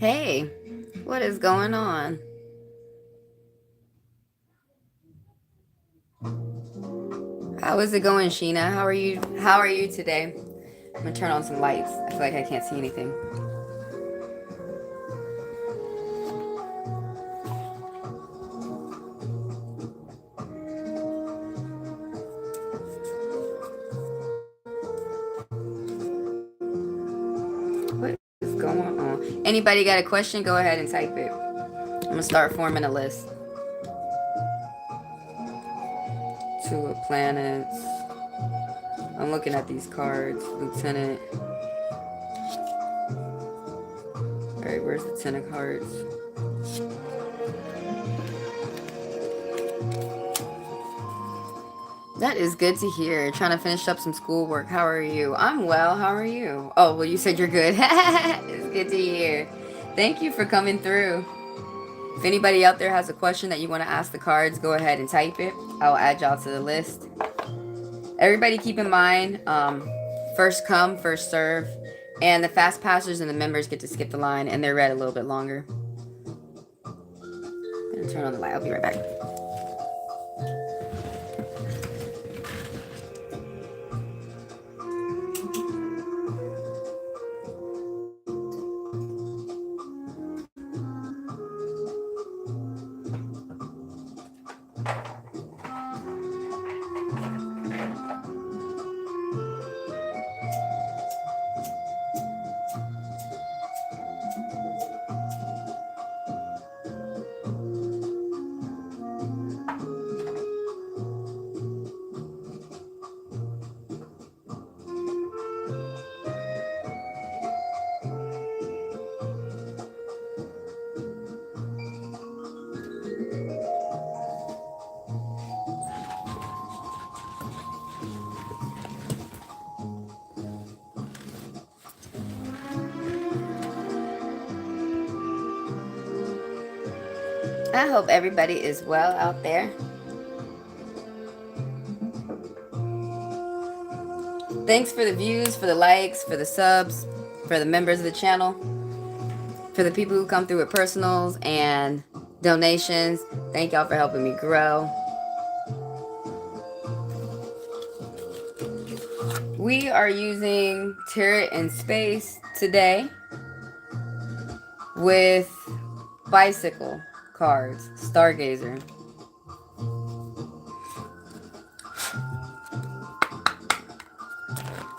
Hey, what is going on? How is it going, Sheena? How are you? How are you today? I'm gonna turn on some lights. I feel like I can't see anything. What is going on? Anybody got a question? Go ahead and type it. I'm gonna start forming a list. Two of planets. I'm looking at these cards. Lieutenant. Alright, where's the Ten of Cards? That is good to hear. Trying to finish up some schoolwork. How are you? I'm well. How are you? Oh, well, you said you're good. It's good to hear. Thank you for coming through. If anybody out there has a question that you want to ask the cards, go ahead and type it. I'll add y'all to the list. Everybody keep in mind, first come, first serve. And the fast passers and the members get to skip the line, and they're read a little bit longer. I'm going to turn on the light. I'll be right back. I hope everybody is well out there. Thanks for the views, for the likes, for the subs, for the members of the channel, for the people who come through with personals and donations. Thank y'all for helping me grow. We are using Tarot in Space today with bicycle cards, StarGazer.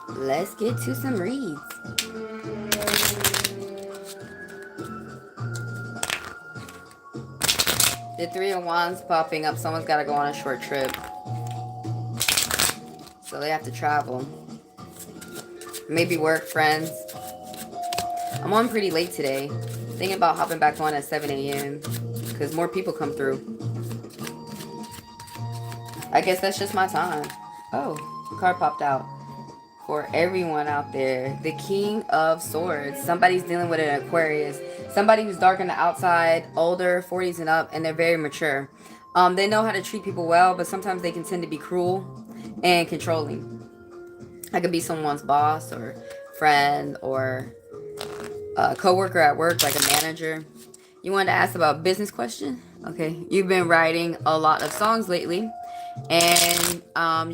Let's get to some reads. The Three of Wands popping up. Someone's got to go on a short trip. So they have to travel. Maybe work, friends. I'm on pretty late today. Thinking about hopping back on at 7 a.m. because more people come through. I guess that's just my time. Oh, the card popped out. For everyone out there, the King of Swords. Somebody's dealing with an Aquarius. Somebody who's dark on the outside, older, 40s and up, and they're very mature. They know how to treat people well, but sometimes they can tend to be cruel and controlling. I could be someone's boss or friend or a co-worker at work, like a manager. You wanted to ask about a business question? Okay. You've been writing a lot of songs lately, and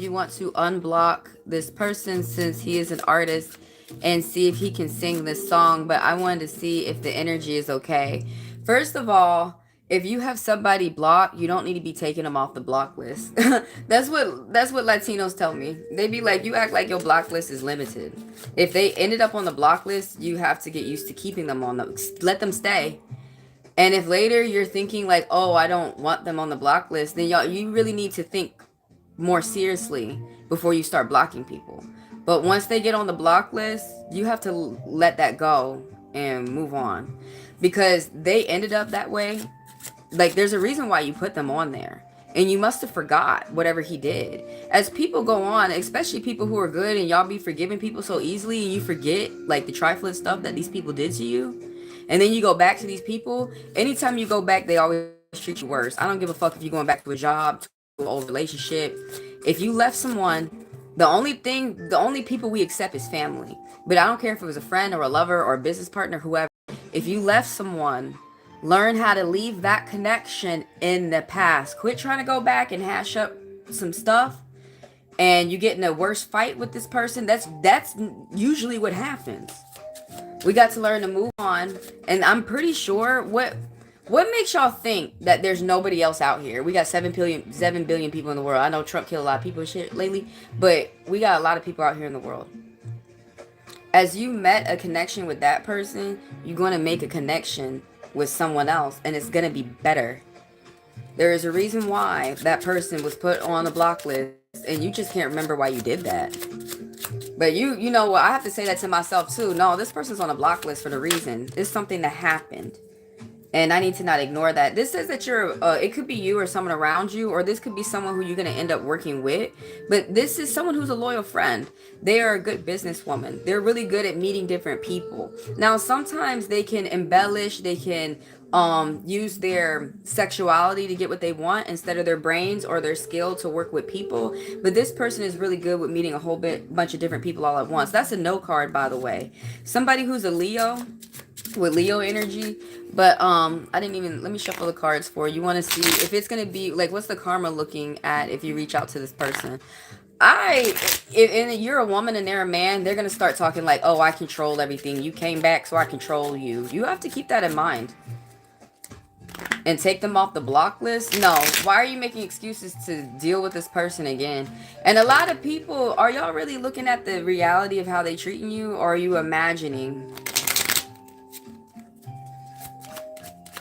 you want to unblock this person since he is an artist and see if he can sing this song. But I wanted to see if the energy is okay. First of all, if you have somebody blocked, you don't need to be taking them off the block list. That's what Latinos tell me. They be like, you act like your block list is limited. If they ended up on the block list, you have to get used to keeping them on the, let them stay. And if later you're thinking like, oh, I don't want them on the block list, then you really need to think more seriously before you start blocking people. But once they get on the block list, you have to let that go and move on, because they ended up that way. Like, there's a reason why you put them on there, and you must have forgot whatever he did. As people go on, especially people who are good, and y'all be forgiving people so easily, and you forget like the trifling stuff that these people did to you, and then you go back to these people. Anytime you go back, they always treat you worse. I don't give a fuck if you're going back to a job, to an old relationship. If you left someone, the only people we accept is family. But I don't care if it was a friend or a lover or a business partner, whoever. If you left someone, learn how to leave that connection in the past. Quit trying to go back and hash up some stuff and you get in a worse fight with this person. That's usually what happens. We got to learn to move on. And I'm pretty sure what makes y'all think that there's nobody else out here? We got 7 billion people in the world. I know Trump killed a lot of people and shit lately, but we got a lot of people out here in the world. As you met a connection with that person, you're going to make a connection with someone else, and it's going to be better. There is a reason why that person was put on the block list, and you just can't remember why you did that. But you know what? I have to say that to myself too. No, this person's on a block list for the reason. It's something that happened. And I need to not ignore that. This says that you're, it could be you or someone around you, or this could be someone who you're going to end up working with. But this is someone who's a loyal friend. They are a good businesswoman. They're really good at meeting different people. Now, sometimes they can embellish, they can use their sexuality to get what they want instead of their brains or their skill to work with people. But this person is really good with meeting a whole bunch of different people all at once. That's a no card, by the way. Somebody who's a Leo, with Leo energy. But I didn't even, let me shuffle the cards for you. You want to see if it's going to be like, what's the karma looking at if you reach out to this person? If you're a woman and they're a man, they're going to start talking like, oh, I control everything. You came back, so I control you. You have to keep that in mind. And take them off the block list? No. Why are you making excuses to deal with this person again? And a lot of people, are y'all really looking at the reality of how they treating you? Or are you imagining?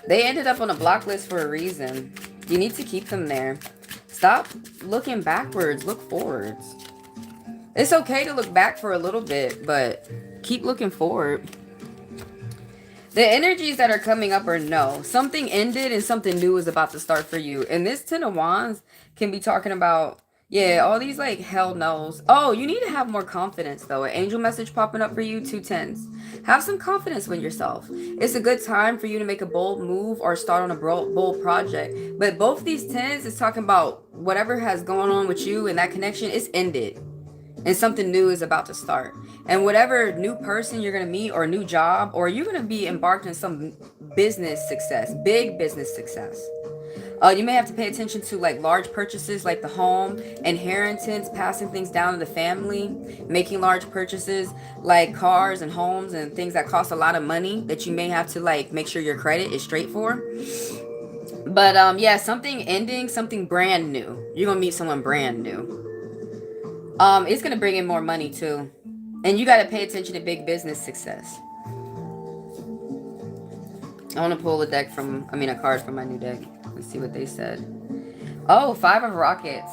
They ended up on a block list for a reason. You need to keep them there. Stop looking backwards. Look forwards. It's okay to look back for a little bit, but keep looking forward. The energies that are coming up are no. Something ended and something new is about to start for you. And this Ten of Wands can be talking about, yeah, all these like hell no's. Oh, you need to have more confidence though. An angel message popping up for you, 2 tens. Have some confidence with yourself. It's a good time for you to make a bold move or start on a bold project. But both these tens is talking about whatever has going on with you and that connection is ended. And something new is about to start. And whatever new person you're going to meet or new job, or you're going to be embarked in some business success, big business success. You may have to pay attention to like large purchases like the home, inheritance, passing things down to the family, making large purchases like cars and homes and things that cost a lot of money that you may have to like make sure your credit is straight for. But yeah, something ending, something brand new. You're going to meet someone brand new. It's going to bring in more money too. And you got to pay attention to big business success. I want to pull a card from my new deck. Let's see what they said. Oh, 5 of Rockets.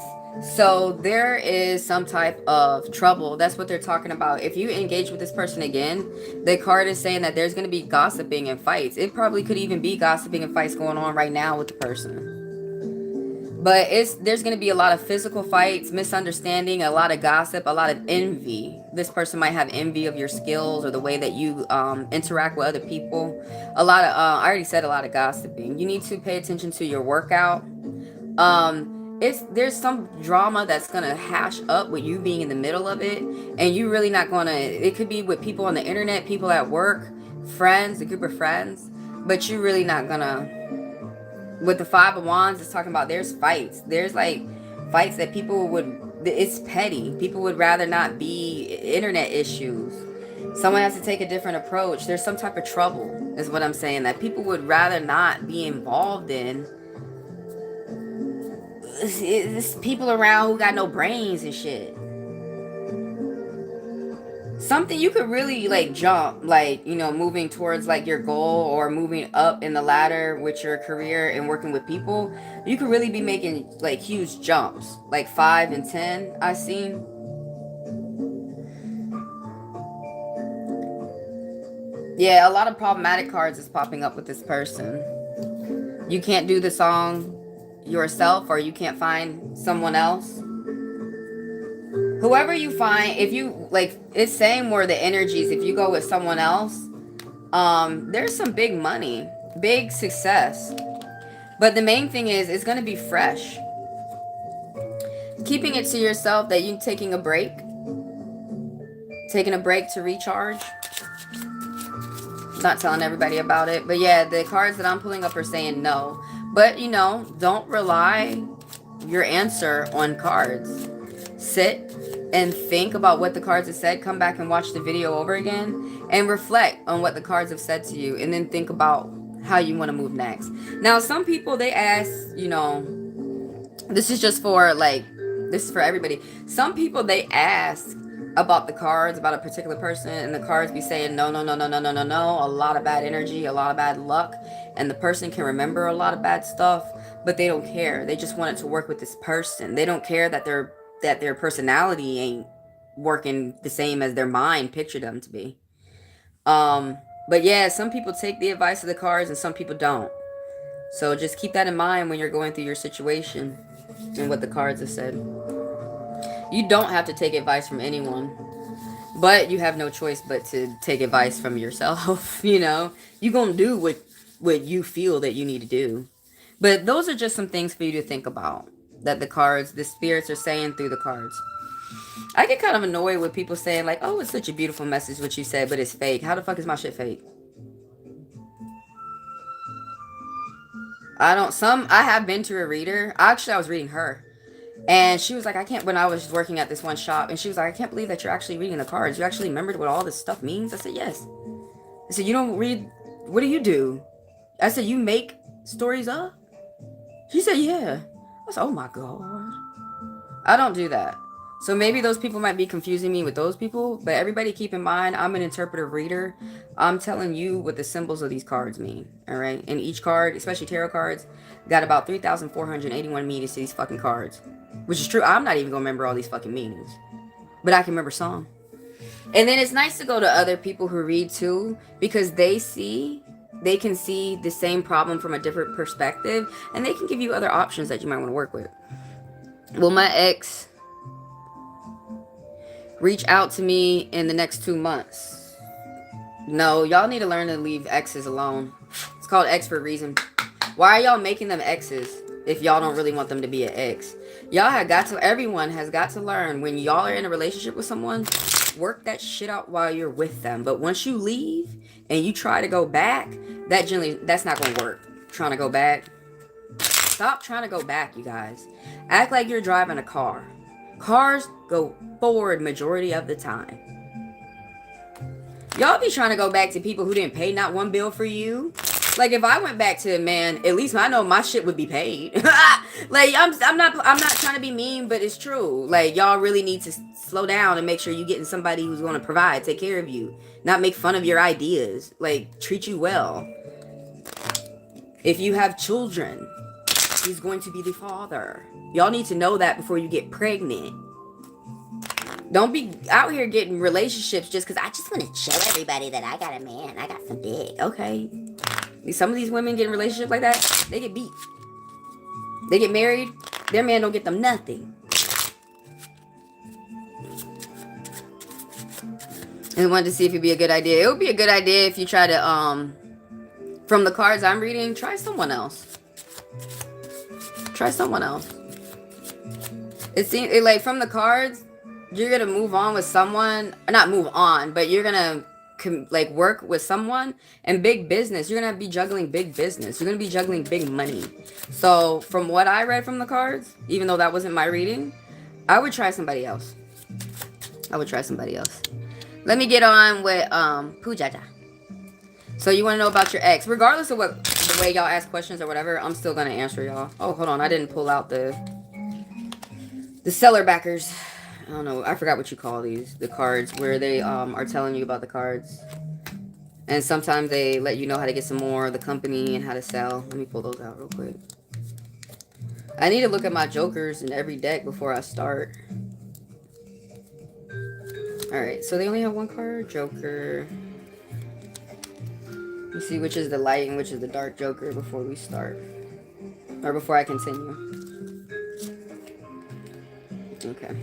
So there is some type of trouble. That's what they're talking about. If you engage with this person again, the card is saying that there's going to be gossiping and fights. It probably could even be gossiping and fights going on right now with the person. But there's going to be a lot of physical fights, misunderstanding, a lot of gossip, a lot of envy. This person might have envy of your skills or the way that you interact with other people. I already said a lot of gossiping. You need to pay attention to your workout. There's some drama that's going to hash up with you being in the middle of it. And you really not going to, it could be with people on the internet, people at work, friends, a group of friends. But you really not going to. With the 5 of Wands, it's talking about there's fights. There's like fights that people it's petty. People would rather not be internet issues. Someone has to take a different approach. There's some type of trouble, is what I'm saying, that people would rather not be involved in. It's people around who got no brains and shit. Something you could really like jump, like, you know, moving towards like your goal or moving up in the ladder with your career and working with people. You could really be making like huge jumps, like 5 and 10 I seen. Yeah, a lot of problematic cards is popping up with this person. You can't do the song yourself, or you can't find someone else. Whoever you find, if you like, it's saying more the energies. If you go with someone else, there's some big money, big success. But the main thing is, it's going to be fresh. Keeping it to yourself that you're taking a break to recharge. Not telling everybody about it. But yeah, the cards that I'm pulling up are saying no. But, you know, don't rely your answer on cards. Sit and think about what the cards have said. Come back and watch the video over again and reflect on what the cards have said to you, and then think about how you want to move next. Now, some people, they ask, you know, this is just for like, this is for everybody. Some people, they ask about the cards, about a particular person, and the cards be saying no, no, no, no, no, no, no, no, a lot of bad energy, a lot of bad luck, and the person can remember a lot of bad stuff, but they don't care. They just want it to work with this person. They don't care that their personality ain't working the same as their mind pictured them to be. But yeah, some people take the advice of the cards and some people don't. So just keep that in mind when you're going through your situation and what the cards have said. You don't have to take advice from anyone, but you have no choice but to take advice from yourself. You know, you're gonna do what you feel that you need to do. But those are just some things for you to think about, that the cards, the spirits are saying through the cards. I get kind of annoyed with people saying like, oh, it's such a beautiful message what you said, but it's fake. How the fuck is my shit fake? I have been to a reader. Actually, I was reading her. And she was like, when I was working at this one shop, and she was like, I can't believe that you're actually reading the cards. You actually remembered what all this stuff means? I said, yes. I said, you don't read, what do you do? I said, you make stories up? She said, yeah. I said, oh my God. I don't do that. So maybe those people might be confusing me with those people, but everybody keep in mind, I'm an interpretive reader. I'm telling you what the symbols of these cards mean, all right? And each card, especially tarot cards, got about 3,481 meanings to these fucking cards, which is true. I'm not even gonna remember all these fucking meanings, but I can remember some. And then it's nice to go to other people who read too, because they can see the same problem from a different perspective, and they can give you other options that you might want to work with. Will my ex reach out to me in the next 2 months? No, y'all need to learn to leave exes alone. It's called X for a reason. Why are y'all making them exes if y'all don't really want them to be an ex? Everyone has got to learn, when y'all are in a relationship with someone, work that shit out while you're with them. But once you leave and you try to go back, that's not gonna work. Trying to go back. Stop trying to go back, you guys. Act like you're driving a car. Cars go forward majority of the time. Y'all be trying to go back to people who didn't pay not one bill for you. Like, if I went back to a man, at least I know my shit would be paid. Like, I'm not trying to be mean, but it's true. Like, y'all really need to slow down and make sure you're getting somebody who's going to provide, take care of you, not make fun of your ideas, like, treat you well. If you have children, he's going to be the father. Y'all need to know that before you get pregnant. Don't be out here getting relationships just because I just want to show everybody that I got a man, I got some dick. Okay. Some of these women get in relationships like that, they get beat. They get married, their man don't get them nothing. And wanted to see if it'd be a good idea. It would be a good idea if you try to, from the cards I'm reading, try someone else. Try someone else. It seems like from the cards, you're gonna move on with someone, not move on, but you're gonna like work with someone and big business. You're gonna be juggling big business. You're gonna be juggling big money. So from what I read from the cards, even though that wasn't my reading, I would try somebody else. I would try somebody else. Let me get on with Pujaja. So you want to know about your ex, regardless of what the way y'all ask questions or whatever. I'm still gonna answer y'all. Oh, hold on, I didn't pull out the seller backers. I don't know. I forgot what you call these. The cards where they are telling you about the cards. And sometimes they let you know how to get some more of the company and how to sell. Let me pull those out real quick. I need to look at my jokers in every deck before I start. Alright, so they only have one card. Joker. Let's see which is the light and which is the dark joker before we start. Or before I continue. Okay.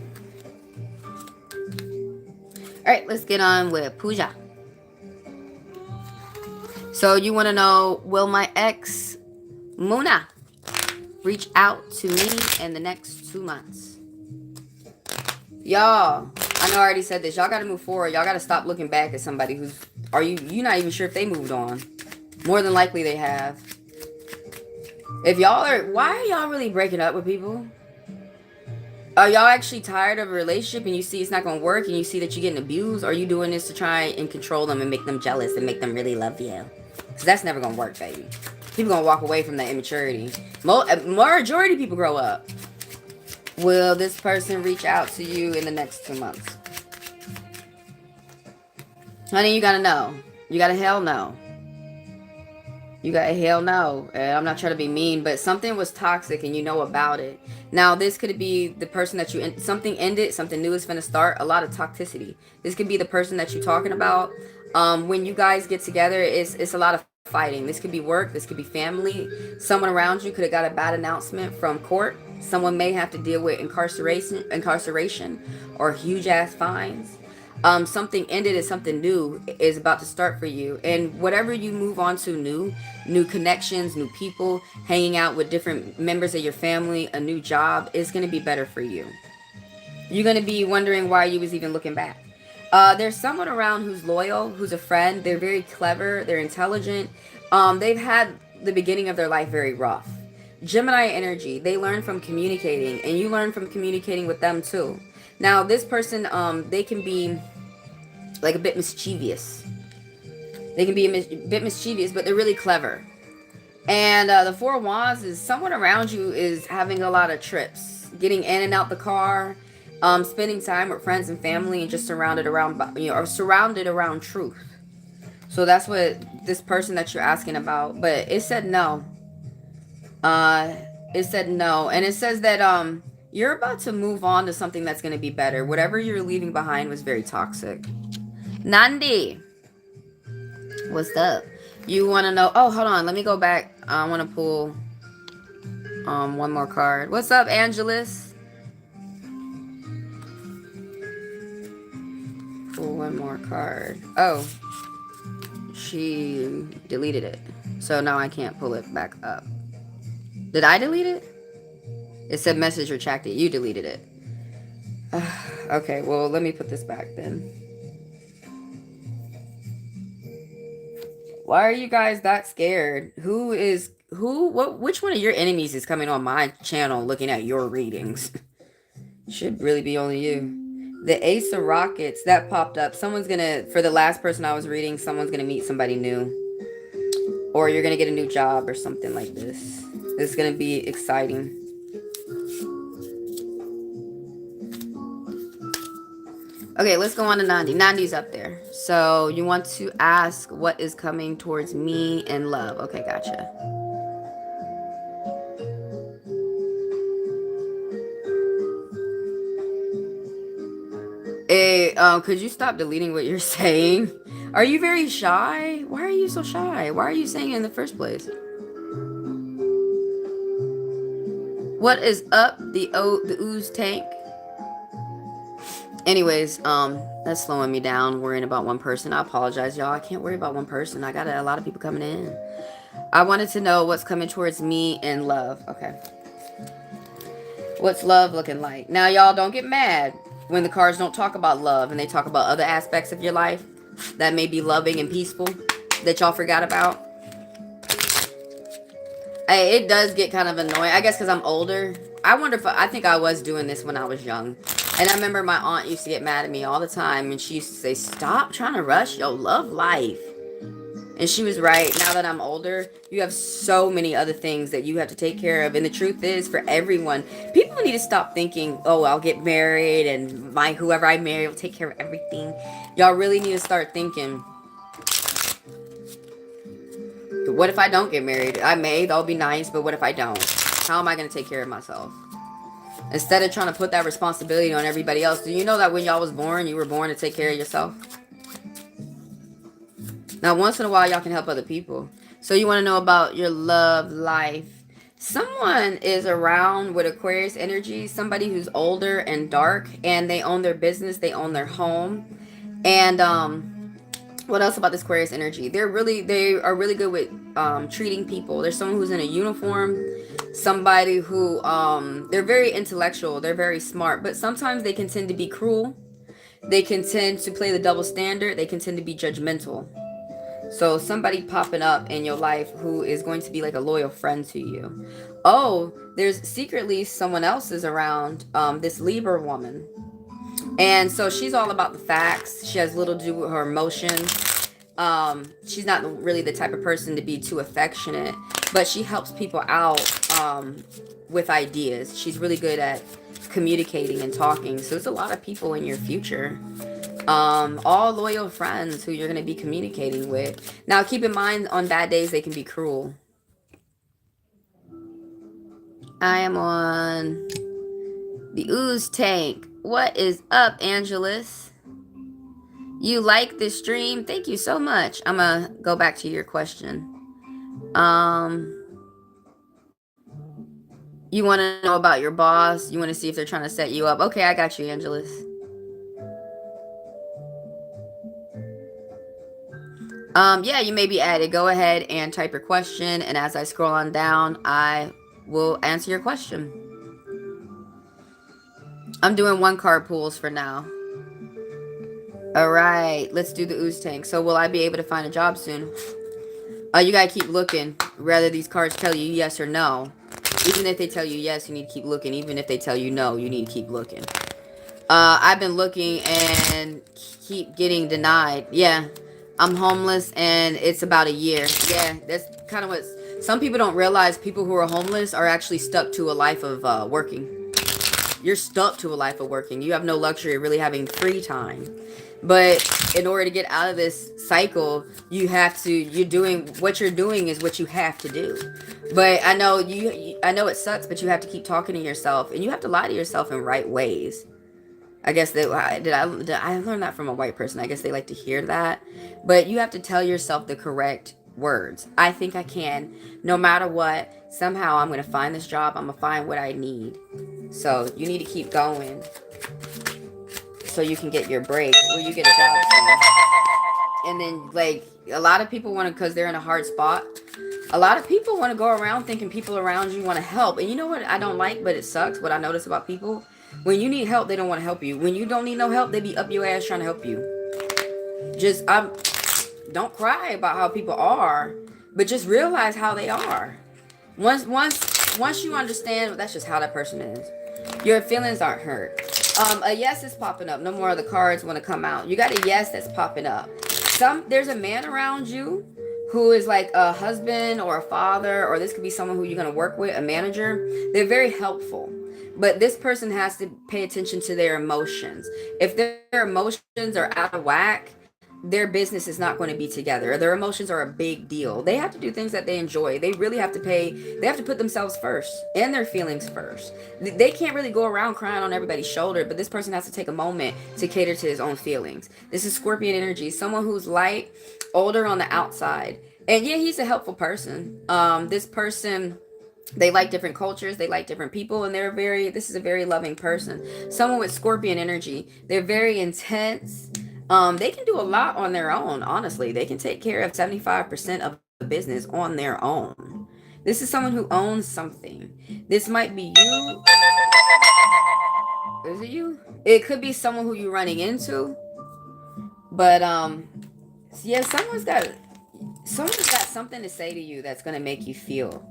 Alright, let's get on with Puja. So you want to know, will my ex, Muna, reach out to me in the next 2 months? Y'all, I know I already said this. Y'all got to move forward. Y'all got to stop looking back at somebody who's... You're not even sure if they moved on. More than likely they have. If y'all are... Why are y'all really breaking up with people? Are y'all actually tired of a relationship and you see it's not going to work and you see that you're getting abused? Or are you doing this to try and control them and make them jealous and make them really love you? Because that's never going to work, baby. People going to walk away from that immaturity. Majority of people grow up. Will this person reach out to you in the next 2 months? Honey, you got to know. You got to hell no. You got a hell no. I'm not trying to be mean, but something was toxic and you know about it. Now, this could be the person that you... Something ended, something new is going to start. A lot of toxicity. This could be the person that you're talking about. When you guys get together, it's a lot of fighting. This could be work. This could be family. Someone around you could have got a bad announcement from court. Someone may have to deal with incarceration or huge ass fines. Something ended and something new is about to start for you. And whatever you move on to new connections, new people, hanging out with different members of your family, a new job, is going to be better for you. You're going to be wondering why you was even looking back. There's someone around who's loyal, who's a friend. They're very clever. They're intelligent. They've had the beginning of their life very rough. Gemini energy, they learn from communicating, and you learn from communicating with them too. Now, this person, they can be like a bit mischievous. They can be a bit mischievous, but they're really clever. And the Four of Wands is someone around you is having a lot of trips, getting in and out the car, spending time with friends and family, and just surrounded around truth. So that's what this person that you're asking about. But it said no. It said no. And it says that you're about to move on to something that's going to be better. Whatever you're leaving behind was very toxic. Nandi, what's up? You want to know? Oh, hold on. Let me go back. I want to pull one more card. What's up, Angelus? Pull one more card. Oh, she deleted it. So now I can't pull it back up. Did I delete it? It said message retracted. You deleted it. Okay, well, let me put this back then. Why are you guys that scared? Which one of your enemies is coming on my channel looking at your readings? Should really be only you. The Ace of Rockets, that popped up. For the last person I was reading, someone's gonna meet somebody new. Or you're gonna get a new job or something like this. This is going to be exciting. Okay, let's go on to Nandi. Nandi's up there. So you want to ask what is coming towards me in love. Okay, gotcha. Hey, could you stop deleting what you're saying? Are you very shy? Why are you so shy? Why are you saying it in the first place? What is up, the ooze tank? Anyways, that's slowing me down, worrying about one person. I apologize, y'all. I can't worry about one person. I got a lot of people coming in. I wanted to know what's coming towards me in love. Okay. What's love looking like? Now, y'all, don't get mad when the cards don't talk about love and they talk about other aspects of your life that may be loving and peaceful that y'all forgot about. It does get kind of annoying. I guess because I'm older. I think I was doing this when I was young. And I remember my aunt used to get mad at me all the time. And she used to say, stop trying to rush your love life. And she was right. Now that I'm older, you have so many other things that you have to take care of. And the truth is, for everyone, people need to stop thinking, oh, I'll get married and whoever I marry will take care of everything. Y'all really need to start thinking, what if I don't get married? That'll be nice, but what if I don't? How am I going to take care of myself? Instead of trying to put that responsibility on everybody else, do you know that when y'all was born, you were born to take care of yourself? Now, once in a while, y'all can help other people. So you want to know about your love life. Someone is around with Aquarius energy, somebody who's older and dark, and they own their business, they own their home. And, what else about this Aquarius energy? They are really good with treating people. There's someone who's in a uniform, somebody who they're very intellectual, they're very smart, but sometimes they can tend to be cruel. They can tend to play the double standard. They can tend to be judgmental. So somebody popping up in your life who is going to be like a loyal friend to you. Oh, there's secretly someone else is around, this Libra woman. And so she's all about the facts. She has little to do with her emotions. She's not really the type of person to be too affectionate, but she helps people out with ideas. She's really good at communicating and talking. So there's a lot of people in your future, all loyal friends who you're going to be communicating with. Now keep in mind, on bad days they can be cruel. I am on the ooze tank. What is up, Angelus? You like this stream? Thank you so much. I'm gonna go back to your question. You want to know about your boss? You want to see if they're trying to set you up? Okay, I got you, Angelus. Yeah, you may be added. Go ahead and type your question, and as I scroll on down, I will answer your question. I'm doing 1-card pools for now. All right, let's do the ooze tank. So will I be able to find a job soon? You gotta keep looking. Whether these cards tell you yes or no. Even if they tell you yes, you need to keep looking. Even if they tell you no, you need to keep looking. I've been looking and keep getting denied. Yeah, I'm homeless and it's about a year. Yeah, that's kind of what some people don't realize. People who are homeless are actually stuck to a life of working. You're stuck to a life of working. You have no luxury of really having free time. But in order to get out of this cycle, you're doing what you're doing is what you have to do. But I know I know it sucks, but you have to keep talking to yourself, and you have to lie to yourself in right ways. I guess that I learned that from a white person. I guess they like to hear that. But you have to tell yourself the correct words. I think I can. No matter what, somehow I'm going to find this job. I'm going to find what I need. So you need to keep going so you can get your break where you get a job soon. And then, like, a lot of people want to, because they're in a hard spot, a lot of people want to go around thinking people around you want to help. And you know what I don't like, but it sucks, what I notice about people? When you need help, they don't want to help you. When you don't need no help, they be up your ass trying to help you. Don't cry about how people are, but just realize how they are. Once you understand, that's just how that person is. Your feelings aren't hurt. A yes is popping up. No more of the cards want to come out. You got a yes that's popping up. There's a man around you who is like a husband or a father, or this could be someone who you're going to work with, a manager. They're very helpful. But this person has to pay attention to their emotions. If their emotions are out of whack, their business is not going to be together. Their emotions are a big deal. They have to do things that they enjoy. They really have to they have to put themselves first and their feelings first. They can't really go around crying on everybody's shoulder, but this person has to take a moment to cater to his own feelings. This is Scorpion energy. Someone who's light, older on the outside. And yeah, he's a helpful person. This person, they like different cultures, they like different people, and this is a very loving person. Someone with Scorpion energy. They're very intense. They can do a lot on their own, honestly. They can take care of 75% of the business on their own. This is someone who owns something. This might be you. Is it you? It could be someone who you're running into. But, yeah, someone's got something to say to you that's going to make you feel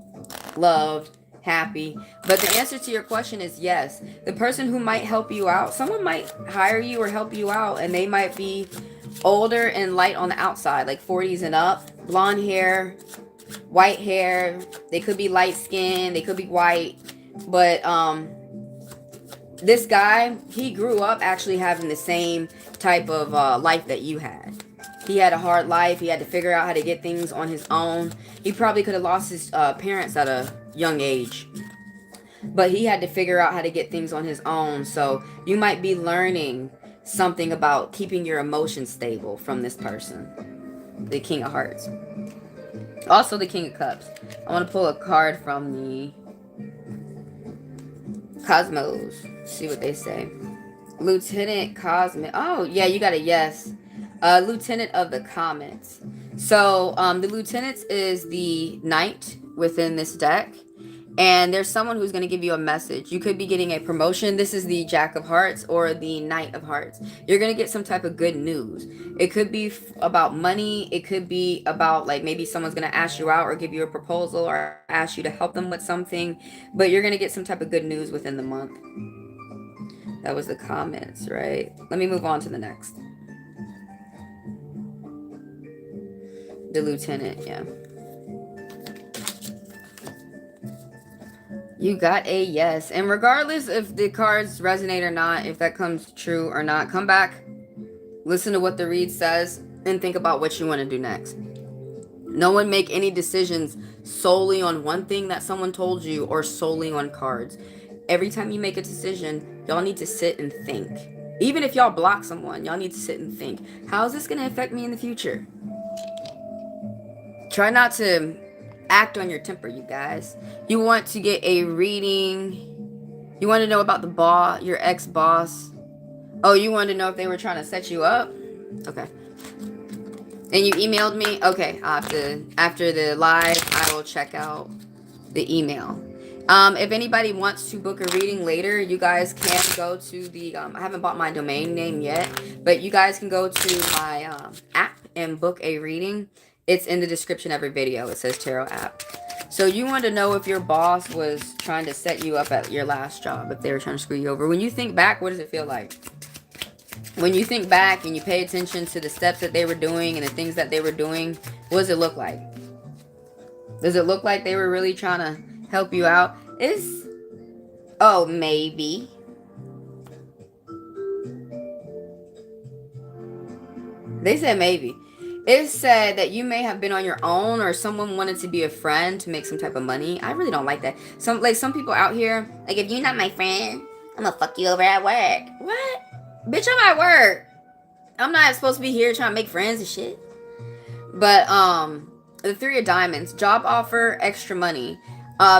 loved, happy. But the answer to your question is yes. The person who might help you out, someone might hire you or help you out, and they might be older and light on the outside, like 40s and up, blonde hair, white hair. They could be light skinned, they could be white. But this guy, he grew up actually having the same type of life that you had. He had a hard life. He had to figure out how to get things on his own. He probably could have lost his parents at a young age. But he had to figure out how to get things on his own. So you might be learning something about keeping your emotions stable from this person. The King of Hearts. Also the King of Cups. I want to pull a card from the Cosmos. See what they say. Lieutenant Cosmic. Oh, yeah, you got a yes. Lieutenant of the Comets. So the Lieutenant is the knight within this deck. And there's someone who's going to give you a message. You could be getting a promotion. This is the Jack of Hearts or the Knight of Hearts. You're going to get some type of good news. It could be about money. It could be about like maybe someone's going to ask you out or give you a proposal or ask you to help them with something. But you're going to get some type of good news within the month. That was the comments, right? Let me move on to the next. The lieutenant, yeah. You got a yes. And regardless if the cards resonate or not, if that comes true or not, come back, listen to what the read says, and think about what you want to do next. No one make any decisions solely on one thing that someone told you or solely on cards. Every time you make a decision, y'all need to sit and think. Even if y'all block someone, y'all need to sit and think. How is this going to affect me in the future? Try not to act on your temper, you guys. You want to get a reading. You want to know about the boss, your ex-boss. Oh, you wanted to know if they were trying to set you up? Okay. And you emailed me? Okay, after the live, I will check out the email. If anybody wants to book a reading later, you guys can go to the, I haven't bought my domain name yet, but you guys can go to my app and book a reading. It's in the description of every video. It says Taro app. So you want to know if your boss was trying to set you up at your last job, if they were trying to screw you over. When you think back, what does it feel like? When you think back and you pay attention to the steps that they were doing and the things that they were doing, what does it look like? Does it look like they were really trying to help you out? Oh, maybe. They said maybe. It said that you may have been on your own or someone wanted to be a friend to make some type of money. I really don't like that. Some people out here, like, if you're not my friend, I'm gonna fuck you over at work. What? Bitch, I'm at work. I'm not supposed to be here trying to make friends and shit. But, the 3 of Diamonds, job offer, extra money.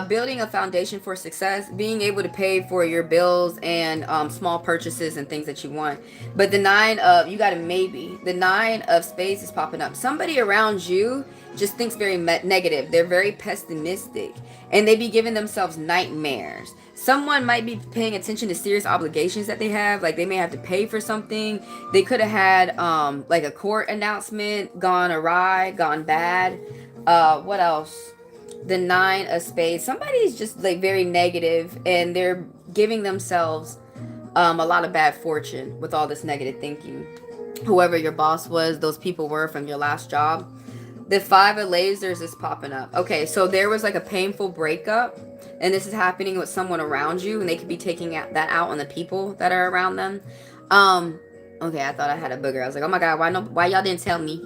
Building a foundation for success, being able to pay for your bills and small purchases and things that you want. But the 9 of, you got a maybe. The 9 of Spades is popping up. Somebody around you just thinks very negative. They're very pessimistic. And they be giving themselves nightmares. Someone might be paying attention to serious obligations that they have. Like they may have to pay for something. They could have had like a court announcement gone awry, gone bad. What else? The 9 of Spades. Somebody's just like very negative and they're giving themselves a lot of bad fortune with all this negative thinking. Whoever your boss was, those people were from your last job. The 5 of Lasers is popping up. Okay, so there was like a painful breakup and this is happening with someone around you and they could be taking that out on the people that are around them. Okay, I thought I had a booger. I was like, oh my God, why y'all didn't tell me?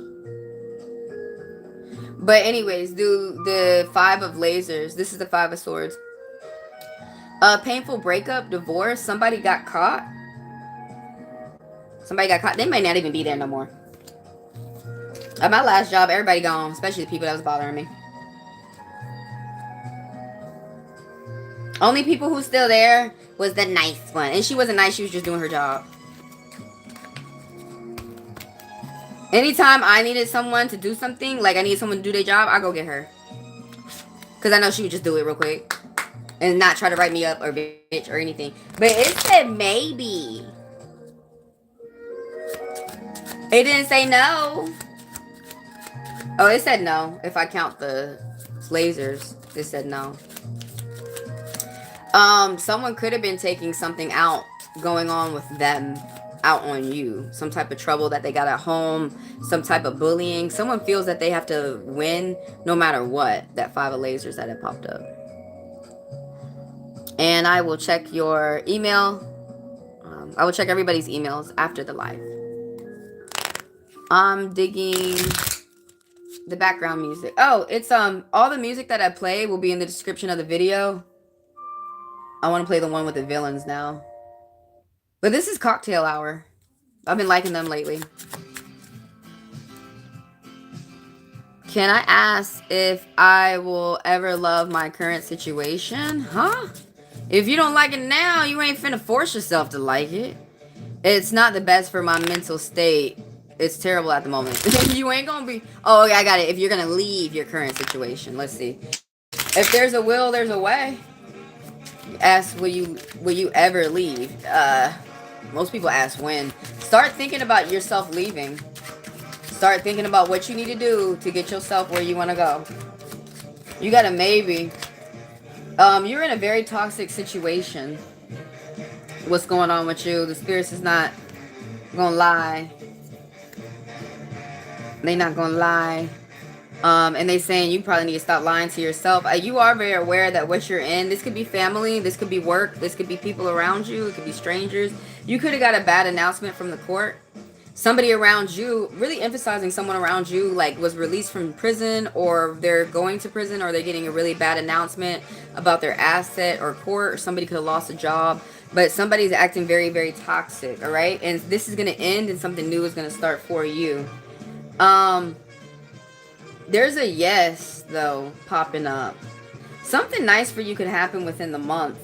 But anyways, the 5 of Lasers. This is the 5 of Swords. Painful breakup, divorce. Somebody got caught. They might not even be there no more. At my last job, everybody gone. Especially the people that was bothering me. Only people who's still there was the nice one. And she wasn't nice. She was just doing her job. Anytime I needed someone to do something, like I needed someone to do their job, I go get her. Because I know she would just do it real quick. And not try to write me up or bitch or anything. But it said maybe. It didn't say no. Oh, it said no. If I count the lasers, it said no. Someone could have been taking something out, going on with them, out on you. Some type of trouble that they got at home, some type of bullying. Someone feels that they have to win no matter what. That 5 of Lasers that had popped up. And I will check your email. I will check everybody's emails after the live. I'm digging the background music. Oh, it's all the music that I play will be in the description of the video. I want to play the one with the villains now. But this is Cocktail Hour. I've been liking them lately. Can I ask if I will ever love my current situation? Huh? If you don't like it now, you ain't finna force yourself to like it. It's not the best for my mental state. It's terrible at the moment. You ain't gonna be... Oh, okay, I got it. If you're gonna leave your current situation. Let's see. If there's a will, there's a way. Ask, will you ever leave? Most people ask when. Start thinking about yourself leaving. Start thinking about what you need to do to get yourself where you want to go. You got a maybe. You're in a very toxic situation. What's going on with you? The spirits is not gonna lie. They not gonna lie. And they saying you probably need to stop lying to yourself. You are very aware that what you're in, this could be family, this could be work, this could be people around you, it could be strangers. You could have got a bad announcement from the court. Somebody around you, really emphasizing someone around you, like was released from prison, or they're going to prison, or they're getting a really bad announcement about their asset or court, or somebody could have lost a job. But somebody's acting very, very toxic, all right? And this is going to end and something new is going to start for you. There's a yes, though, popping up. Something nice for you could happen within the month.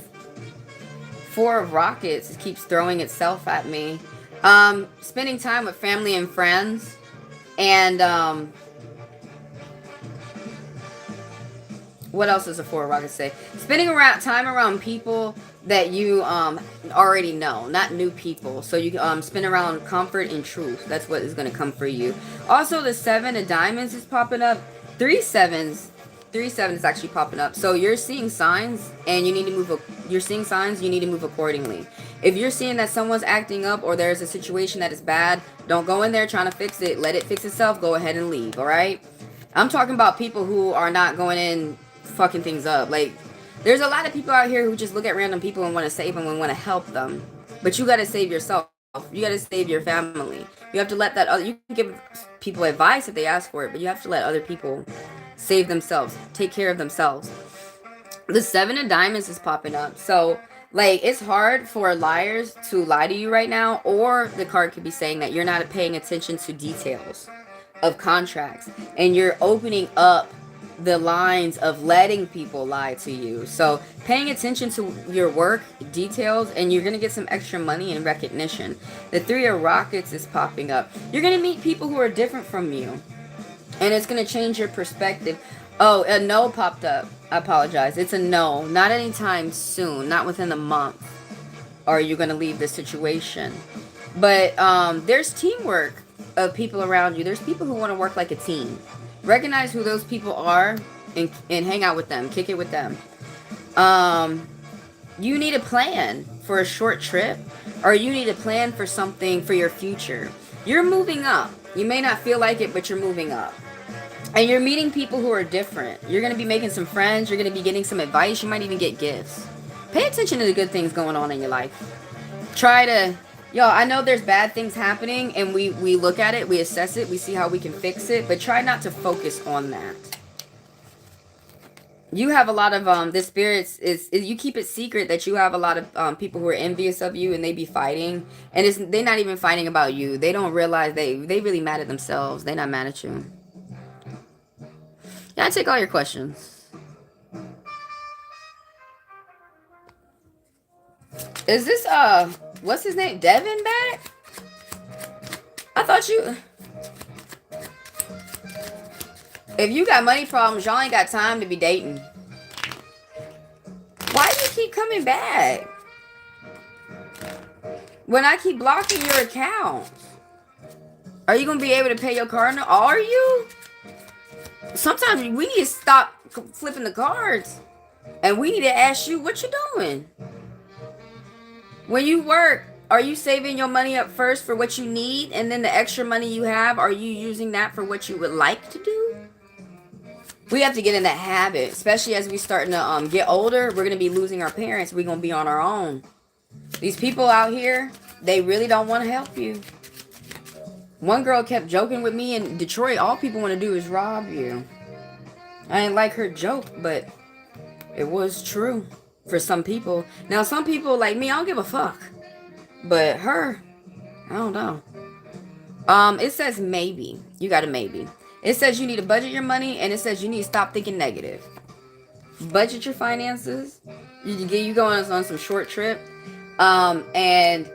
4 of Rockets, it keeps throwing itself at me. Spending time with family and friends. And, what else does a 4 of Rockets say? Spending time around people that you already know, not new people. So you spend around comfort and truth. That's what is going to come for you. Also, the 7 of Diamonds is popping up. 3 sevens. 3 7 is actually popping up. So you're seeing signs and you need to move. You're seeing signs. You need to move accordingly. If you're seeing that someone's acting up or there's a situation that is bad, don't go in there trying to fix it. Let it fix itself. Go ahead and leave. All right. I'm talking about people who are not going in fucking things up. Like, there's a lot of people out here who just look at random people and want to save them and want to help them. But you got to save yourself. You got to save your family. You have to let that other, you can give people advice if they ask for it, but you have to let other people save themselves, take care of themselves. The 7 of Diamonds is popping up. So, like, it's hard for liars to lie to you right now, or the card could be saying that you're not paying attention to details of contracts and you're opening up the lines of letting people lie to you. So paying attention to your work details, and you're going to get some extra money and recognition. The 3 of Rockets is popping up. You're going to meet people who are different from you, and it's going to change your perspective. Oh, a no popped up. I apologize. It's a no. Not anytime soon. Not within a month are you going to leave this situation. But there's teamwork of people around you. There's people who want to work like a team. Recognize who those people are and hang out with them. Kick it with them. You need a plan for a short trip, or you need a plan for something for your future. You're moving up. You may not feel like it, but you're moving up. And you're meeting people who are different. You're going to be making some friends. You're going to be getting some advice. You might even get gifts. Pay attention to the good things going on in your life. Try to... Yo, I know there's bad things happening, and we look at it, we assess it, we see how we can fix it, but try not to focus on that. You have a lot of, the spirits, you keep it secret that you have a lot of people who are envious of you, and they be fighting, and they're not even fighting about you. They don't realize they really mad at themselves. They're not mad at you. Yeah, I take all your questions. Is this, what's his name? Devin back? I thought you... If you got money problems, y'all ain't got time to be dating. Why do you keep coming back? When I keep blocking your account. Are you going to be able to pay your card? Are you? Sometimes we need to stop flipping the cards. And we need to ask you what you're doing. When you work, are you saving your money up first for what you need, and then the extra money you have, are you using that for what you would like to do? We have to get in that habit, especially as we starting to get older. We're going to be losing our parents. We're going to be on our own. These people out here, they really don't want to help you. One girl kept joking with me in Detroit. All people want to do is rob you. I didn't like her joke, but it was true. For some people. Now, some people like me, I don't give a fuck. But her, I don't know. It says maybe. You got a maybe. It says you need to budget your money, and it says you need to stop thinking negative. Budget your finances. You going on some short trip. And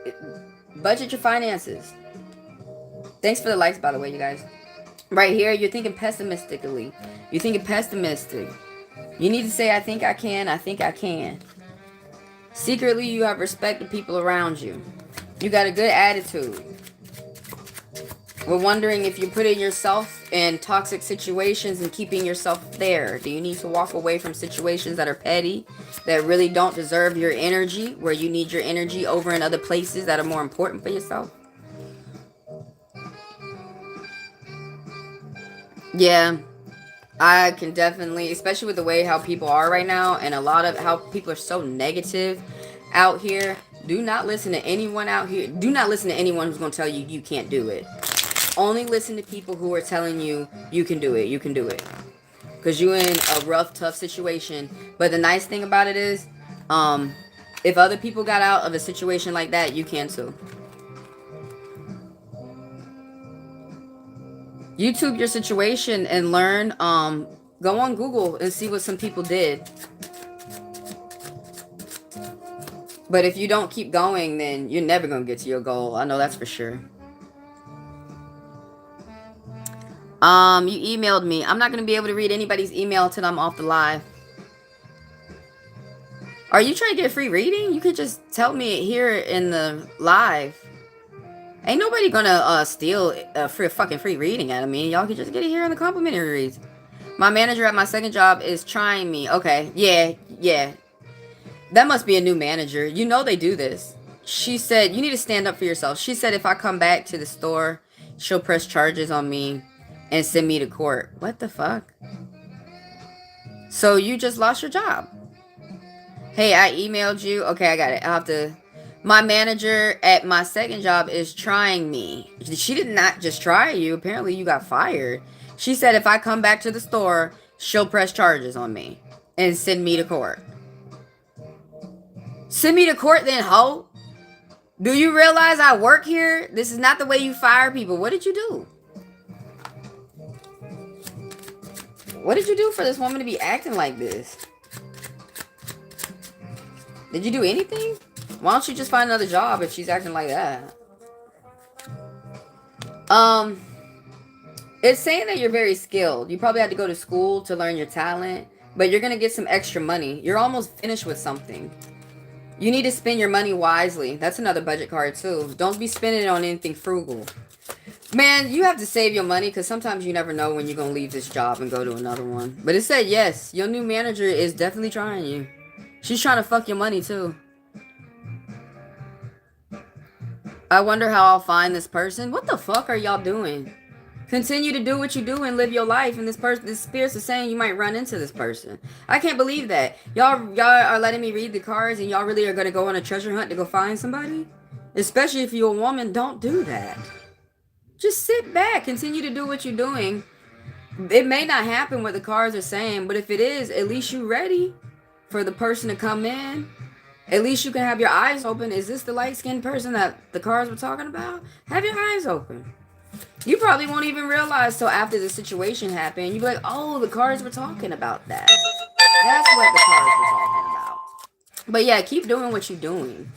budget your finances. Thanks for the likes, by the way, you guys. Right here, you're thinking pessimistically. You're thinking pessimistic. You need to say, I think I can, I think I can. Secretly, you have respect to people around you. You got a good attitude. We're wondering if you're putting yourself in toxic situations and keeping yourself there. Do you need to walk away from situations that are petty, that really don't deserve your energy, where you need your energy over in other places that are more important for yourself? Yeah, I can definitely, especially with the way how people are right now, and a lot of how people are so negative out here. Do not listen to anyone out here. Do not listen to anyone who's going to tell you you can't do it. Only listen to people who are telling you you can do it. You can do it. Because you're in a rough, tough situation. But the nice thing about it is, if other people got out of a situation like that, you can too. YouTube your situation and learn. Go on Google and see what some people did. But if you don't keep going, then you're never going to get to your goal. I know that's for sure. You emailed me. I'm not going to be able to read anybody's email until I'm off the live. Are you trying to get free reading? You could just tell me it here in the live. Ain't nobody gonna steal fucking free reading out of me. Y'all can just get it here in the complimentary reads. My manager at my second job is trying me. Okay, yeah. That must be a new manager. You know they do this. She said, you need to stand up for yourself. She said if I come back to the store, she'll press charges on me and send me to court. What the fuck? So you just lost your job. Hey, I emailed you. Okay, I got it. I'll have to... My manager at my second job is trying me. She did not just try you. Apparently you got fired. She said if I come back to the store, she'll press charges on me and send me to court. Send me to court then, ho. Do you realize I work here? This is not the way you fire people. What did you do? What did you do for this woman to be acting like this? Did you do anything? Why don't you just find another job if she's acting like that? It's saying that you're very skilled. You probably had to go to school to learn your talent, but you're going to get some extra money. You're almost finished with something. You need to spend your money wisely. That's another budget card too. Don't be spending it on anything frugal. Man, you have to save your money because sometimes you never know when you're going to leave this job and go to another one. But it said yes, your new manager is definitely trying you. She's trying to fuck your money too. I wonder how I'll find this person. What the fuck are y'all doing? Continue to do what you do and live your life. And this spirits are saying you might run into this person. I can't believe that. Y'all are letting me read the cards and y'all really are going to go on a treasure hunt to go find somebody? Especially if you're a woman, don't do that. Just sit back. Continue to do what you're doing. It may not happen what the cards are saying, but if it is, at least you're ready for the person to come in. At least you can have your eyes open. Is this the light-skinned person that the cards were talking about? Have your eyes open. You probably won't even realize till after the situation happened. You'll be like, oh, the cards were talking about that. That's what the cards were talking about. But yeah, keep doing what you're doing.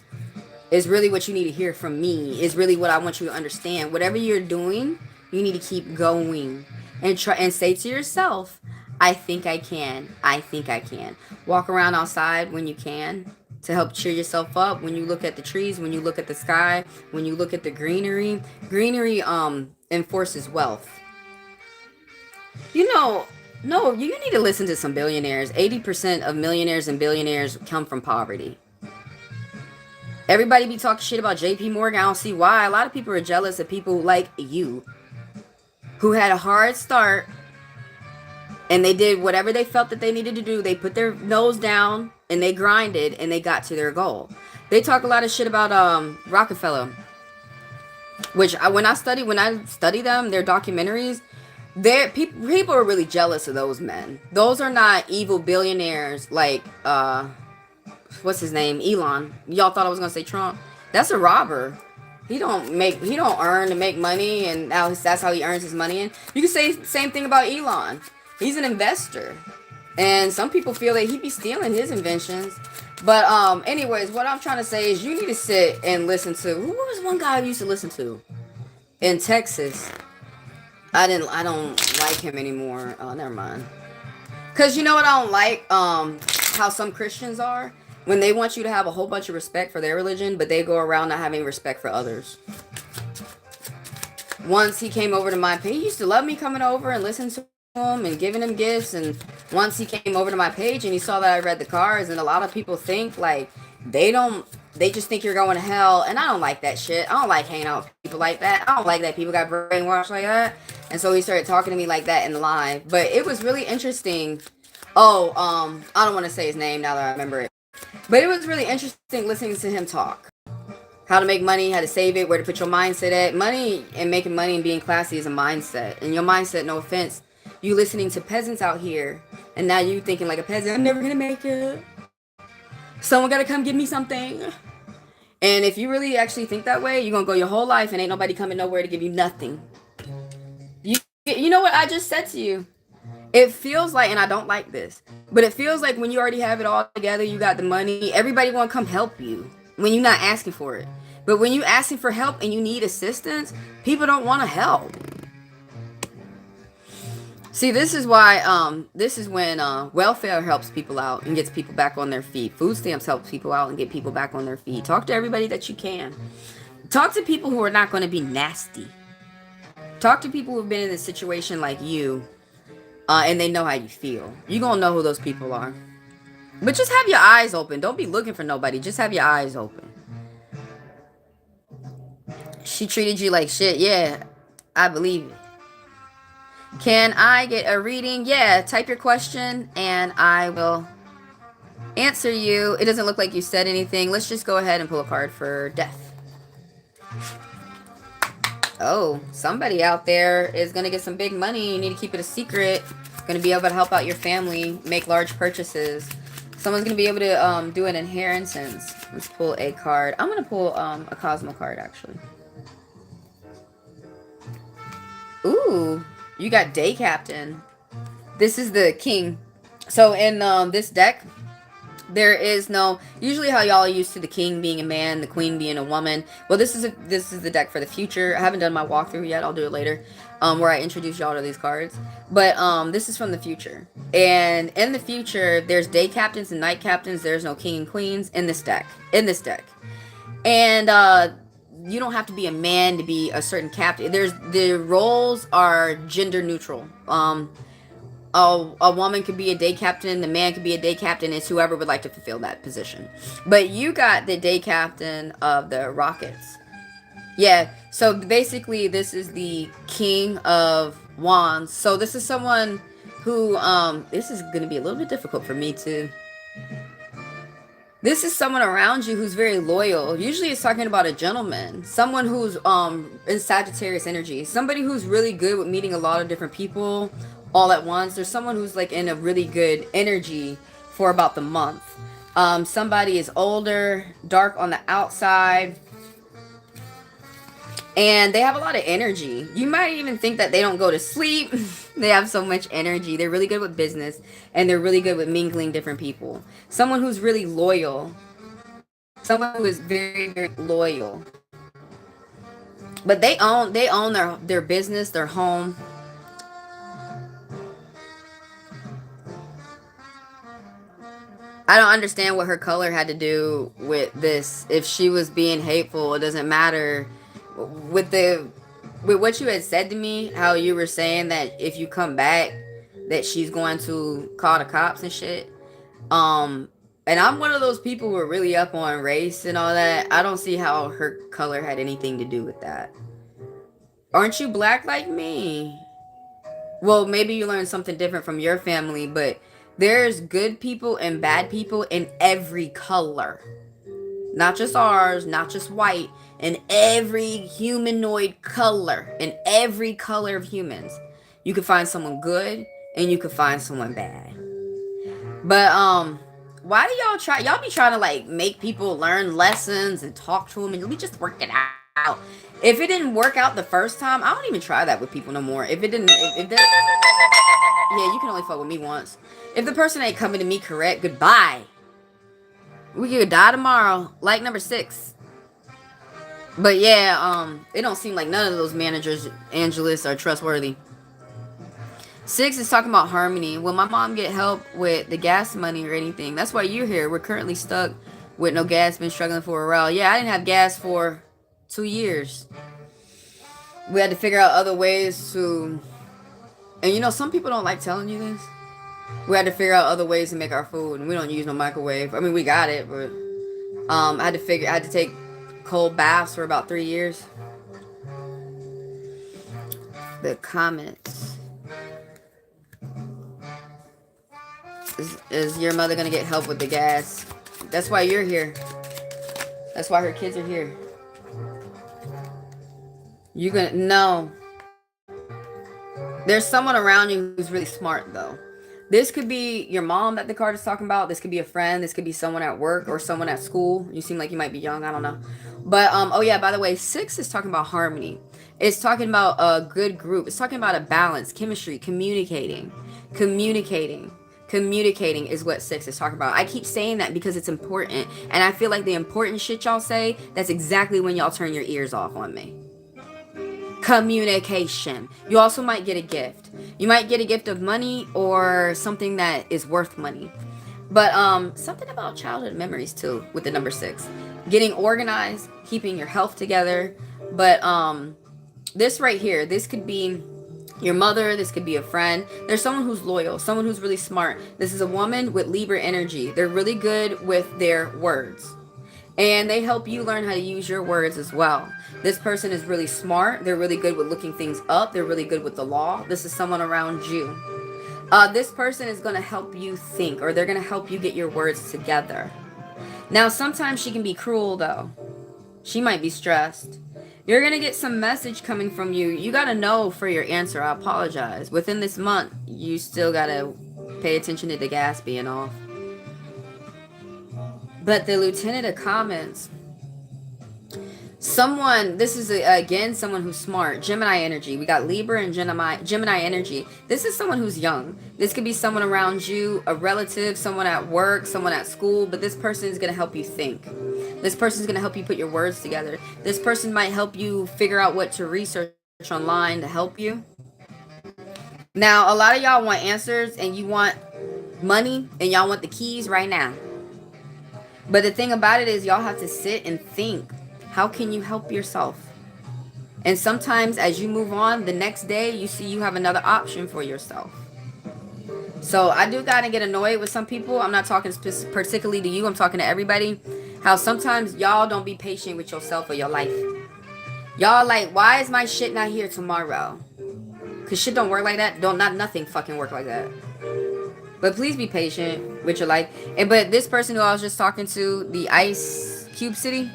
Is really what you need to hear from me. Is really what I want you to understand. Whatever you're doing, you need to keep going. And try and say to yourself, I think I can. I think I can. Walk around outside when you can. To help cheer yourself up when you look at the trees, when you look at the sky, when you look at the greenery. Greenery enforces wealth. You know, no, you need to listen to some billionaires. 80% of millionaires and billionaires come from poverty. Everybody be talking shit about JP Morgan. I don't see why. A lot of people are jealous of people like you who had a hard start and they did whatever they felt that they needed to do. They put their nose down and they grinded and they got to their goal. They talk a lot of shit about Rockefeller, which when I study them, their documentaries, people are really jealous of those men. Those are not evil billionaires like what's his name, Elon. Y'all thought I was gonna say Trump. That's a robber. He don't earn to make money, and that's how he earns his money. And you can say the same thing about Elon. He's an investor. And some people feel that he'd be stealing his inventions. But anyways, what I'm trying to say is you need to sit and listen to, who was one guy I used to listen to in Texas? I don't like him anymore. Oh, never mind. Cause you know what I don't like? How some Christians are when they want you to have a whole bunch of respect for their religion, but they go around not having respect for others. Once he came over to my page, he used to love me coming over and listening to him and giving him gifts. And once he came over to my page and he saw that I read the cards, and a lot of people think like they don't, they just think you're going to hell. And I don't like that shit. I don't like hanging out with people like that. I don't like that people got brainwashed like that. And so he started talking to me like that in the live. But it was really interesting. Oh, I don't want to say his name now that I remember it. But it was really interesting listening to him talk. How to make money, how to save it, where to put your mindset at. Money and making money and being classy is a mindset. And your mindset, no offense, you listening to peasants out here, and now you thinking like a peasant, I'm never gonna make it. Someone gotta come give me something. And if you really actually think that way, you're gonna go your whole life and ain't nobody coming nowhere to give you nothing. You know what I just said to you? It feels like, and I don't like this, but it feels like when you already have it all together, you got the money, everybody want to come help you when you're not asking for it. But when you asking for help and you need assistance, people don't want to help. See, this is why, this is when welfare helps people out and gets people back on their feet. Food stamps helps people out and get people back on their feet. Talk to everybody that you can. Talk to people who are not going to be nasty. Talk to people who have been in a situation like you. And they know how you feel. You're going to know who those people are. But just have your eyes open. Don't be looking for nobody. Just have your eyes open. She treated you like shit. Yeah, I believe it. Can I get a reading? Yeah, type your question and I will answer you. It doesn't look like you said anything. Let's just go ahead and pull a card for death. Oh, somebody out there is going to get some big money. You need to keep it a secret. Going to be able to help out your family, make large purchases. Someone's going to be able to do an inheritance. Let's pull a card. I'm going to pull a Cosmo card, actually. Ooh, you got Day Captain. This is the king. So in this deck, there is no, usually how y'all are used to the king being a man, the queen being a woman. Well, this is the deck for the future. I haven't done my walkthrough yet. I'll do it later, where I introduce y'all to these cards. But this is from the future. And in the future, there's day captains and night captains. There's no king and queens in this deck. And you don't have to be a man to be a certain captain. The roles are gender neutral. A woman could be a day captain, the man could be a day captain, it's whoever would like to fulfill that position. But you got the day captain of the Rockets. Yeah, so basically this is the king of wands. So this is someone who, this is going to be a little bit difficult for me to... This is someone around you who's very loyal. Usually it's talking about a gentleman. Someone who's in Sagittarius energy. Somebody who's really good with meeting a lot of different people all at once. There's someone who's like in a really good energy for about the month. Somebody is older, dark on the outside, and they have a lot of energy. You might even think that they don't go to sleep. They have so much energy. They're really good with business, and they're really good with mingling different people. Someone who's really loyal. Someone who is very, very loyal. But they own their business, their home. I don't understand what her color had to do with this. If she was being hateful, it doesn't matter. With what you had said to me, how you were saying that if you come back, that she's going to call the cops and shit. And I'm one of those people who are really up on race and all that. I don't see how her color had anything to do with that. Aren't you black like me? Well, maybe you learned something different from your family, but there's good people and bad people in every color. Not just ours, not just white. In every humanoid color. In every color of humans. You can find someone good and you can find someone bad. But, why do y'all try? Y'all be trying to, like, make people learn lessons and talk to them and we just work it out. If it didn't work out the first time, I don't even try that with people no more. If it didn't, yeah, you can only fuck with me once. If the person ain't coming to me correct, goodbye. We could die tomorrow, like number 6. But yeah, it don't seem like none of those managers, Angelus, are trustworthy. 6 is talking about harmony. Will my mom get help with the gas money or anything? That's why you're here. We're currently stuck with no gas, been struggling for a while. Yeah, I didn't have gas for 2 years. We had to figure out other ways to... And you know, some people don't like telling you this. We had to figure out other ways to make our food, and we don't use no microwave. I mean, we got it, but I had to take cold baths for about 3 years. The comments. Is your mother gonna get help with the gas? That's why you're here. That's why her kids are here. You're gonna... No. There's someone around you who's really smart, though. This could be your mom that the card is talking about. This could be a friend. This could be someone at work or someone at school. You seem like you might be young. I don't know. But, oh yeah, by the way, 6 is talking about harmony. It's talking about a good group. It's talking about a balance, chemistry, communicating. Communicating is what 6 is talking about. I keep saying that because it's important. And I feel like the important shit y'all say, that's exactly when y'all turn your ears off on me. Communication. You also might get a gift. You might get a gift of money or something that is worth money. But something about childhood memories too with the number 6. Getting organized, keeping your health together. But this right here, this could be your mother, this could be a friend. There's someone who's loyal, someone who's really smart. This is a woman with Libra energy. They're really good with their words. And they help you learn how to use your words as well. This person is really smart. They're really good with looking things up. They're really good with the law. This is someone around you. This person is going to help you think, or they're going to help you get your words together. Now, sometimes she can be cruel, though. She might be stressed. You're going to get some message coming from you. You got to know for your answer. I apologize. Within this month, you still got to pay attention to the gas being off. But the Lieutenant of Comments, someone, this is again someone who's smart. Gemini energy. We got Libra and Gemini energy. This is someone who's young. This could be someone around you, a relative, someone at work, someone at school. But this person is going to help you think. This person is going to help you put your words together. This person might help you figure out what to research online to help you. Now, a lot of y'all want answers and you want money and y'all want the keys right now. But the thing about it is y'all have to sit and think. How can you help yourself? And sometimes as you move on, the next day you see you have another option for yourself. So I do gotta get annoyed with some people. I'm not talking particularly to you. I'm talking to everybody. How sometimes y'all don't be patient with yourself or your life. Y'all like, why is my shit not here tomorrow? Because shit don't work like that. Nothing fucking work like that. But please be patient with your life. But this person who I was just talking to, the Ice Cube City,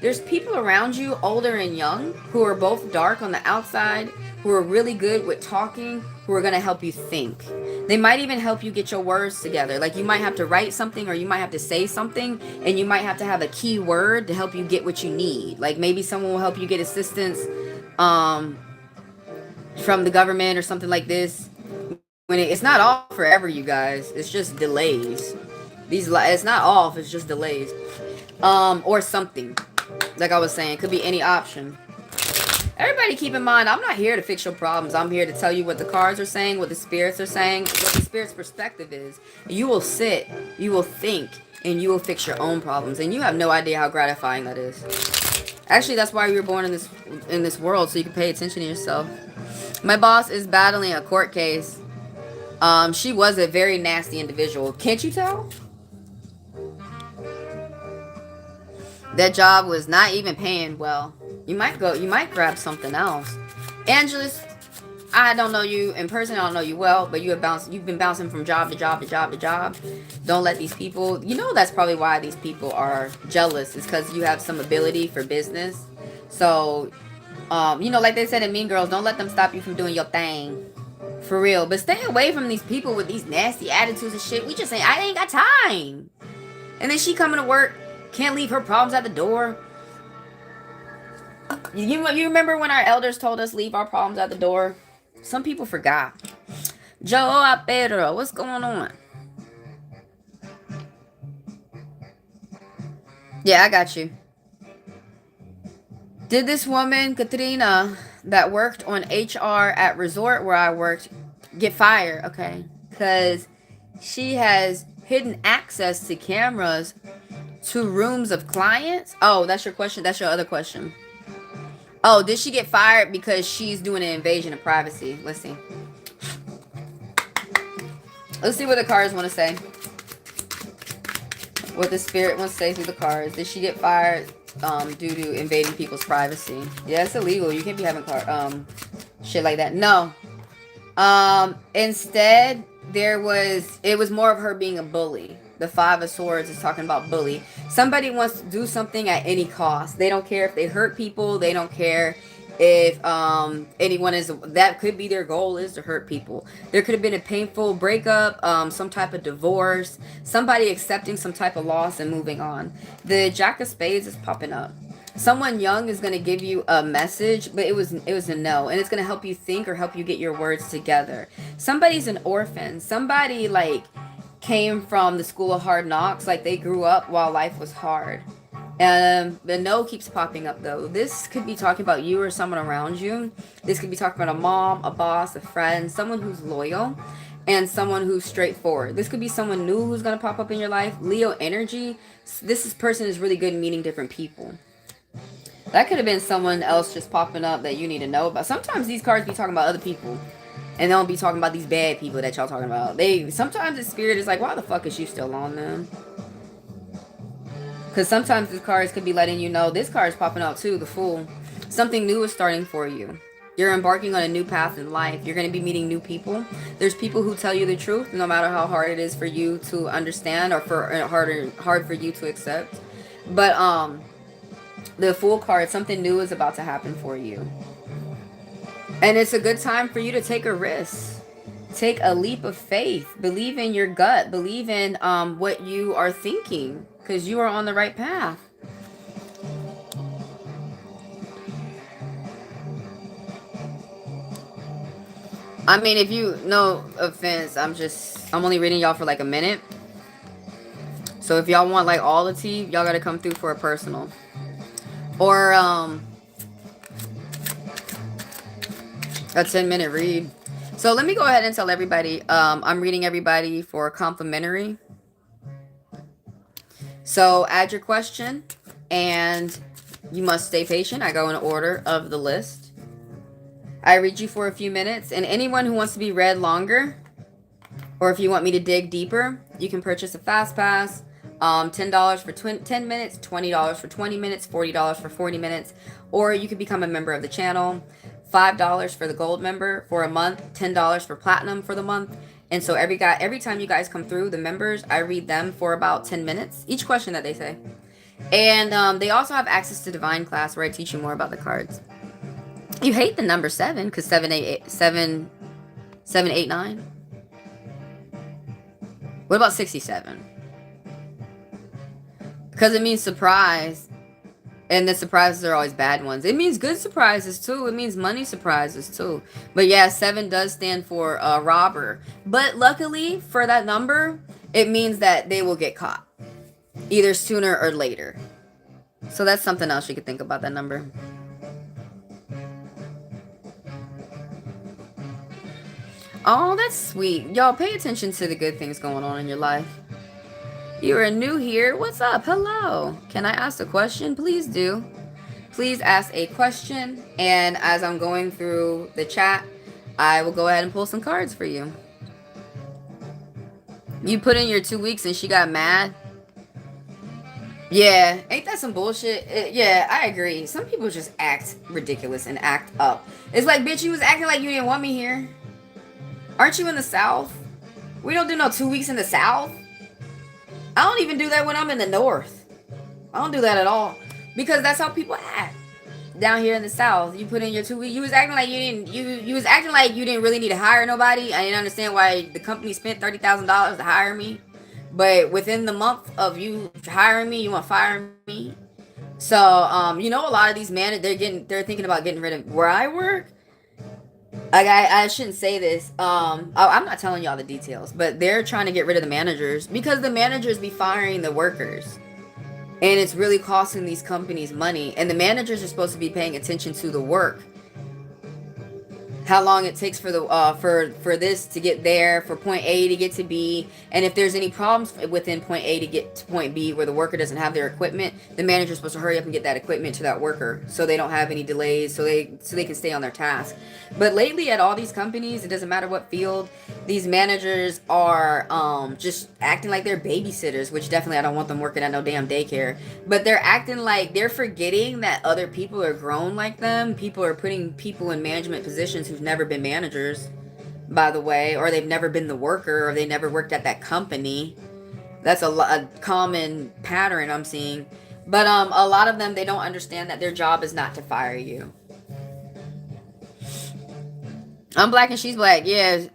there's people around you, older and young, who are both dark on the outside, who are really good with talking, who are going to help you think. They might even help you get your words together. Like you might have to write something or you might have to say something, and you might have to have a key word to help you get what you need. Like maybe someone will help you get assistance from the government or something like this. When it's not off forever, you guys. It's just delays. It's not off. It's just delays. Or something. Like I was saying, could be any option. Everybody keep in mind, I'm not here to fix your problems. I'm here to tell you what the cards are saying, what the spirits are saying, what the spirit's perspective is. You will sit, you will think, and you will fix your own problems. And you have no idea how gratifying that is. Actually, that's why you were born in this world, so you can pay attention to yourself. My boss is battling a court case. She was a very nasty individual. Can't you tell? That job was not even paying well. You might grab something else. Angelus, I don't know you in person, I don't know you well, but you've been bouncing from job to job to job to job. Don't let these people, you know that's probably why these people are jealous. It's because you have some ability for business. So, you know, like they said in Mean Girls, don't let them stop you from doing your thing. For real. But stay away from these people with these nasty attitudes and shit. We just saying, I ain't got time. And then she coming to work, can't leave her problems at the door. You remember when our elders told us leave our problems at the door? Some people forgot. Joe Pedro, what's going on? Yeah, I got you. Did this woman, Katrina, that worked on HR at resort where I worked, Get fired, okay. Because she has hidden access to cameras to rooms of clients. Oh, that's your question? That's your other question. Oh, did she get fired because she's doing an invasion of privacy? Let's see. Let's see what the cards want to say. What the spirit wants to say through the cards. Did she get fired due to invading people's privacy? Yeah, it's illegal. You can't be having shit like that. No. Instead, it was more of her being a bully. The Five of Swords is talking about bully. Somebody wants to do something at any cost. They don't care if they hurt people. They don't care if anyone is, that could be their goal, is to hurt people. There could have been a painful breakup, some type of divorce, somebody accepting some type of loss and moving on. The Jack of Spades is popping up. Someone young is going to give you a message, but it was a no, and it's going to help you think or help you get your words together. Somebody's an orphan. Somebody like came from the school of hard knocks, like they grew up while life was hard. The no keeps popping up though. This could be talking about you or someone around you. This could be talking about a mom, a boss, a friend, someone who's loyal, and someone who's straightforward. This could be someone new who's going to pop up in your life. Leo energy. This person is really good at meeting different people. That could have been someone else just popping up that you need to know about. Sometimes these cards be talking about other people. And they don't be talking about these bad people that y'all talking about. Sometimes the spirit is like, why the fuck is you still on them? Because sometimes these cards could be letting you know. This card is popping out too, the Fool. Something new is starting for you. You're embarking on a new path in life. You're going to be meeting new people. There's people who tell you the truth, no matter how hard it is for you to understand or hard for you to accept. But the Fool card, something new is about to happen for you. And it's a good time for you to take a risk. Take a leap of faith. Believe in your gut. Believe in what you are thinking. Because you are on the right path. I mean, if you, no offense, I'm only reading y'all for like a minute. So if y'all want like all the tea, y'all got to come through for a personal. Or a 10-minute read. So let me go ahead and tell everybody, I'm reading everybody for complimentary. So add your question and you must stay patient. I go in order of the list. I read you for a few minutes, and anyone who wants to be read longer, or if you want me to dig deeper, you can purchase a fast pass. $10 for 10 minutes, $20 for 20 minutes, $40 for 40 minutes, or you can become a member of the channel. $5 for the gold member for a month, $10 for platinum for the month. And so every time you guys come through, the members, I read them for about 10 minutes, each question that they say. And they also have access to Divine class where I teach you more about the cards. You hate the number 7 because 789. What about 67? Because it means surprise. And the surprises are always bad ones. It means good surprises too. It means money surprises too. But yeah, 7 does stand for robber. But luckily for that number, it means that they will get caught. Either sooner or later. So that's something else you could think about that number. Oh, that's sweet. Y'all pay attention to the good things going on in your life. You are new here. What's up? Hello. Can I ask a question? Please do. Please ask a question. And as I'm going through the chat, I will go ahead and pull some cards for you. You put in your 2 weeks and she got mad? Yeah. Ain't that some bullshit? Yeah, I agree. Some people just act ridiculous and act up. It's like, bitch, you was acting like you didn't want me here. Aren't you in the South? We don't do no 2 weeks in the South. I don't even do that when I'm in the North. I don't do that at all. Because that's how people act. Down here in the South, you put in your 2 weeks. You was acting like you was acting like you didn't really need to hire nobody. I didn't understand why the company spent $30,000 to hire me. But within the month of you hiring me, you want to fire me. So, you know, a lot of these managers, they're thinking about getting rid of where I work. I shouldn't say this. I'm not telling y'all the details, but they're trying to get rid of the managers because the managers be firing the workers. And it's really costing these companies money. And the managers are supposed to be paying attention to the work. how long it takes for the for this to get there, for point A to get to B, and if there's any problems within point A to get to point B where the worker doesn't have their equipment, the manager's supposed to hurry up and get that equipment to that worker so they don't have any delays, so they can stay on their task. But lately at all these companies, it doesn't matter what field, these managers are just acting like they're babysitters, which definitely I don't want them working at no damn daycare. But they're acting like they're forgetting that other people are grown like them. People are putting people in management positions who've never been managers, by the way, or they've never been the worker, or they never worked at that company. That's a common pattern I'm seeing. But a lot of them, they don't understand that their job is not to fire you. I'm black and she's black. Yeah,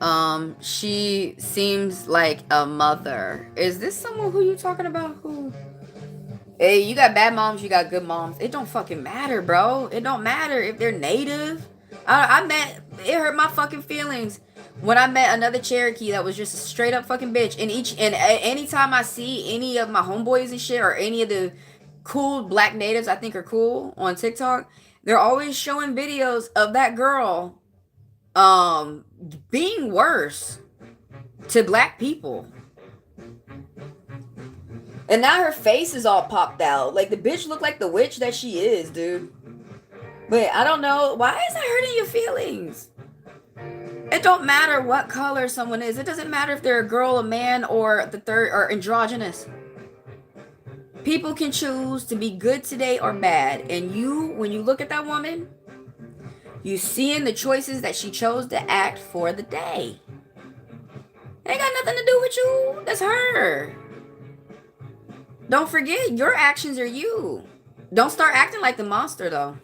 she seems like a mother. Is this someone who you talking about? Who? Hey, you got bad moms, you got good moms. It don't fucking matter, bro. It don't matter if they're native. I met, it hurt my fucking feelings when I met another Cherokee that was just a straight up fucking bitch. And anytime I see any of my homeboys and shit, or any of the cool black natives I think are cool on TikTok, they're always showing videos of that girl being worse to black people. And now her face is all popped out. Like, the bitch looked like the witch that she is, dude. But I don't know. Why is that hurting your feelings? It don't matter what color someone is. It doesn't matter if they're a girl, a man, or the third, or androgynous. People can choose to be good today or bad. And you, when you look at that woman, you see in the choices that she chose to act for the day. It ain't got nothing to do with you. That's her. Don't forget, your actions are you. Don't start acting like the monster, though.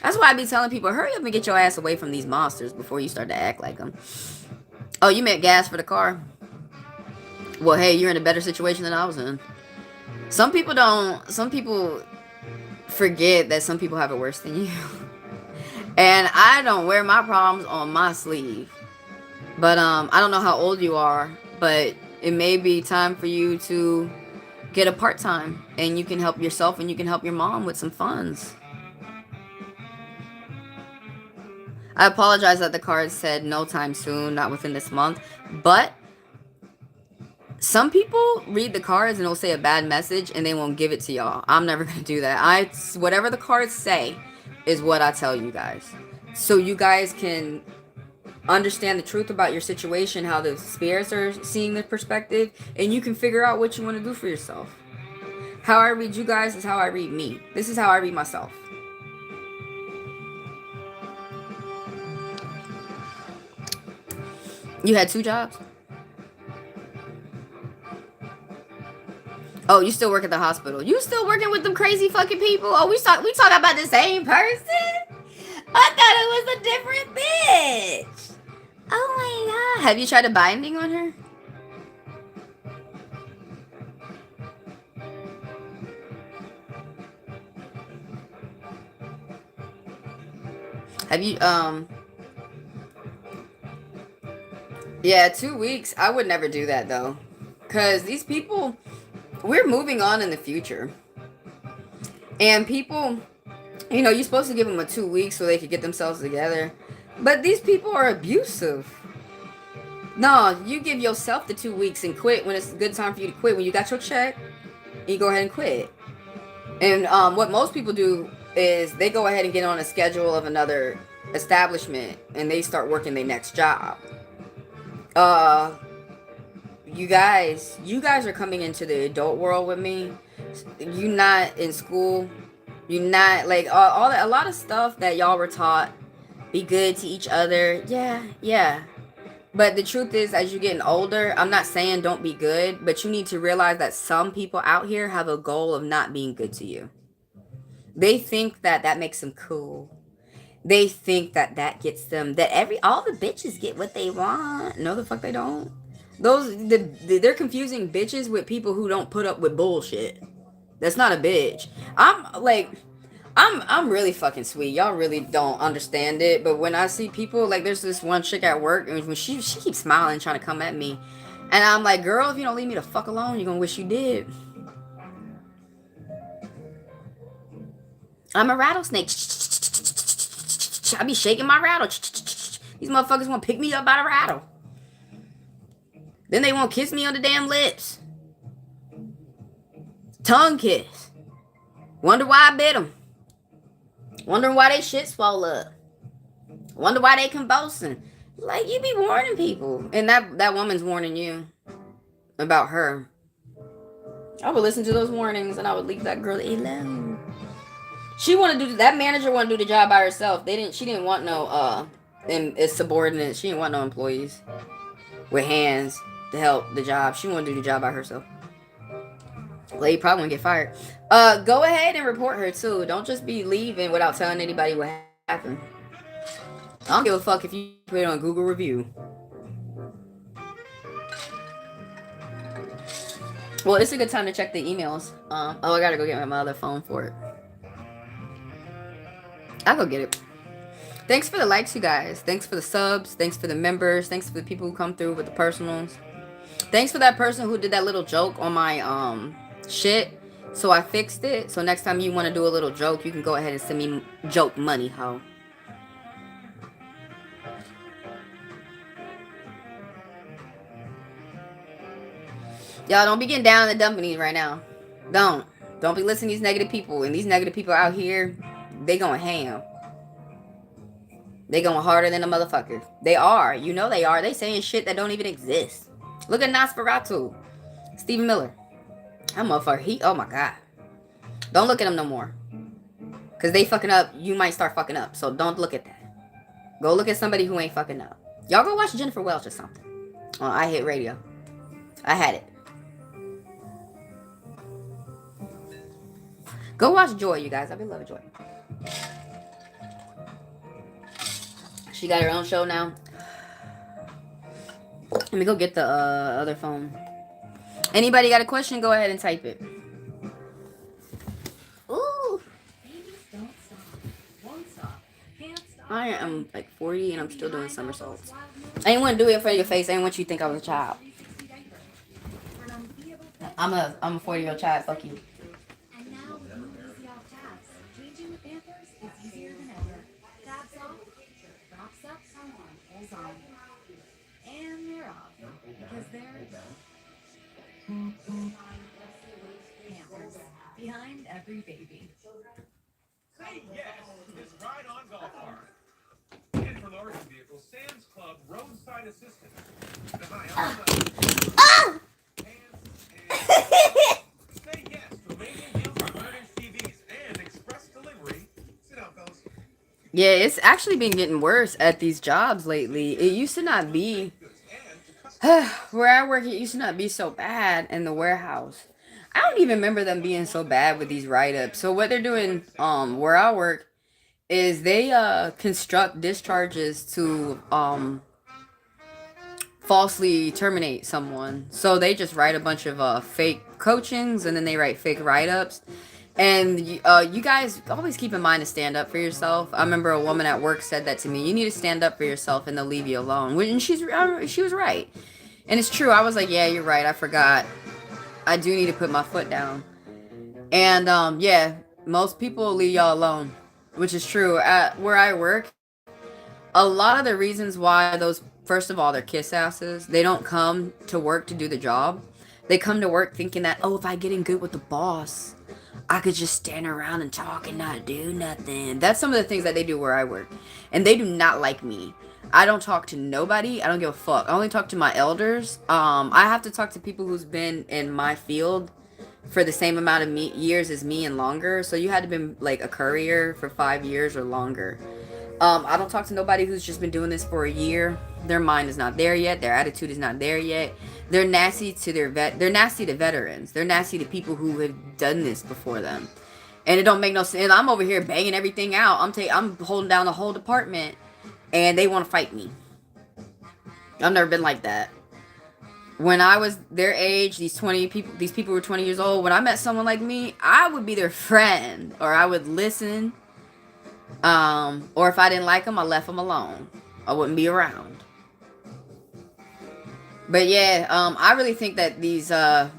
That's why I be telling people, hurry up and get your ass away from these monsters before you start to act like them. Oh, you meant gas for the car? Well, hey, you're in a better situation than I was in. Some people forget that some people have it worse than you. And I don't wear my problems on my sleeve. But I don't know how old you are, but it may be time for you to get a part-time, and you can help yourself and you can help your mom with some funds. I apologize that the card said no time soon, not within this month, but some people read the cards and it'll say a bad message and they won't give it to y'all. I'm never gonna do that. Whatever the cards say is what I tell you guys, so you guys can understand the truth about your situation, how the spirits are seeing the perspective, and you can figure out what you want to do for yourself. How I read you guys is how I read me. This is how I read myself. You had 2 jobs? Oh, you still work at the hospital. You still working with them crazy fucking people? Oh, we talk about the same person? I thought it was a different bitch. Oh my god. Have you tried a binding on her? Have you, yeah, 2 weeks. I would never do that, though. Because these people, we're moving on in the future. And people, you know, you're supposed to give them a 2 weeks so they could get themselves together. But these people are abusive. No, you give yourself the 2 weeks and quit when it's a good time for you to quit. When you got your check, you go ahead and quit. And what most people do is they go ahead and get on a schedule of another establishment and they start working their next job. You guys are coming into the adult world with me. You're not in school. You're not like all that. A lot of stuff that y'all were taught. Be good to each other. Yeah. But the truth is, as you're getting older, I'm not saying don't be good, but you need to realize that some people out here have a goal of not being good to you. They think that makes them cool. They think that gets them, that all the bitches get what they want. No, the fuck they don't. They're confusing bitches with people who don't put up with bullshit. That's not a bitch. I'm really fucking sweet. Y'all really don't understand it. But when I see people, like, there's this one chick at work, and when she keeps smiling, trying to come at me. And I'm like, girl, if you don't leave me the fuck alone, you're gonna wish you did. I'm a rattlesnake. I be shaking my rattle. These motherfuckers want to pick me up by the rattle. Then they want to kiss me on the damn lips. Tongue kiss. Wonder why I bit them. Wondering why they shit swole up. Wonder why they convulsing. Like, you be warning people. And that woman's warning you about her. I would listen to those warnings and I would leave that girl alone. That manager wanted to do the job by herself. She didn't want no subordinates. She didn't want no employees with hands to help the job. She wanted to do the job by herself. Lady probably won't get fired. Go ahead and report her too. Don't just be leaving without telling anybody what happened. I don't give a fuck if you put it on Google review. Well, it's a good time to check the emails. I gotta go get my other phone for it. I'll go get it. Thanks for the likes, you guys. Thanks for the subs. Thanks for the members. Thanks for the people who come through with the personals. Thanks for that person who did that little joke on my shit. So I fixed it. So next time you want to do a little joke, you can go ahead and send me joke money, ho. Y'all don't be getting down in the dumpies right now. Don't be listening to these negative people. And these negative people out here, they going ham. They going harder than a motherfucker. They are. You know they are. They saying shit that don't even exist. Look at Nosferatu. Stephen Miller. That motherfucker, oh my God. Don't look at him no more. Because they fucking up, you might start fucking up. So don't look at that. Go look at somebody who ain't fucking up. Y'all go watch Jennifer Welch or something. On I Hit Radio. I had it. Go watch Joy, you guys. I've been loving Joy. She got her own show now. Let me go get the other phone. Anybody got a question? Go ahead and type it. Ooh. I am like 40 and I'm still doing somersaults. I didn't want to do it in front of your face. I didn't want you to think I was a child. I'm a 40-year-old child. Fuck you. Behind every baby. Say yes to this ride-on golf cart. And for larger vehicles, Sam's Club roadside assistance. Say yes to amazing deals on 100-inch TVs and express delivery. Sit down, fellas. Yeah, it's actually been getting worse at these jobs lately. It used to not be where I work. It used to not be so bad in the warehouse. I don't even remember them being so bad with these write-ups. So what they're doing where I work is they construct discharges to falsely terminate someone. So they just write a bunch of fake coachings and then they write fake write-ups. And you guys always keep in mind to stand up for yourself. I remember a woman at work said that to me. You need to stand up for yourself and they'll leave you alone. And she was right. And it's true. I was like, yeah, you're right. I forgot. I do need to put my foot down. And yeah, most people leave y'all alone, which is true. At where I work, a lot of the reasons why those, first of all, they're kiss asses. They don't come to work to do the job. They come to work thinking that, oh, if I get in good with the boss, I could just stand around and talk and not do nothing. That's some of the things that they do where I work. And they do not like me. I don't talk to nobody. I don't give a fuck. I only talk to my elders. I have to talk to people who's been in my field for the same amount of years as me and longer. So you had to be like a courier for 5 years or longer. I don't talk to nobody who's just been doing this for a year. Their mind is not there yet. Their attitude is not there yet. They're nasty to they're nasty to veterans. They're nasty to people who have done this before them. And it don't make no sense. I'm over here banging everything out. I'm holding down the whole department. And they want to fight me. I've never been like that. When I was their age, these people were 20 years old. When I met someone like me, I would be their friend. Or I would listen. Or if I didn't like them, I left them alone. I wouldn't be around. But yeah, I really think that these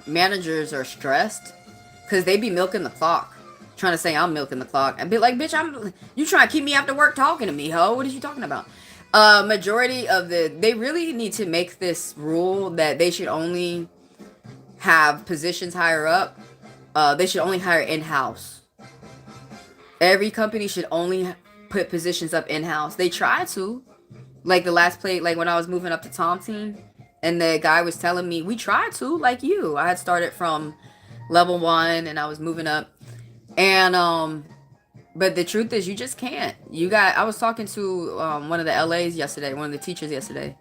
managers are stressed. Because they be milking the clock. Trying to say I'm milking the clock. And be like, bitch, you trying to keep me after work talking to me, ho? What are you talking about? Majority of they really need to make this rule that they should only have positions higher up. They should only hire in-house. Every company should only put positions up in-house. They try to. Like the last play, like when I was moving up to Tom team, and the guy was telling me, we tried to, like you. I had started from level 1 and I was moving up. And but the truth is you just can't. I was talking to one of the LAs yesterday, one of the teachers yesterday.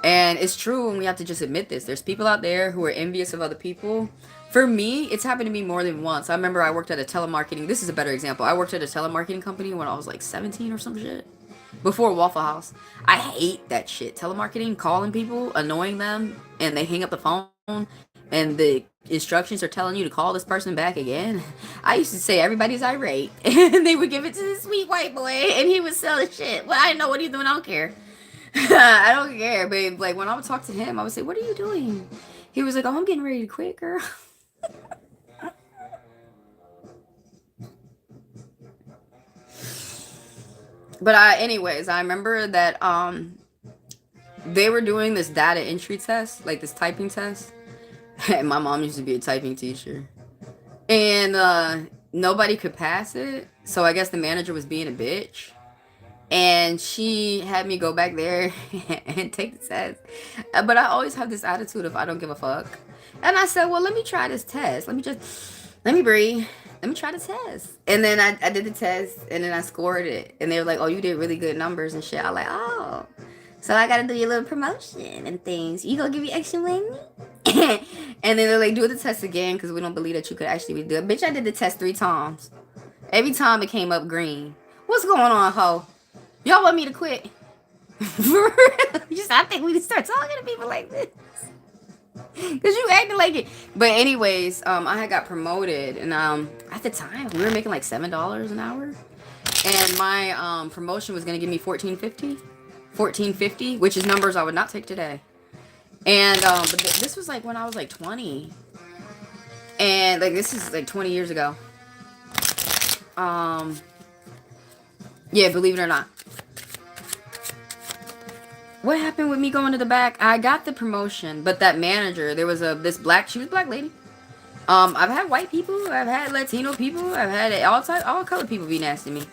And it's true, and we have to just admit this. There's people out there who are envious of other people. For me, it's happened to me more than once. I remember I worked at a telemarketing. This is a better example. I worked at a telemarketing company when I was like 17 or some shit. Before Waffle House. I hate that shit. Telemarketing, calling people, annoying them, and they hang up the phone, and the instructions are telling you to call this person back again. I used to say everybody's irate, and they would give it to this sweet white boy, and he would sell the shit. Well, I didn't know what he's doing. I don't care. I don't care, babe. Like, when I would talk to him, I would say, what are you doing? He was like, oh, I'm getting ready to quit, girl. But anyways, I remember that they were doing this data entry test, like this typing test. And my mom used to be a typing teacher. And nobody could pass it. So I guess the manager was being a bitch. And she had me go back there and take the test. But I always have this attitude of I don't give a fuck. And I said, well, let me try this test. Let me breathe. Let me try the test. And then I did the test, and then I scored it. And they were like, oh, you did really good numbers and shit. I was like, oh. So I got to do your little promotion and things. You gonna give me extra money? And then they're like, do the test again because we don't believe that you could actually do it. Bitch, I did the test 3 times. Every time it came up green. What's going on, ho? Y'all want me to quit? I think we can start talking to people like this. Cause you acting like it. But anyways, I had got promoted, and at the time we were making like $7 an hour, and my promotion was gonna give me $14.50, which is numbers I would not take today. And but this was like when I was like 20, and like this is like 20 years ago. Yeah, believe it or not. What happened with me going to the back? I got the promotion, but that manager, there was she was a black lady. I've had white people, I've had Latino people, I've had all color people be nasty to me.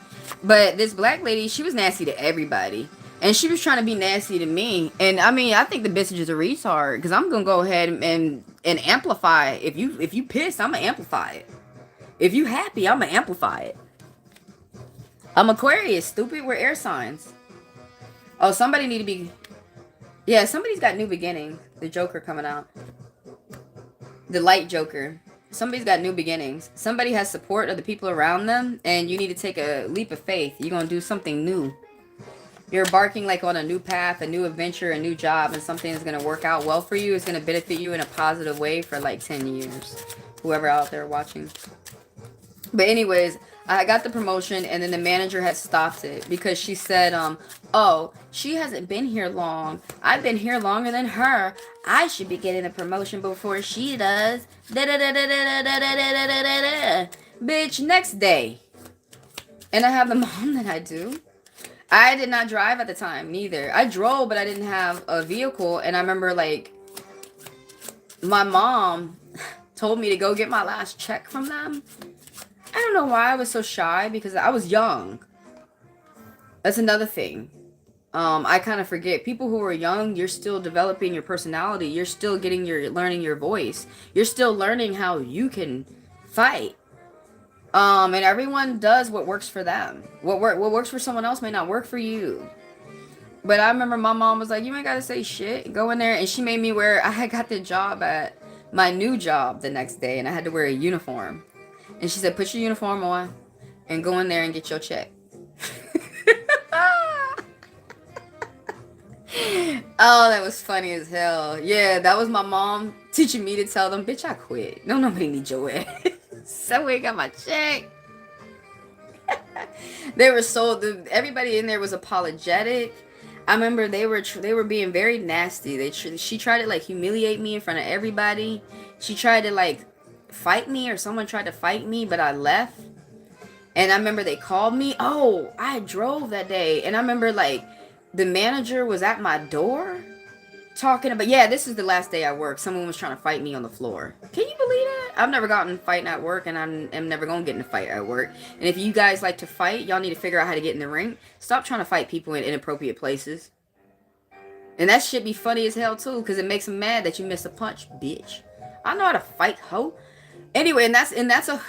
But this black lady, she was nasty to everybody. And she was trying to be nasty to me. And I mean, I think the bitch is a retard, because I'm gonna go ahead and amplify it. If you pissed, I'm gonna amplify it. If you happy, I'm gonna amplify it. I'm Aquarius, stupid, we're air signs. Oh, somebody need to be... Yeah, somebody's got new beginnings. The Joker coming out. The light Joker. Somebody's got new beginnings. Somebody has support of the people around them, and you need to take a leap of faith. You're going to do something new. You're embarking like on a new path, a new adventure, a new job, and something is going to work out well for you. It's going to benefit you in a positive way for like 10 years. Whoever out there watching. But anyways, I got the promotion, and then the manager had stopped it because she said, oh, she hasn't been here long. I've been here longer than her. I should be getting a promotion before she does. Bitch, next day. And I have the mom that I do. I did not drive at the time, neither. I drove, but I didn't have a vehicle. And I remember, like, my mom told me to go get my last check from them. I don't know why I was so shy, because I was young. That's another thing. I kind of forget. People who are young, you're still developing your personality. You're still learning your voice. You're still learning how you can fight. And everyone does what works for them. What works for someone else may not work for you. But I remember my mom was like, you ain't gotta say shit. Go in there. And she made me I got the job at my new job the next day, and I had to wear a uniform. And she said, put your uniform on and go in there and get your check. Oh, that was funny as hell. Yeah, that was my mom teaching me to tell them, bitch, I quit. No, nobody needs your ass. Somebody got my check. They were everybody in there was apologetic. I remember they were being very nasty. She tried to like humiliate me in front of everybody. She tried to like fight me, or someone tried to fight me, but I left. And I remember they called me. Oh, I drove that day, and I remember like the manager was at my door talking about, yeah, this is the last day I work. Someone was trying to fight me on the floor. Can you believe that? I've never gotten in a fight at work, and I'm never going to get in a fight at work. And if you guys like to fight, y'all need to figure out how to get in the ring. Stop trying to fight people in inappropriate places. And that shit be funny as hell, too, because it makes them mad that you missed a punch, bitch. I know how to fight, ho. Anyway, and that's a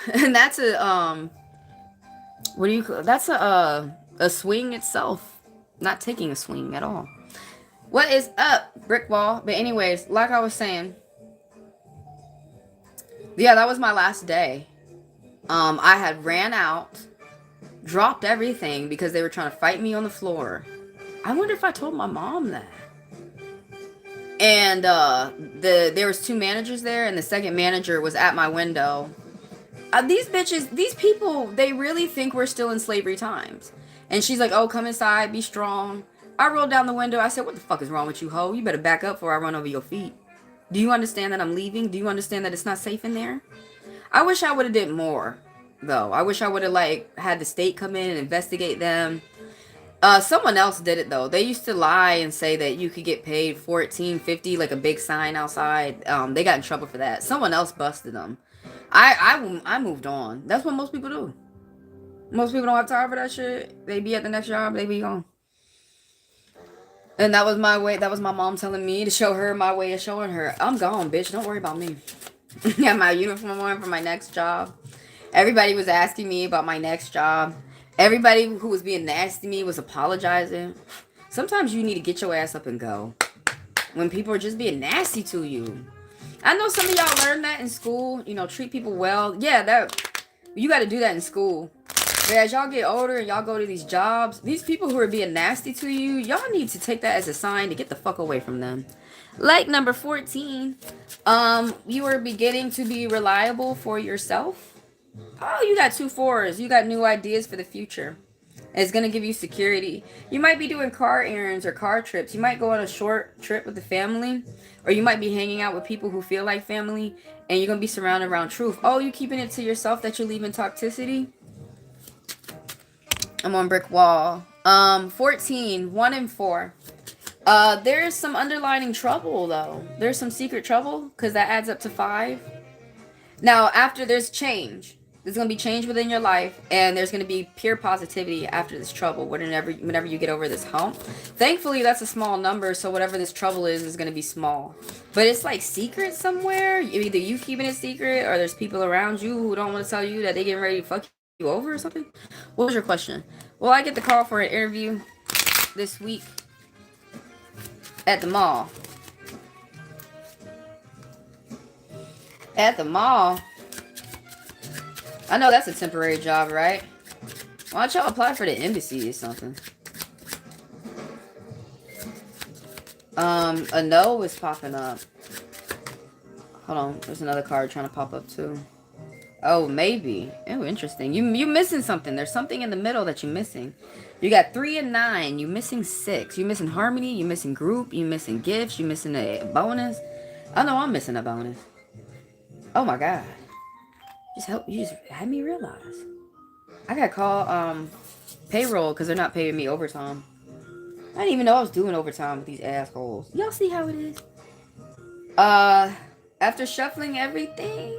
what do you call, that's a swing itself. Not taking a swing at all. What is up, brick wall? But anyways, like I was saying, yeah, that was my last day. I had ran out, dropped everything because they were trying to fight me on the floor. I wonder if I told my mom that. And there was 2 managers there, and the second manager was at my window. These bitches, these people, they really think we're still in slavery times. And she's like, oh, come inside, be strong. I rolled down the window. I said, what the fuck is wrong with you, ho? You better back up before I run over your feet. Do you understand that I'm leaving? Do you understand that it's not safe in there? I wish I would have did more, though. I wish I would have, like, had the state come in and investigate them. Someone else did it, though. They used to lie and say that you could get paid $14.50, like a big sign outside. They got in trouble for that. Someone else busted them. I moved on. That's what most people do. Most people don't have time for that shit. They be at the next job, they be gone. And that was my way. That was my mom telling me to show her my way of showing her. I'm gone, bitch. Don't worry about me. Got my uniform on for my next job. Everybody was asking me about my next job. Everybody who was being nasty to me was apologizing. Sometimes you need to get your ass up and go. When people are just being nasty to you. I know some of y'all learned that in school. You know, treat people well. Yeah, that you got to do that in school. But as y'all get older and y'all go to these jobs, these people who are being nasty to you, y'all need to take that as a sign to get the fuck away from them. Like number 14, you are beginning to be reliable for yourself. Oh, you got 2 4s. You got new ideas for the future. It's going to give you security. You might be doing car errands or car trips. You might go on a short trip with the family. Or you might be hanging out with people who feel like family. And you're going to be surrounded around truth. Oh, you keeping it to yourself that you're leaving toxicity? I'm on brick wall. 14, 1 and 4. There's some underlining trouble, though. There's some secret trouble. Because that adds up to 5. Now, after there's change. There's going to be change within your life, and there's going to be pure positivity after this trouble, whenever you get over this hump. Thankfully, that's a small number, so whatever this trouble is going to be small. But it's like secret somewhere. Either you keeping it secret, or there's people around you who don't want to tell you that they getting ready to fuck you over or something. What was your question? Well, I get the call for an interview this week at the mall. At the mall? I know that's a temporary job, right? Why don't y'all apply for the embassy or something? A no is popping up. Hold on, there's another card trying to pop up too. Oh, maybe. Oh, interesting. You missing something. There's something in the middle that you're missing. You got 3 and 9. You missing 6. You missing harmony. You missing group. You missing gifts. You missing a bonus. I know I'm missing a bonus. Oh my god. You just had me realize. I gotta call payroll because they're not paying me overtime. I didn't even know I was doing overtime with these assholes. Y'all see how it is? After shuffling everything,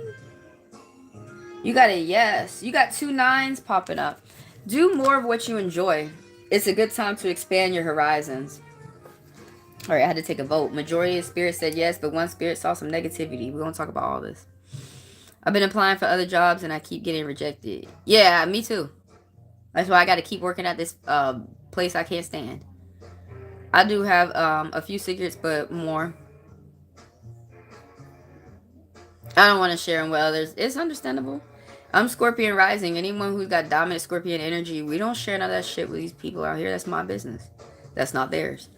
you got a yes. You got 2 9s popping up. Do more of what you enjoy. It's a good time to expand your horizons. Alright, I had to take a vote. Majority of spirits said yes, but one spirit saw some negativity. We're gonna talk about all this. I've been applying for other jobs and I keep getting rejected. Yeah, me too. That's why I got to keep working at this place I can't stand. I do have a few secrets, but more. I don't want to share them with others. It's understandable. I'm Scorpion rising. Anyone who's got dominant Scorpion energy, we don't share none of that shit with these people out here. That's my business. That's not theirs.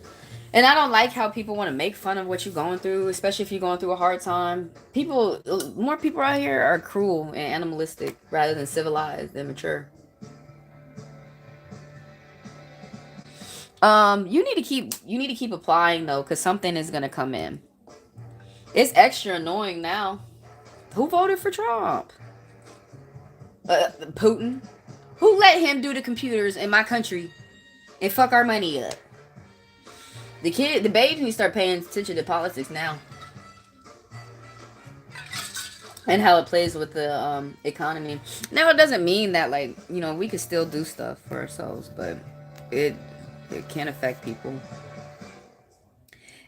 And I don't like how people want to make fun of what you're going through, especially if you're going through a hard time. More people out here are cruel and animalistic rather than civilized and mature. You need to keep applying though, because something is gonna come in. It's extra annoying now. Who voted for Trump? Putin. Who let him do the computers in my country and fuck our money up? The babe needs to start paying attention to politics now. And how it plays with the economy. Now, it doesn't mean that, like, you know, we could still do stuff for ourselves, but it can affect people.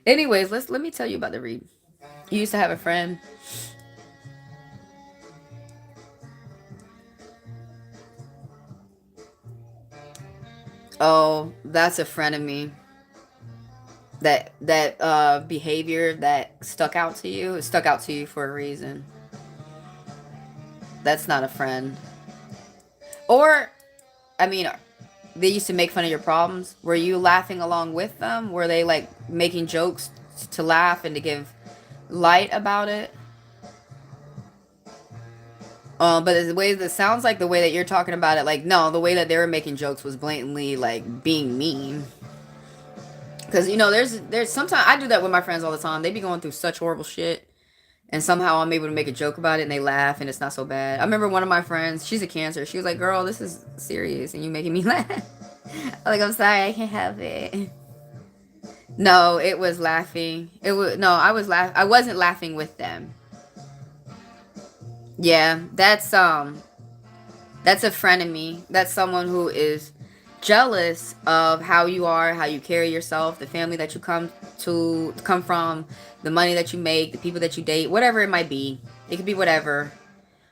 Anyways, let me tell you about the read. You used to have a friend. Oh, that's a friend of me. That behavior that stuck out to you, it stuck out to you for a reason. That's not a friend. Or, I mean, they used to make fun of your problems. Were you laughing along with them? Were they like making jokes to laugh and to give light about it? But the way that sounds like the way that you're talking about it, like, no, the way that they were making jokes was blatantly like being mean. Because, you know, there's sometimes I do that with my friends all the time. They be going through such horrible shit, and somehow I'm able to make a joke about it, and they laugh, and it's not so bad. I remember one of my friends, she's a Cancer. She was like, "Girl, this is serious, and you making me laugh." I'm like, "I'm sorry, I can't help it." No, it was laughing. It was no, I was I wasn't laughing with them. Yeah, that's a friend of me. That's someone who is jealous of how you are, how you carry yourself, the family that you come from, the money that you make, the people that you date, whatever it might be. It could be whatever.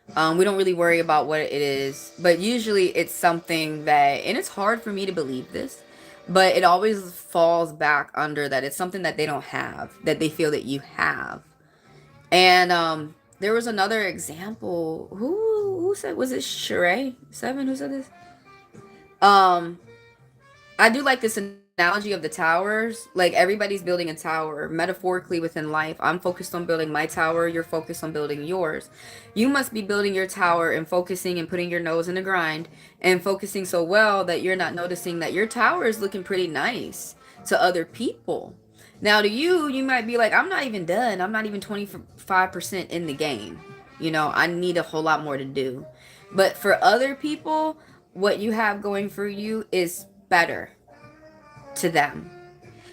We don't really worry about what it is, but usually it's something that, and it's hard for me to believe this, but it always falls back under that it's something that they don't have, that they feel that you have. And there was another example. Who said, was it Sheree Seven? Who said this? Um, I do like this analogy of the towers. Like, everybody's building a tower metaphorically within life. I'm focused on building my tower. You're focused on building yours. You must be building your tower and focusing and putting your nose in the grind and focusing so well that you're not noticing that your tower is looking pretty nice to other people. Now, to you, you might be like, I'm not even done. I'm not even 25% in the game. You know, I need a whole lot more to do. But for other people, what you have going for you is better to them.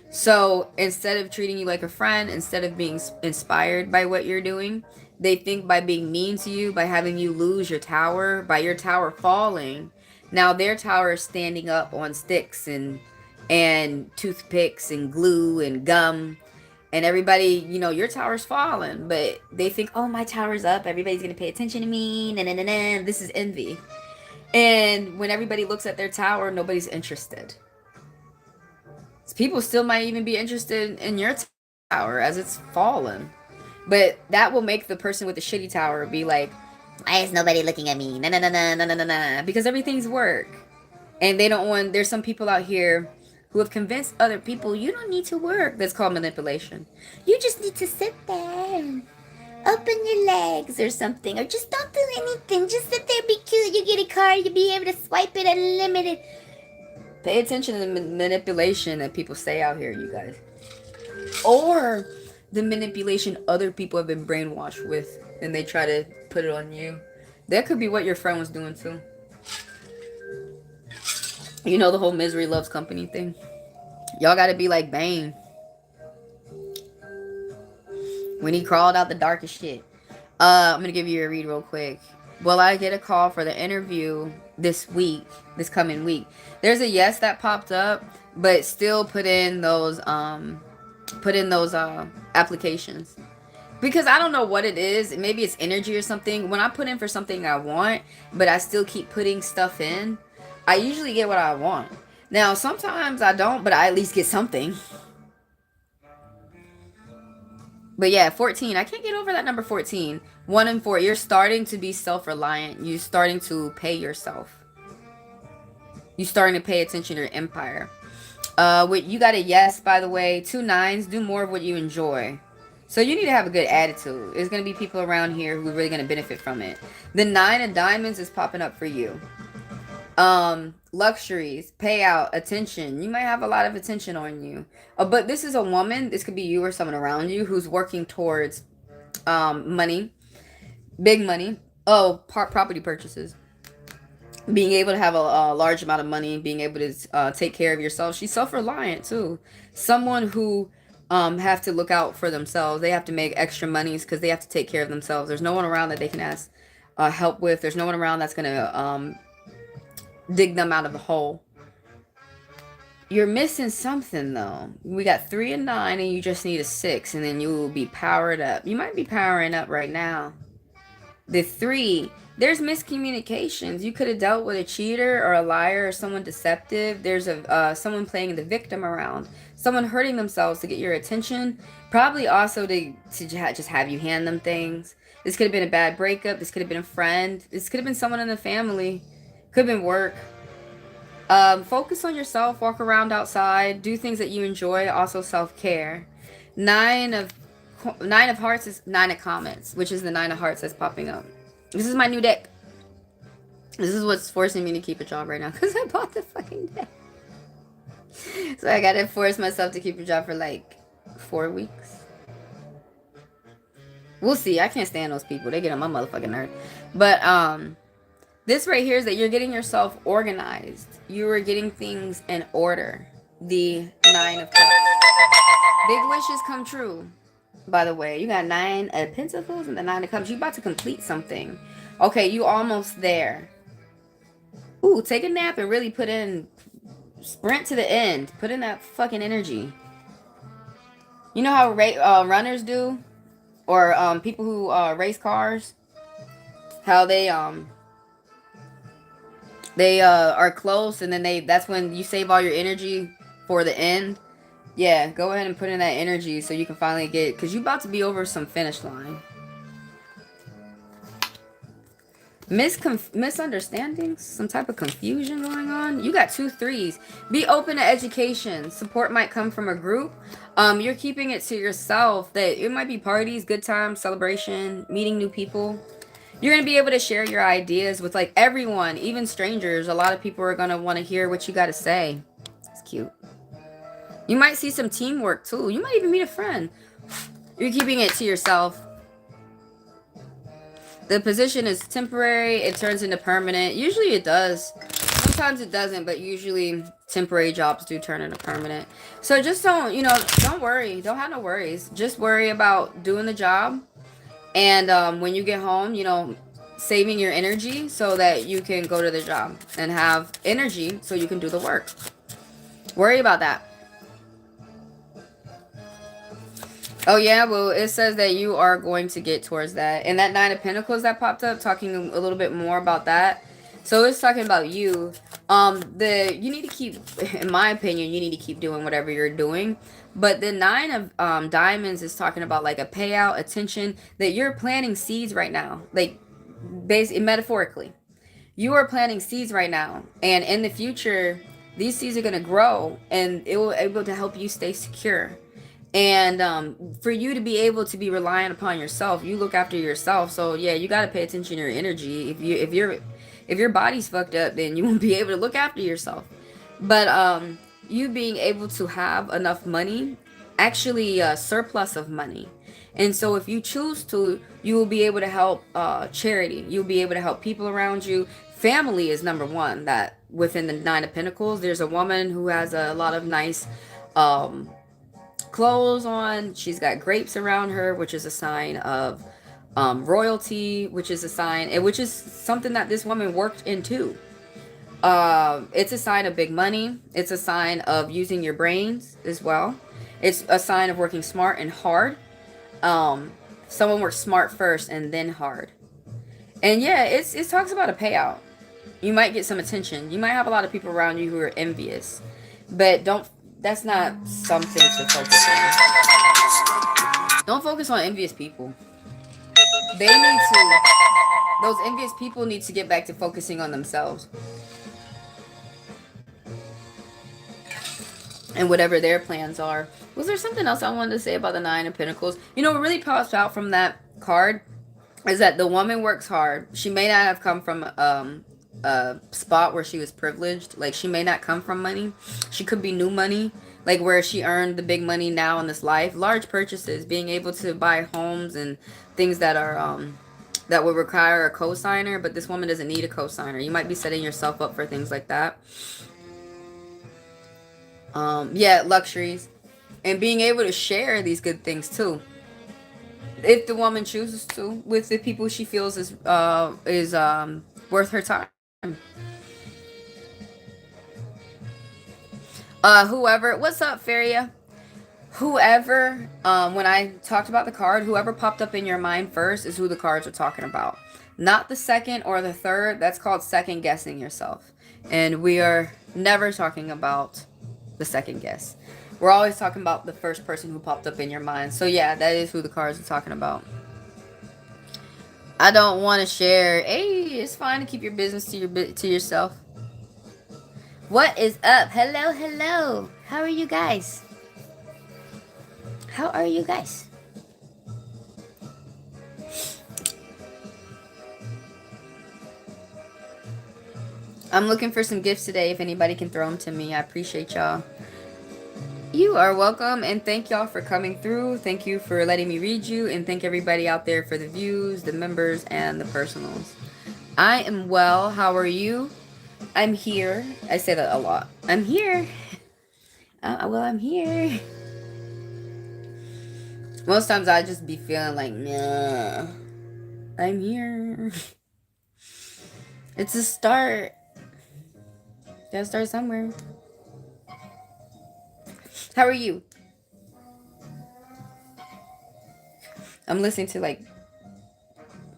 So instead of treating you like a friend, instead of being inspired by what you're doing, they think by being mean to you, by having you lose your tower, by your tower falling, now their tower is standing up on sticks and toothpicks and glue and gum. And everybody, you know, your tower's falling, but they think, oh, my tower's up. Everybody's going to pay attention to me. Nah, nah, nah, nah. This is envy. And when everybody looks at their tower, nobody's interested. People still might even be interested in your tower as it's fallen. But that will make the person with the shitty tower be like, why is nobody looking at me? Nah, nah, nah, nah, nah, nah, nah. Because everything's work. And they don't want, there's some people out here who have convinced other people, you don't need to work. That's called manipulation. You just need to sit there and open your legs or something. Or just don't do anything. Just sit there, be cute. You get a card, you'll be able to swipe it unlimited. Pay attention to the manipulation that people say out here, you guys. Or the manipulation other people have been brainwashed with and they try to put it on you. That could be what your friend was doing too. You know, the whole misery loves company thing. Y'all gotta be like Bein when he crawled out the darkest shit. I'm gonna give you a read real quick. Will I get a call for the interview this week, this coming week? There's a yes that popped up, but still put in those applications. Because I don't know what it is. Maybe it's energy or something. When I put in for something I want, but I still keep putting stuff in, I usually get what I want. Now, sometimes I don't, but I at least get something. But yeah, 14. I can't get over that number 14. 1 and 4. You're starting to be self-reliant. You're starting to pay yourself. You're starting to pay attention to your empire. You got a yes, by the way. 2 9s. Do more of what you enjoy. So you need to have a good attitude. There's going to be people around here who are really going to benefit from it. The 9 of diamonds is popping up for you. Luxuries, payout, attention. You might have a lot of attention on you. But this is a woman. This could be you or someone around you who's working towards money. Big money. Oh, property purchases. being able to have a large amount of money, being able to take care of yourself. She's self-reliant too. Someone who have to look out for themselves. They have to make extra monies because they have to take care of themselves. There's no one around that they can ask help with. There's no one around that's gonna dig them out of the hole. You're missing something though. We got 3 and 9, and you just need a 6, and then you will be powered up. You might be powering up right now. The 3, there's miscommunications. You could have dealt with a cheater or a liar or someone deceptive. There's a someone playing the victim around. Someone hurting themselves to get your attention. Probably also to just have you hand them things. This could have been a bad breakup. This could have been a friend. This could have been someone in the family. Could have been work. Focus on yourself. Walk around outside. Do things that you enjoy. Also self-care. 9 of Hearts is 9 of Comets, which is the 9 of Hearts that's popping up. This is my new deck. This is what's forcing me to keep a job right now, because I bought the fucking deck. So I gotta force myself to keep a job for like 4 weeks. We'll see. I can't stand those people. They get on my motherfucking nerve. But this right here is that you're getting yourself organized. You are getting things in order. The 9 of Cups. Big wishes come true. By the way, you got 9 of Pentacles and the 9 of Cups. You about to complete something. Okay, you almost there. Ooh, take a nap and really put in, sprint to the end. Put in that fucking energy. You know how runners do? Or people who race cars? How they are close, and then that's when you save all your energy for the end. Yeah, go ahead and put in that energy so you can finally get, because you're about to be over some finish line. Misunderstandings, some type of confusion going on. You got 2 3s. Be open to education. Support might come from a group. You're keeping it to yourself. That it might be parties, good times, celebration, meeting new people. You're going to be able to share your ideas with like everyone, even strangers. A lot of people are going to want to hear what you got to say. It's cute. You might see some teamwork too. You might even meet a friend. You're keeping it to yourself. The position is temporary. It turns into permanent. Usually it does. Sometimes it doesn't, but usually temporary jobs do turn into permanent. So just don't worry. Don't have no worries. Just worry about doing the job. And when you get home, saving your energy so that you can go to the job and have energy so you can do the work. Worry about that. Oh, yeah, well, it says that you are going to get towards that. And that 9 of Pentacles that popped up, talking a little bit more about that. So it's talking about you. You need to keep, in my opinion, you need to keep doing whatever you're doing. But the 9 of Diamonds is talking about like a payout, attention, that you're planting seeds right now. Like, basically, metaphorically. You are planting seeds right now. And in the future, these seeds are going to grow. And it will be able to help you stay secure. And for you to be able to be reliant upon yourself, you look after yourself. So yeah, you got to pay attention to your energy. If your body's fucked up, then you won't be able to look after yourself. But you being able to have enough money, actually a surplus of money. And so if you choose to, you will be able to help charity. You'll be able to help people around you. Family is number one. That within the 9 of Pentacles, there's a woman who has a lot of nice clothes on. She's got grapes around her, which is a sign of royalty, which is a sign, which is something that this woman worked into. It's a sign of big money. It's a sign of using your brains as well. It's a sign of working smart and hard. Someone works smart first and then hard. And yeah, it talks about a payout. You might get some attention. You might have a lot of people around you who are envious, but that's not something to focus on. Don't focus on envious people. Those envious people need to get back to focusing on themselves. And whatever their plans are. Was there something else I wanted to say about the 9 of Pentacles? What really pops out from that card is that the woman works hard. She may not have come from a spot where she was privileged. Like, she may not come from money. She could be new money, like where she earned the big money now in this life. Large purchases, being able to buy homes and things that are that would require a co-signer, but this woman doesn't need a co-signer. You might be setting yourself up for things like that. Yeah, luxuries. And being able to share these good things too. If the woman chooses to, with the people she feels is worth her time. Whoever, what's up, Feria? Whoever, when I talked about the card, whoever popped up in your mind first is who the cards are talking about. Not the second or the third. That's called second guessing yourself. And we are never talking about the second guess. We're always talking about the first person who popped up in your mind. So yeah, that is who the cards are talking about. I don't want to share. Hey, it's fine to keep your business to yourself. What is up? Hello, hello. How are you guys? How are you guys? I'm looking for some gifts today. If anybody can throw them to me, I appreciate y'all. You are welcome, and thank y'all for coming through. Thank you for letting me read you, and thank everybody out there for the views, the members, and the personals. I am well. How are you? I'm here. I say that a lot. I'm here. Well, I'm here. Most times I just be feeling like, nah, I'm here. It's a start. Gotta start somewhere. How are you? I'm listening to like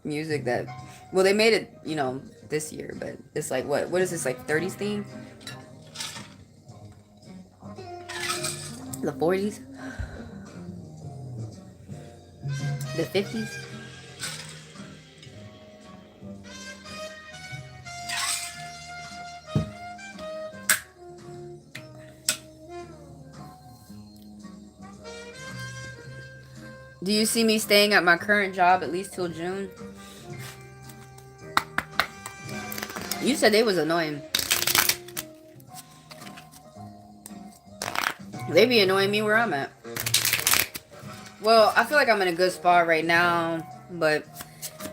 music that, well, they made it, you know, this year, but it's like, what is this, like 30s theme? The 40s? The 50s? Do you see me staying at my current job at least till June? You said they was annoying. They be annoying me where I'm at. Well, I feel like I'm in a good spot right now, but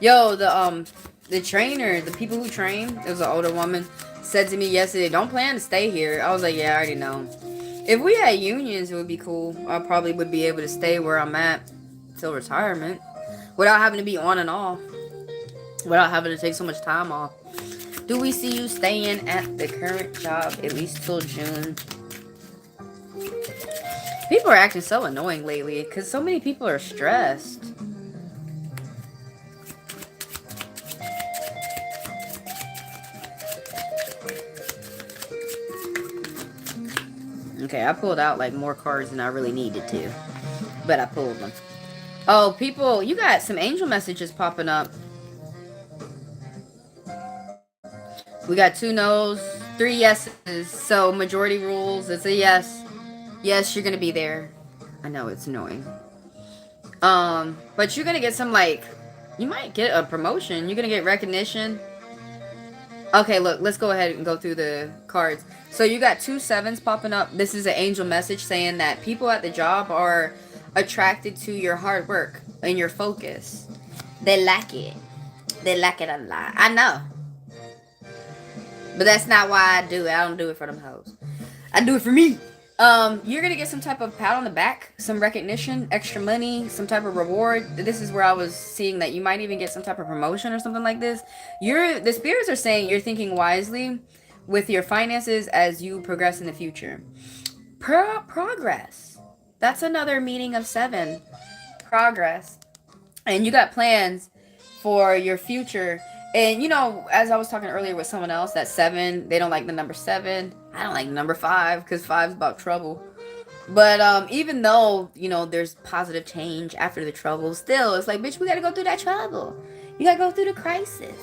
yo, the trainer, the people who train, it was an older woman, said to me yesterday, don't plan to stay here. I was like, yeah, I already know. If we had unions, it would be cool. I probably would be able to stay where I'm at till retirement without having to be on and off, without having to take so much time off. Do we see you staying at the current job at least till June? People are acting so annoying lately because so many people are stressed. Okay, I pulled out like more cards than I really needed to, but I pulled them. Oh, people, you got some angel messages popping up. We got 2 no's, 3 yeses. So majority rules. It's a yes. Yes, you're gonna be there. I know it's annoying. But you're gonna get some, like, you might get a promotion. You're gonna get recognition. Okay, look, let's go ahead and go through the cards. So you got 2 sevens popping up. This is an angel message saying that people at the job are attracted to your hard work and your focus. They like it. They like it a lot. I know. But that's not why I do it. I don't do it for them hoes. I do it for me. You're gonna get some type of pat on the back, some recognition, extra money, some type of reward. This is where I was seeing that you might even get some type of promotion or something like this. The spirits are saying you're thinking wisely with your finances as you progress in the future. Progress. That's another meaning of 7. Progress. And you got plans for your future. And, you know, as I was talking earlier with someone else, that 7, they don't like the number 7. I don't like number 5 because 5 is about trouble. But even though, you know, there's positive change after the trouble, still, it's like, bitch, we got to go through that trouble. You got to go through the crisis.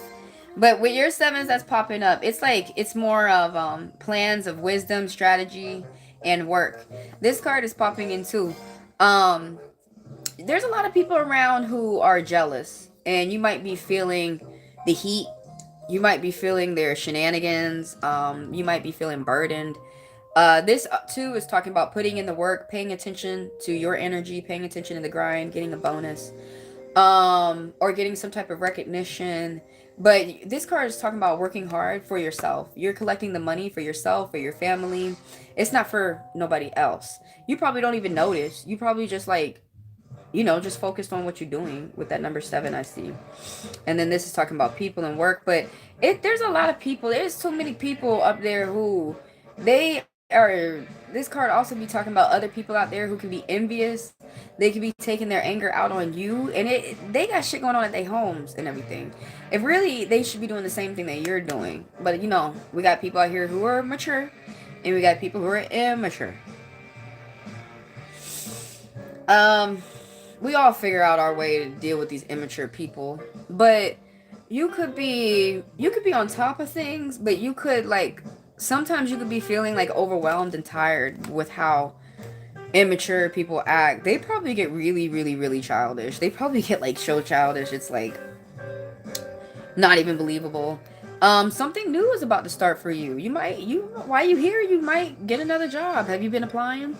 But with your 7s that's popping up, it's like, it's more of plans of wisdom, strategy, and work. This card is popping in too. There's a lot of people around who are jealous. And you might be feeling the heat. You might be feeling their shenanigans. You might be feeling burdened. This too is talking about putting in the work, paying attention to your energy, paying attention to the grind, getting a bonus. or getting some type of recognition. But this card is talking about working hard for yourself. You're collecting the money for yourself, for your family. It's not for nobody else. You probably don't even notice. You probably just like, just focused on what you're doing with that number 7 I see. And then this is talking about people and work, but there's a lot of people. There's so many people up there who they are. This card also be talking about other people out there who can be envious. They could be taking their anger out on you, and they got shit going on at their homes and everything. If really they should be doing the same thing that you're doing, but we got people out here who are mature, and we got people who are immature. Um, we all figure out our way to deal with these immature people, but you could be on top of things, but you could like sometimes you could be feeling like overwhelmed and tired with how immature people act. They probably get really, really, really childish. They probably get like so childish. It's like not even believable. Something new is about to start for you. While you here, you might get another job. Have you been applying?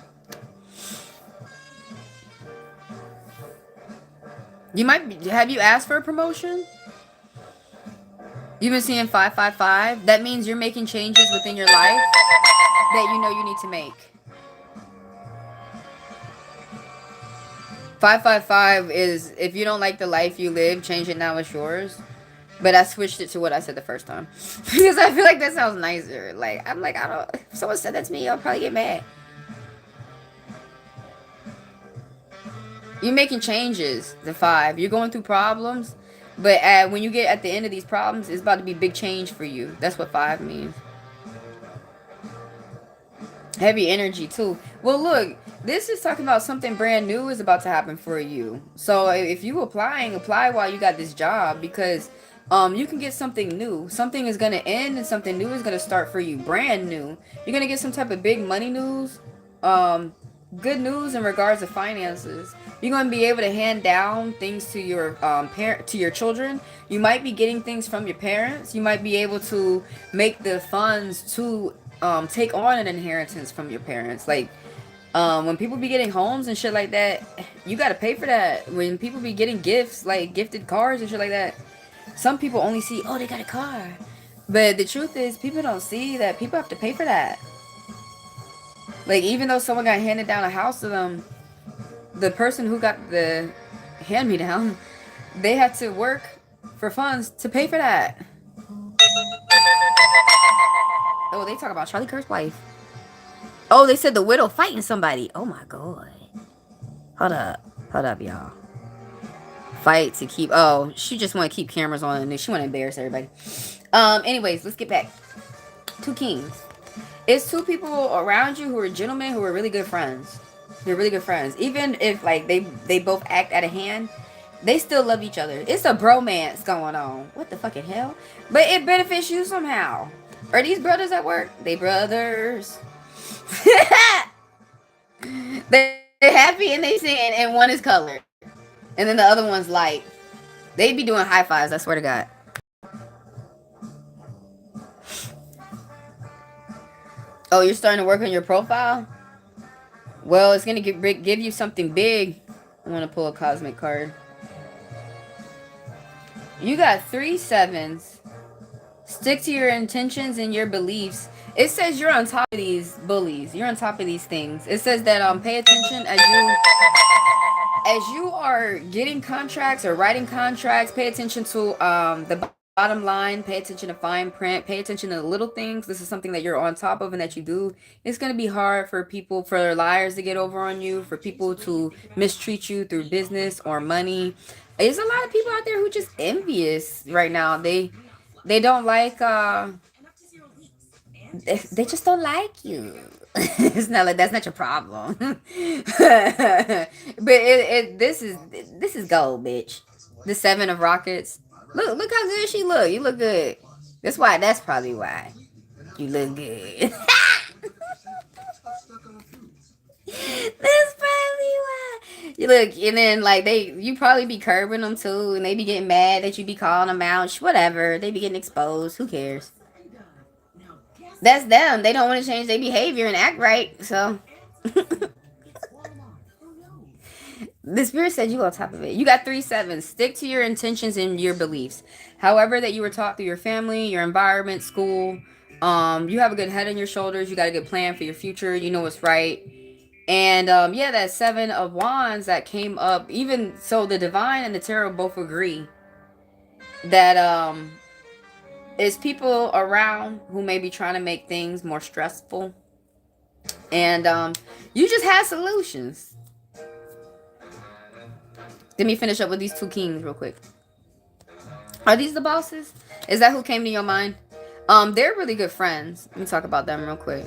Have you asked for a promotion? You've been seeing 555. That means you're making changes within your life that you need to make. 555 is if you don't like the life you live, change it now, it's yours. But I switched it to what I said the first time because I feel like that sounds nicer. Like I'm like I don't. If someone said that to me, I'll probably get mad. You're making changes. The 5. You're going through problems, but when you get at the end of these problems, it's about to be big change for you. That's what 5 means. Heavy energy too. Well, look, this is talking about something brand new is about to happen for you. So if you apply while you got this job because you can get something new. Something is gonna end and something new is gonna start for you. Brand new. You're gonna get some type of big money news. Good news in regards to finances. You're gonna be able to hand down things to your to your children. You might be getting things from your parents. You might be able to make the funds to take on an inheritance from your parents. Like when people be getting homes and shit like that, you gotta pay for that. When people be getting gifts, like gifted cars and shit like that, some people only see, oh, they got a car. But the truth is, people don't see that people have to pay for that. Like, even though someone got handed down a house to them, the person who got the hand-me-down, they had to work for funds to pay for that. Oh, they talk about Charlie Kirk's wife. Oh, they said the widow fighting somebody. Oh, my God. Hold up, y'all. Fight to keep... Oh, she just want to keep cameras on and she want to embarrass everybody. Anyways, let's get back. 2 kings. It's 2 people around you who are gentlemen who are really good friends. They're really good friends. Even if like they both act out of hand, they still love each other. It's a bromance going on. What the fucking hell? But it benefits you somehow. Are these brothers at work? They brothers. They're happy and they sing and one is colored. And then the other one's light. They be doing high fives, I swear to God. Oh, you're starting to work on your profile? Well, it's going to give you something big. I want to pull a cosmic card. You got 3 7s. Stick to your intentions and your beliefs. It says you're on top of these bullies. You're on top of these things. It says that pay attention as you are getting contracts or writing contracts. Pay attention to the bottom line. Pay attention to fine print. Pay attention to the little things. This is something that you're on top of and that you do. It's going to be hard for liars to get over on you, for people to mistreat you through business or money. There's a lot of people out there who just envious right now. They don't like they just don't like you. It's not like that's not your problem. But this is gold, bitch. The 7 of rockets. Look how good she look. You look good. That's probably why you look good. That's probably why you look. And then like you probably be curbing them too, and they be getting mad that you be calling them out. Whatever, they be getting exposed. Who cares? That's them. They don't want to change their behavior and act right. So The spirit said you on top of it. You got 3 sevens. Stick to your intentions and your beliefs. However that you were taught through your family, your environment, school. You have a good head on your shoulders. You got a good plan for your future. You know what's right. And yeah, that 7 of wands that came up. Even so, the divine and the tarot both agree that is people around who may be trying to make things more stressful. And you just have solutions. Let me finish up with these 2 kings real quick. Are these the bosses? Is that who came to your mind? They're really good friends. Let me talk about them real quick.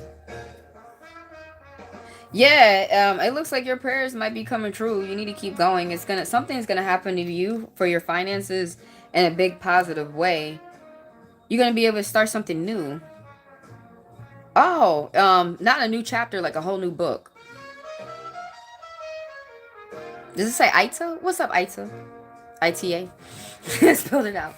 Yeah, it looks like your prayers might be coming true. You need to keep going. Something's gonna happen to you for your finances in a big positive way. You're gonna be able to start something new. Oh, not a new chapter, like a whole new book. Does it say Ita? What's up, Ita? ITA. Spelled it out.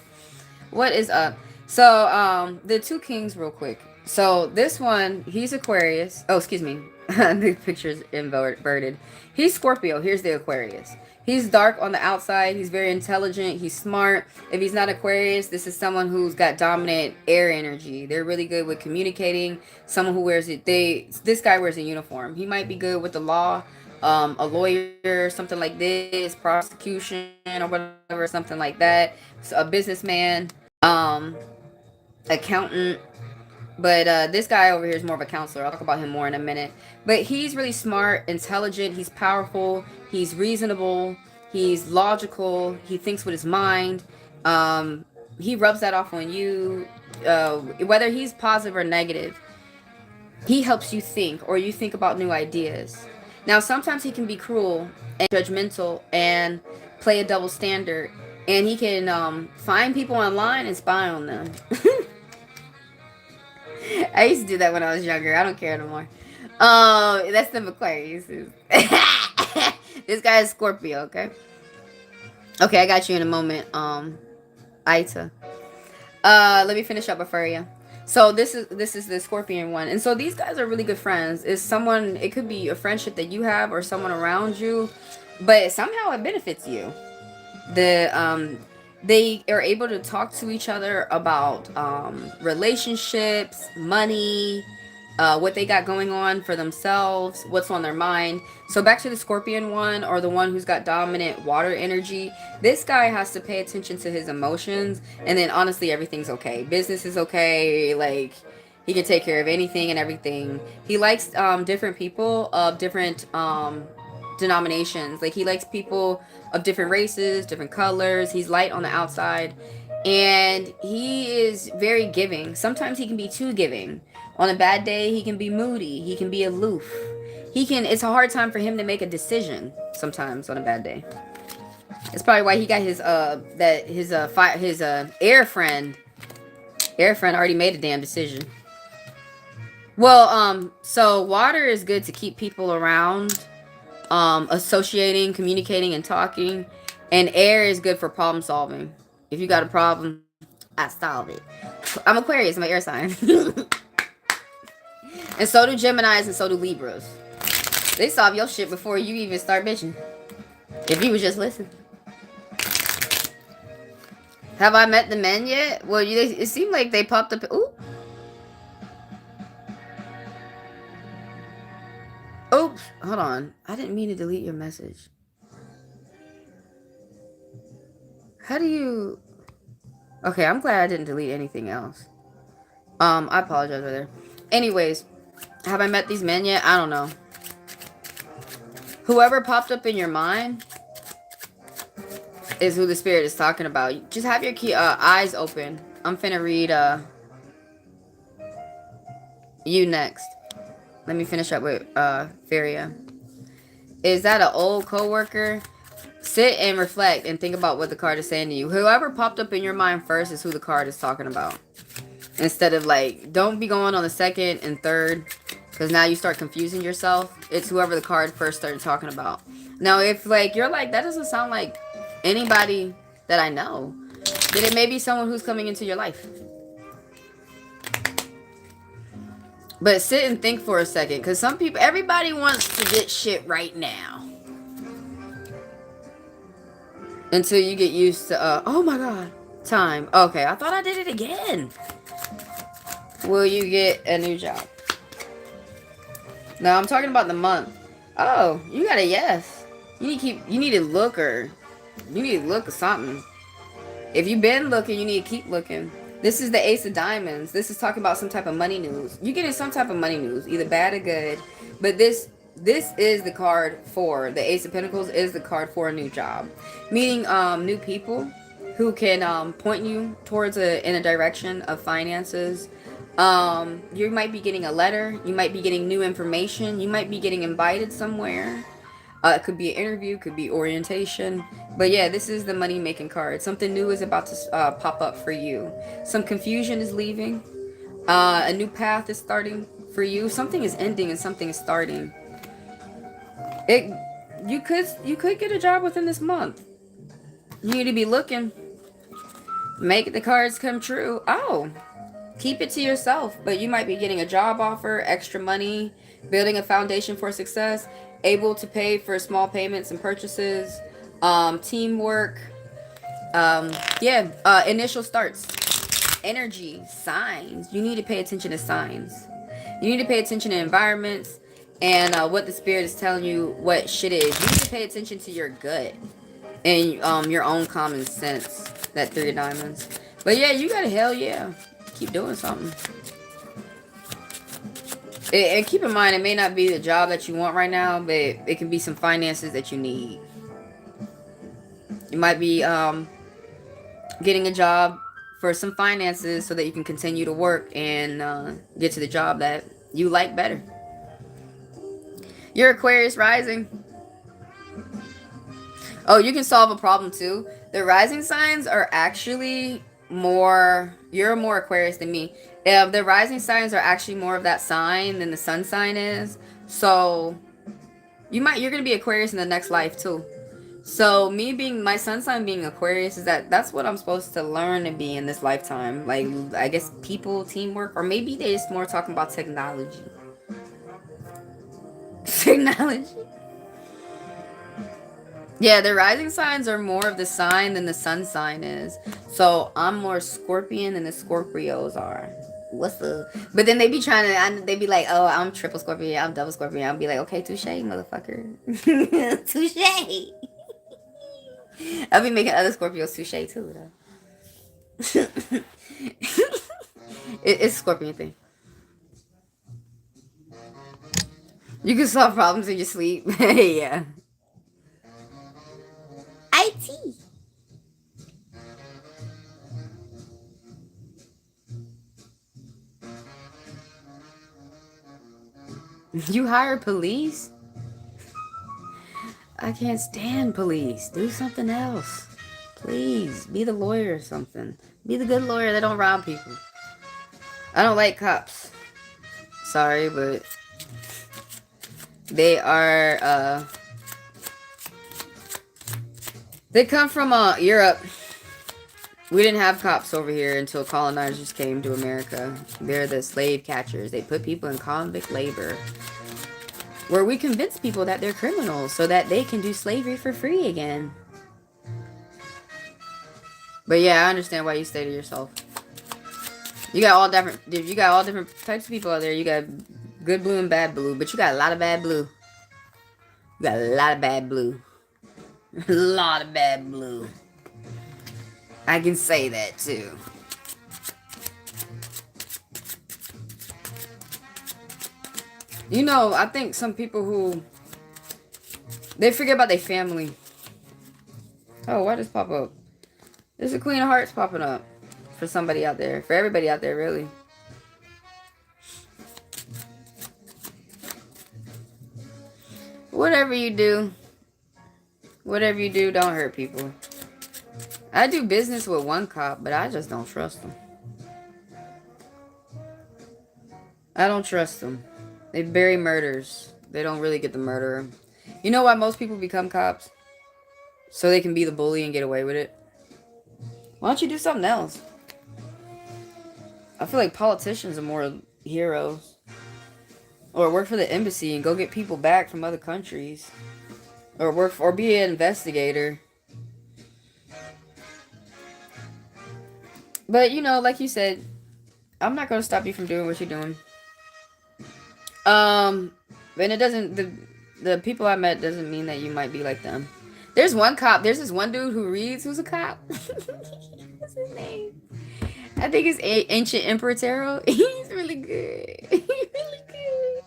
What is up? So, the 2 kings real quick. So, this one, he's Aquarius. Oh, excuse me. The picture's inverted. He's Scorpio. Here's the Aquarius. He's dark on the outside. He's very intelligent. He's smart. If he's not Aquarius, this is someone who's got dominant air energy. They're really good with communicating. Someone who wears it. This guy wears a uniform. He might be good with the law. A lawyer, something like this, prosecution or whatever, something like that. So a businessman, accountant. But this guy over here is more of a counselor. I'll talk about him more in a minute. But he's really smart, intelligent. He's powerful. He's reasonable. He's logical. He thinks with his mind. He rubs that off on you. Whether he's positive or negative, he helps you think, or you think about new ideas. Now, sometimes he can be cruel and judgmental and play a double standard. And he can find people online and spy on them. I used to do that when I was younger. I don't care no more. That's the Aquarius. This guy is Scorpio, okay? Okay, I got you in a moment. Ita. Let me finish up before you. So this is the Scorpion one. And so these guys are really good friends. It could be a friendship that you have or someone around you, but somehow it benefits you. They are able to talk to each other about relationships, money, what they got going on for themselves, what's on their mind. So back to the Scorpion one, or the one who's got dominant water energy. This guy has to pay attention to his emotions, and then honestly everything's okay. Business is okay, like he can take care of anything and everything. He likes different people of different denominations. Like he likes people of different races, different colors. He's light on the outside, and he is very giving. Sometimes he can be too giving. On a bad day, he can be moody. He can be aloof. It's a hard time for him to make a decision sometimes on a bad day. It's probably why he got his air friend already made a damn decision. Well, so water is good to keep people around, associating, communicating, and talking. And air is good for problem solving. If you got a problem, I solve it. I'm Aquarius, my air sign. And so do Geminis, and so do Libras. They solve your shit before you even start bitching. If you would just listen. Have I met the men yet? Well, it seemed like they popped up. Ooh. Oops. Hold on. I didn't mean to delete your message. How do you... Okay, I'm glad I didn't delete anything else. I apologize right there. Anyways, have I met these men yet? I don't know. Whoever popped up in your mind is who the spirit is talking about. Just have your eyes open. I'm finna read you next. Let me finish up with Feria. Is that an old coworker? Sit and reflect and think about what the card is saying to you. Whoever popped up in your mind first is who the card is talking about. Instead of don't be going on the second and third, because now you start confusing yourself. It's whoever the card first started talking about. Now, if you're that doesn't sound like anybody that I know, then it may be someone who's coming into your life. But sit and think for a second, because everybody wants to get shit right now. Until you get used to, oh my god, time. Okay, I thought I did it again. Will you get a new job? No, I'm talking about the month. Oh, you got a yes. You need to look or something. If you've been looking, you need to keep looking. This is the Ace of Diamonds. This is talking about some type of money news. You're getting some type of money news, either bad or good. But this is the card for the Ace of Pentacles is the card for a new job, meaning new people who can point you towards in a direction of finances. You might be getting a letter. You might be getting new information. You might be getting invited somewhere. It could be an interview, could be orientation. But yeah, this is the money making card. Something new is about to pop up for you. Some confusion is leaving. A new path is starting for you. Something is ending and something is starting. You could get a job within this month. You need to be looking. Make the cards come true. Oh, keep it to yourself. But you might be getting a job offer, extra money, building a foundation for success, able to pay for small payments and purchases, teamwork. Initial starts. Energy, signs. You need to pay attention to signs. You need to pay attention to environments and what the spirit is telling you what shit is. You need to pay attention to your gut and your own common sense. That 3 of diamonds. But yeah, you gotta hell yeah. Keep doing something. And keep in mind, it may not be the job that you want right now, but it can be some finances that you need. You might be getting a job for some finances so that you can continue to work and get to the job that you like better. You're Aquarius rising. Oh, you can solve a problem too. The rising signs are actually more... You're more Aquarius than me. The rising signs are actually more of that sign than the sun sign is. So you're going to be Aquarius in the next life too. So my sun sign being Aquarius is that's what I'm supposed to learn to be in this lifetime. Like, I guess people, teamwork, or maybe they just more talking about technology. Technology. Yeah, the rising signs are more of the sign than the sun sign is. So I'm more Scorpion than the Scorpios are. What's the... But then they be they be like, oh, I'm triple Scorpion, I'm double Scorpion. I'll be like, okay, touche, motherfucker. Touche. I'll be making other Scorpios touche too, though. It's a Scorpion thing. You can solve problems in your sleep. Yeah. IT. You hire police? I can't stand police. Do something else. Please, be the lawyer or something. Be the good lawyer that don't rob people. I don't like cops. Sorry, but they are, they come from, Europe. We didn't have cops over here until colonizers came to America. They're the slave catchers. They put people in convict labor, where we convince people that they're criminals so that they can do slavery for free again. But yeah, I understand why you stay to yourself. You got all different types of people out there. You got good blue and bad blue, but you got a lot of bad blue. You got a lot of bad blue. A lot of bad blue. I can say that too. You know, I think some people who... They forget about their family. Oh, why does pop up? There's a Queen of Hearts popping up. For somebody out there. For everybody out there, really. Whatever you do, don't hurt people. I do business with one cop, but I just don't trust them. I don't trust them. They bury murders. They don't really get the murderer. You know why most people become cops? So they can be the bully and get away with it. Why don't you do something else? I feel like politicians are more heroes. Or work for the embassy and go get people back from other countries. Or be an investigator. But you know, like you said, I'm not gonna stop you from doing what you're doing. And it doesn't the people I met doesn't mean that you might be like them. There's one cop. There's this one dude who reads who's a cop. What's his name? I think it's Ancient Emperor Taro. He's really good. He's really good.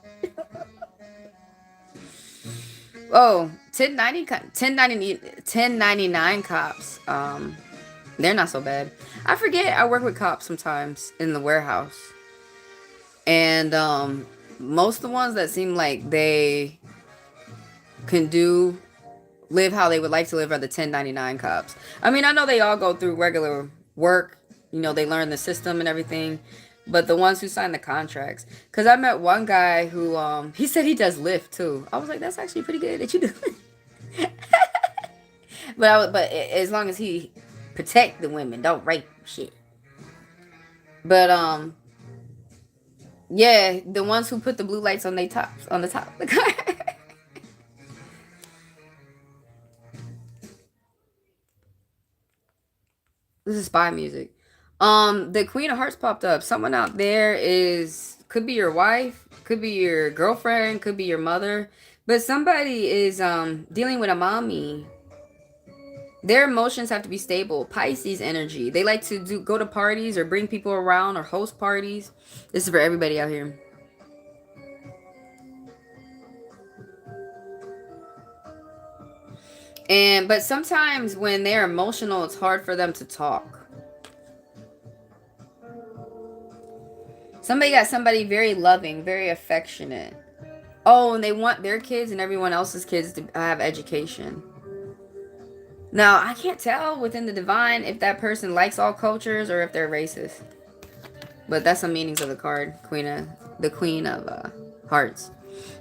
Oh, 1099 cops. They're not so bad. I forget I work with cops sometimes in the warehouse. And most of the ones that seem like they can live how they would like to live are the 1099 cops. I mean, I know they all go through regular work. You know, they learn the system and everything. But the ones who sign the contracts. Because I met one guy who, he said he does Lyft too. I was like, that's actually pretty good that you do. but as long as he protect the women, don't rape shit. But, yeah, the ones who put the blue lights on the top of the car. This is spy music. The Queen of Hearts popped up. Someone out there could be your wife, could be your girlfriend, could be your mother, but somebody is dealing with a mommy. Their emotions have to be stable. Pisces energy. They like to go to parties or bring people around or host parties. This is for everybody out here. But sometimes when they're emotional, it's hard for them to talk. Somebody got somebody very loving, very affectionate. Oh, and they want their kids and everyone else's kids to have education. Now, I can't tell within the divine if that person likes all cultures or if they're racist. But that's some meanings of the card, the Queen of Hearts.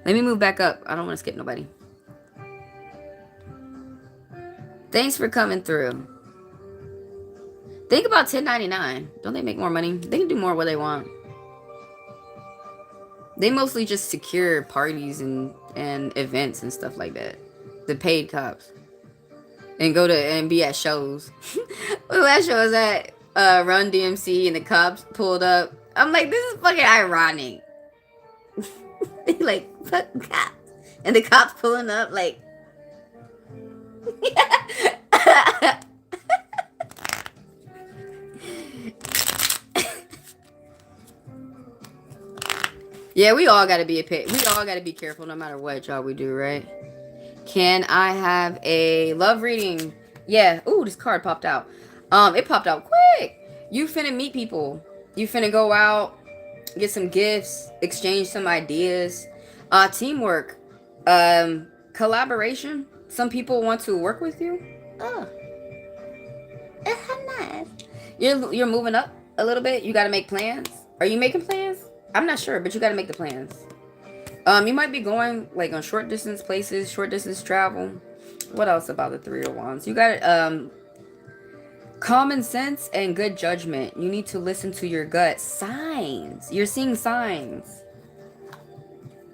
Let me move back up. I don't want to skip nobody. Thanks for coming through. Think about 1099. Don't they make more money? They can do more what they want. They mostly just secure parties and events and stuff like that. The paid cops. And go to and be at shows. Well, that show was at Run DMC and the cops pulled up. I'm like, this is fucking ironic. Like, fuck cops. And the cops pulling up like yeah, we all gotta be careful no matter what job we do, right? Can I have a love reading? Yeah. Ooh, this card popped out. It popped out quick. You finna meet people. You finna go out, get some gifts, exchange some ideas. Teamwork. Collaboration. Some people want to work with you. Oh. Nice. You're moving up a little bit. You gotta make plans. Are you making plans? I'm not sure, but you gotta make the plans. You might be going like on short distance places, short distance travel. What else about the Three of Wands? You got common sense and good judgment. You need to listen to your gut. Signs. You're seeing signs.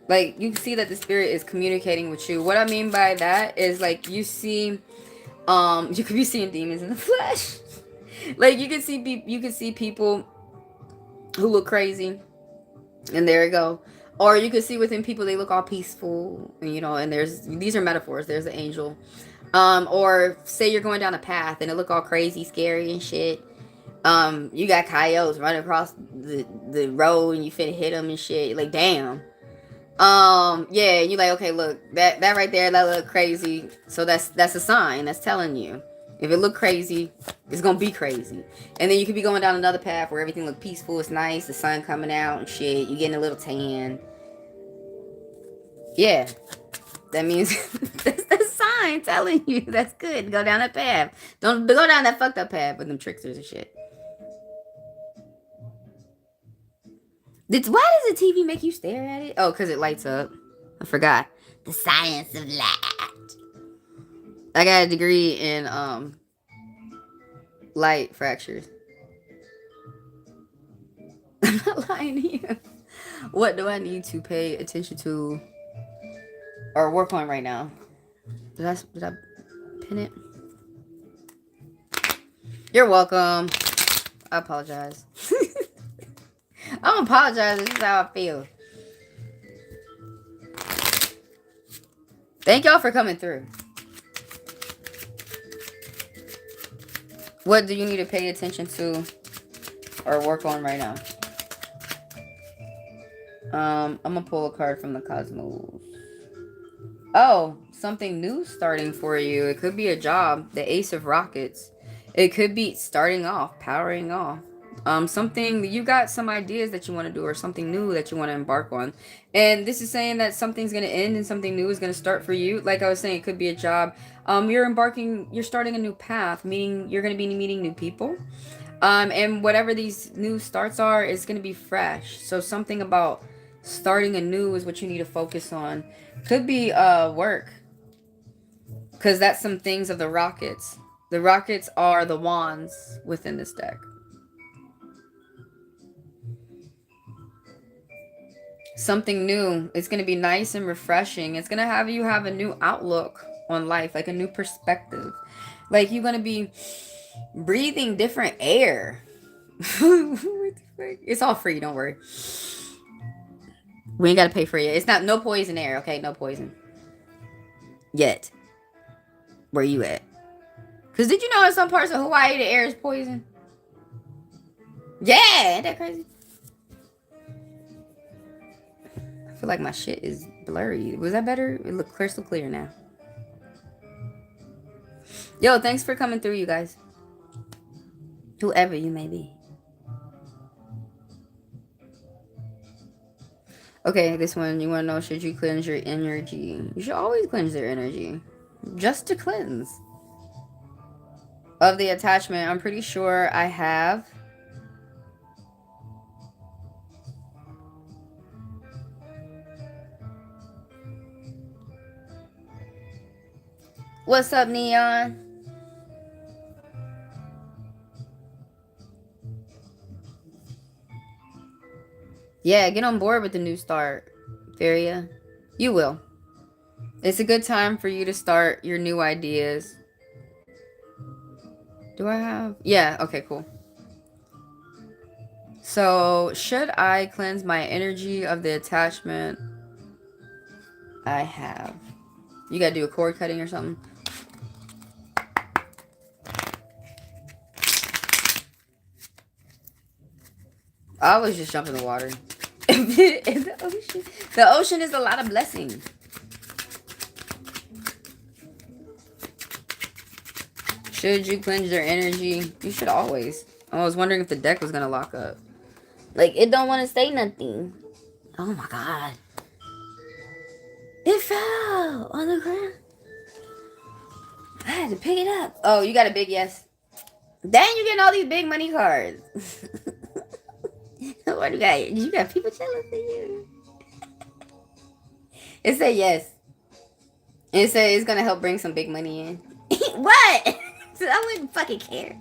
Like you see that the spirit is communicating with you. What I mean by that is like you see, you could be seeing demons in the flesh. Like you can see people who look crazy, and there you go. Or you can see within people they look all peaceful, you know. And these are metaphors. There's an angel, or say you're going down a path and it look all crazy, scary and shit. You got coyotes running across the road and you finna hit them and shit. Like damn. Yeah, and you're like, okay, look, that right there, that look crazy. So that's a sign that's telling you. If it look crazy, it's gonna be crazy. And then you could be going down another path where everything look peaceful, it's nice, the sun coming out and shit, you getting a little tan. Yeah. That means that's the sign telling you that's good. Go down that path. Don't go down that fucked up path with them tricksters and shit. Why does the TV make you stare at it? Oh, because it lights up. I forgot. The science of light. I got a degree in light fractures. I'm not lying to you. What do I need to pay attention to or work on right now? Did I pin it? You're welcome. I apologize. I don't apologize. This is how I feel. Thank y'all for coming through. What do you need to pay attention to or work on right now? I'm gonna pull a card from the cosmos. Oh, something new starting for you. It could be a job. The Ace of Rockets. It could be starting off, powering off. Something, you got some ideas that you want to do or something new that you want to embark on. And this is saying that something's going to end and something new is going to start for you. Like I was saying, it could be a job. You're starting a new path, meaning you're going to be meeting new people. And whatever these new starts are, is going to be fresh. So something about starting anew is what you need to focus on. Could be work. Because that's some things of the rockets. The rockets are the wands within this deck. Something new. It's going to be nice and refreshing. It's going to have you have a new outlook on life. Like a new perspective. Like you're going to be breathing different air. It's all free. Don't worry. We ain't got to pay for it. It's not no poison air. Okay. No poison. Yet. Where you at? Because did you know in some parts of Hawaii the air is poison? Yeah, ain't that crazy? I feel like my shit is blurry. Was that better? It looked crystal clear now. Yo, thanks for coming through, you guys. Whoever you may be. Okay, this one, you want to know, should you cleanse your energy? You should always cleanse your energy. Just to cleanse. Of the attachment, I'm pretty sure I have. What's up, Neon? Yeah, get on board with the new start, Feria. You will. It's a good time for you to start your new ideas. Do I have? Yeah, okay, cool. So, should I cleanse my energy of the attachment? I have. You gotta do a cord cutting or something? I always just jump in the water. In the ocean. The ocean is a lot of blessing. Should you cleanse your energy? You should always. I was wondering if the deck was gonna lock up. Like, it don't want to say nothing. Oh my god. It fell on the ground. I had to pick it up. Oh, you got a big yes. Dang, you getting all these big money cards. What do you got? You got people jealous of you. It said yes. It said it's gonna help bring some big money in. What? I wouldn't fucking care.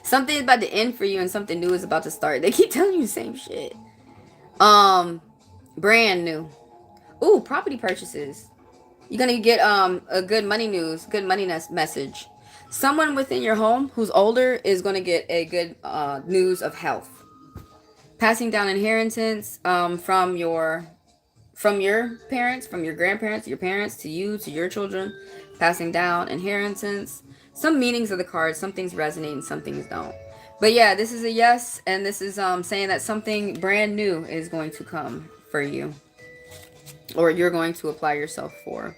Something is about to end for you and something new is about to start. They keep telling you the same shit. Brand new. Ooh, property purchases. You're gonna get a good money news, good money message. Someone within your home who's older is gonna get a good news of health. Passing down inheritance from your parents, from your grandparents, your parents, to you, to your children. Passing down inheritance. Some meanings of the cards, some things resonate and some things don't. But yeah, this is a yes, and this is saying that something brand new is going to come for you. Or you're going to apply yourself for.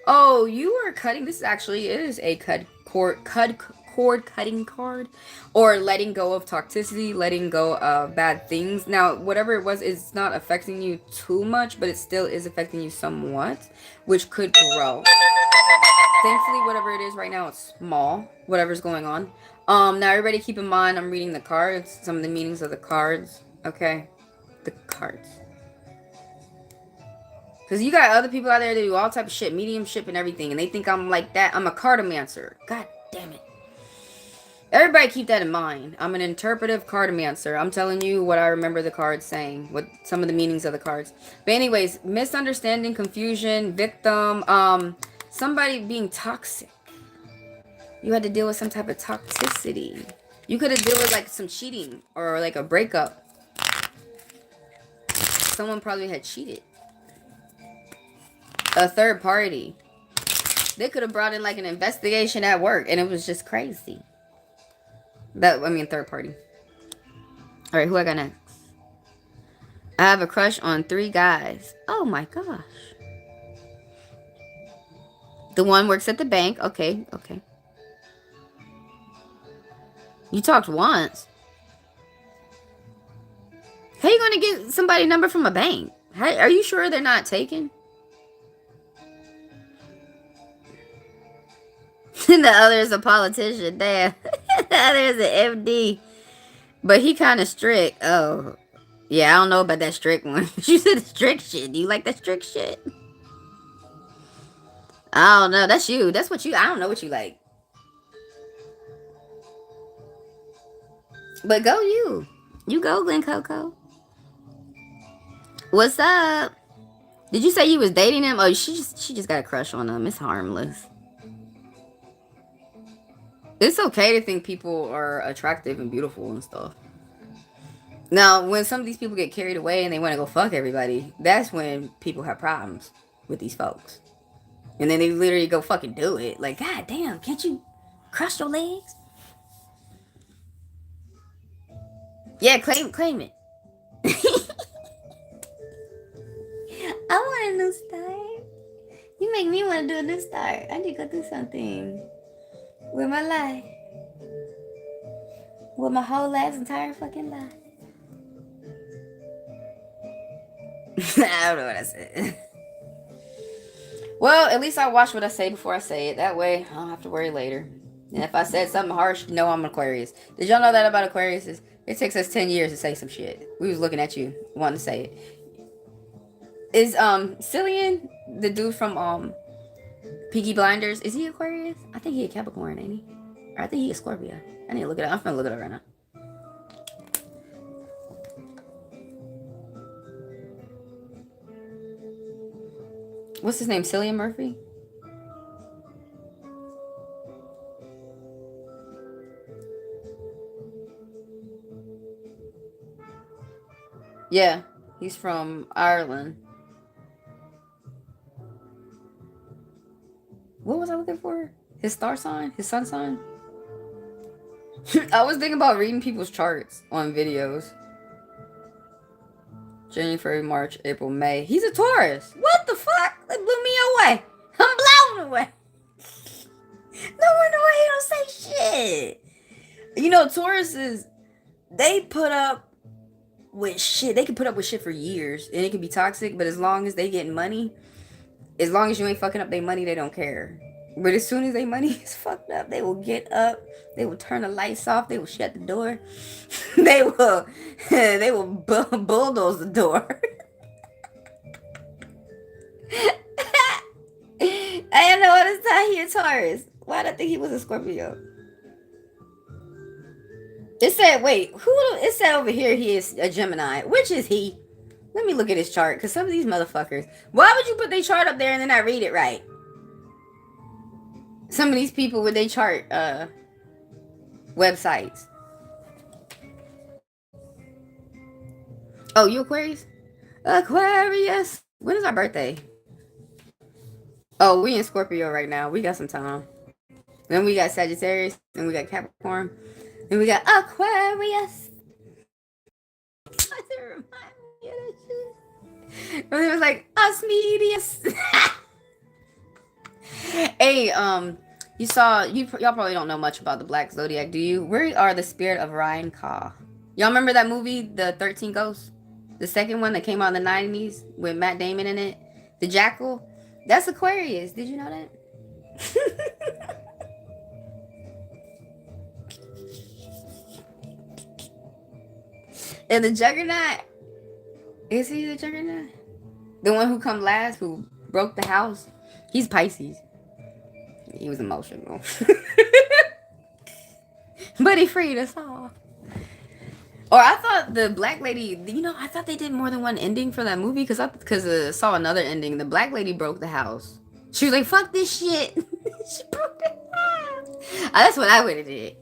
Oh, you are cutting. This actually is a cord cutting card. Or letting go of toxicity, letting go of bad things. Now, whatever it was, it's not affecting you too much, but it still is affecting you somewhat, which could grow. Thankfully, whatever it is right now, it's small. Whatever's going on. Now, everybody keep in mind, I'm reading the cards. Some of the meanings of the cards. Okay? The cards. Because you got other people out there that do all type of shit. Mediumship and everything. And they think I'm like that. I'm a cartomancer. God damn it. Everybody keep that in mind. I'm an interpretive cartomancer. I'm telling you what I remember the cards saying. What some of the meanings of the cards. But anyways, misunderstanding, confusion, victim, somebody being toxic. You had to deal with some type of toxicity. You could have dealt with like some cheating or like a breakup. Someone probably had cheated. A third party. They could have brought in like an investigation at work and it was just crazy. Third party. All right, who I got next? I have a crush on 3 guys. Oh my gosh. The one works at the bank. Okay, okay. You talked once. How you gonna get somebody's number from a bank? Are you sure they're not taken? The other is a politician. Damn. The other is an MD. But he kind of strict. Oh. Yeah, I don't know about that strict one. You said strict shit. Do you like that strict shit? I don't know. That's you. That's what you... I don't know what you like. But go you. You go, Glen Coco. What's up? Did you say you was dating him? Oh, she just got a crush on him. It's harmless. It's okay to think people are attractive and beautiful and stuff. Now, when some of these people get carried away and they want to go fuck everybody, that's when people have problems with these folks. And then they literally go fucking do it. Like, God damn, can't you cross your legs? Yeah, claim it. I want a new start. You make me want to do a new start. I need to go do something with my life. With my whole last entire fucking life. I don't know what I said. Well, at least I watch what I say before I say it. That way, I don't have to worry later. And if I said something harsh, no, I'm an Aquarius. Did y'all know that about Aquariuses? It takes us 10 years to say some shit. We was looking at you, wanting to say it. Is Cillian, the dude from Peaky Blinders, is he Aquarius? I think he a Capricorn, ain't he? Or I think he a Scorpio. I need to look it up. I'm gonna look it up right now. What's his name? Cillian Murphy? Yeah, he's from Ireland. What was I looking for? His star sign? His sun sign? I was thinking about reading people's charts on videos. January, February, March, April, May. He's a Taurus. What the fuck? They blew me away. I'm blown away. No wonder why he don't say shit. You know, Tauruses, they put up with shit. They can put up with shit for years. And it can be toxic, but as long as they get money, as long as you ain't fucking up their money, they don't care. But as soon as their money is fucked up, they will get up. They will turn the lights off. They will shut the door. They will bulldoze the door. I don't know what to tell you, Taurus. Why did I think he was a Scorpio? It said, wait, it said over here he is a Gemini. Which is he? Let me look at his chart, because some of these motherfuckers, why would you put their chart up there and then not read it right? Some of these people with their chart websites. Oh, you Aquarius? Aquarius. When is our birthday? Oh, we in Scorpio right now. We got some time. Then we got Sagittarius. Then we got Capricorn. Then we got Aquarius. Why does it remind me of that shit? But it was like Osmodeus. Hey, y'all probably don't know much about the Black Zodiac, do you? Where are the spirit of Ryan Ka? Y'all remember that movie, The 13 Ghosts? The second one that came out in the 90s with Matt Damon in it? The Jackal? That's Aquarius. Did you know that? And the Juggernaut? Is he the Juggernaut? The one who come last, who broke the house? He's Pisces. He was emotional. But he freed us all. Or I thought the black lady, I thought they did more than one ending for that movie because I saw another ending. The black lady broke the house. She was like, fuck this shit. She broke the house. That's what I would have did.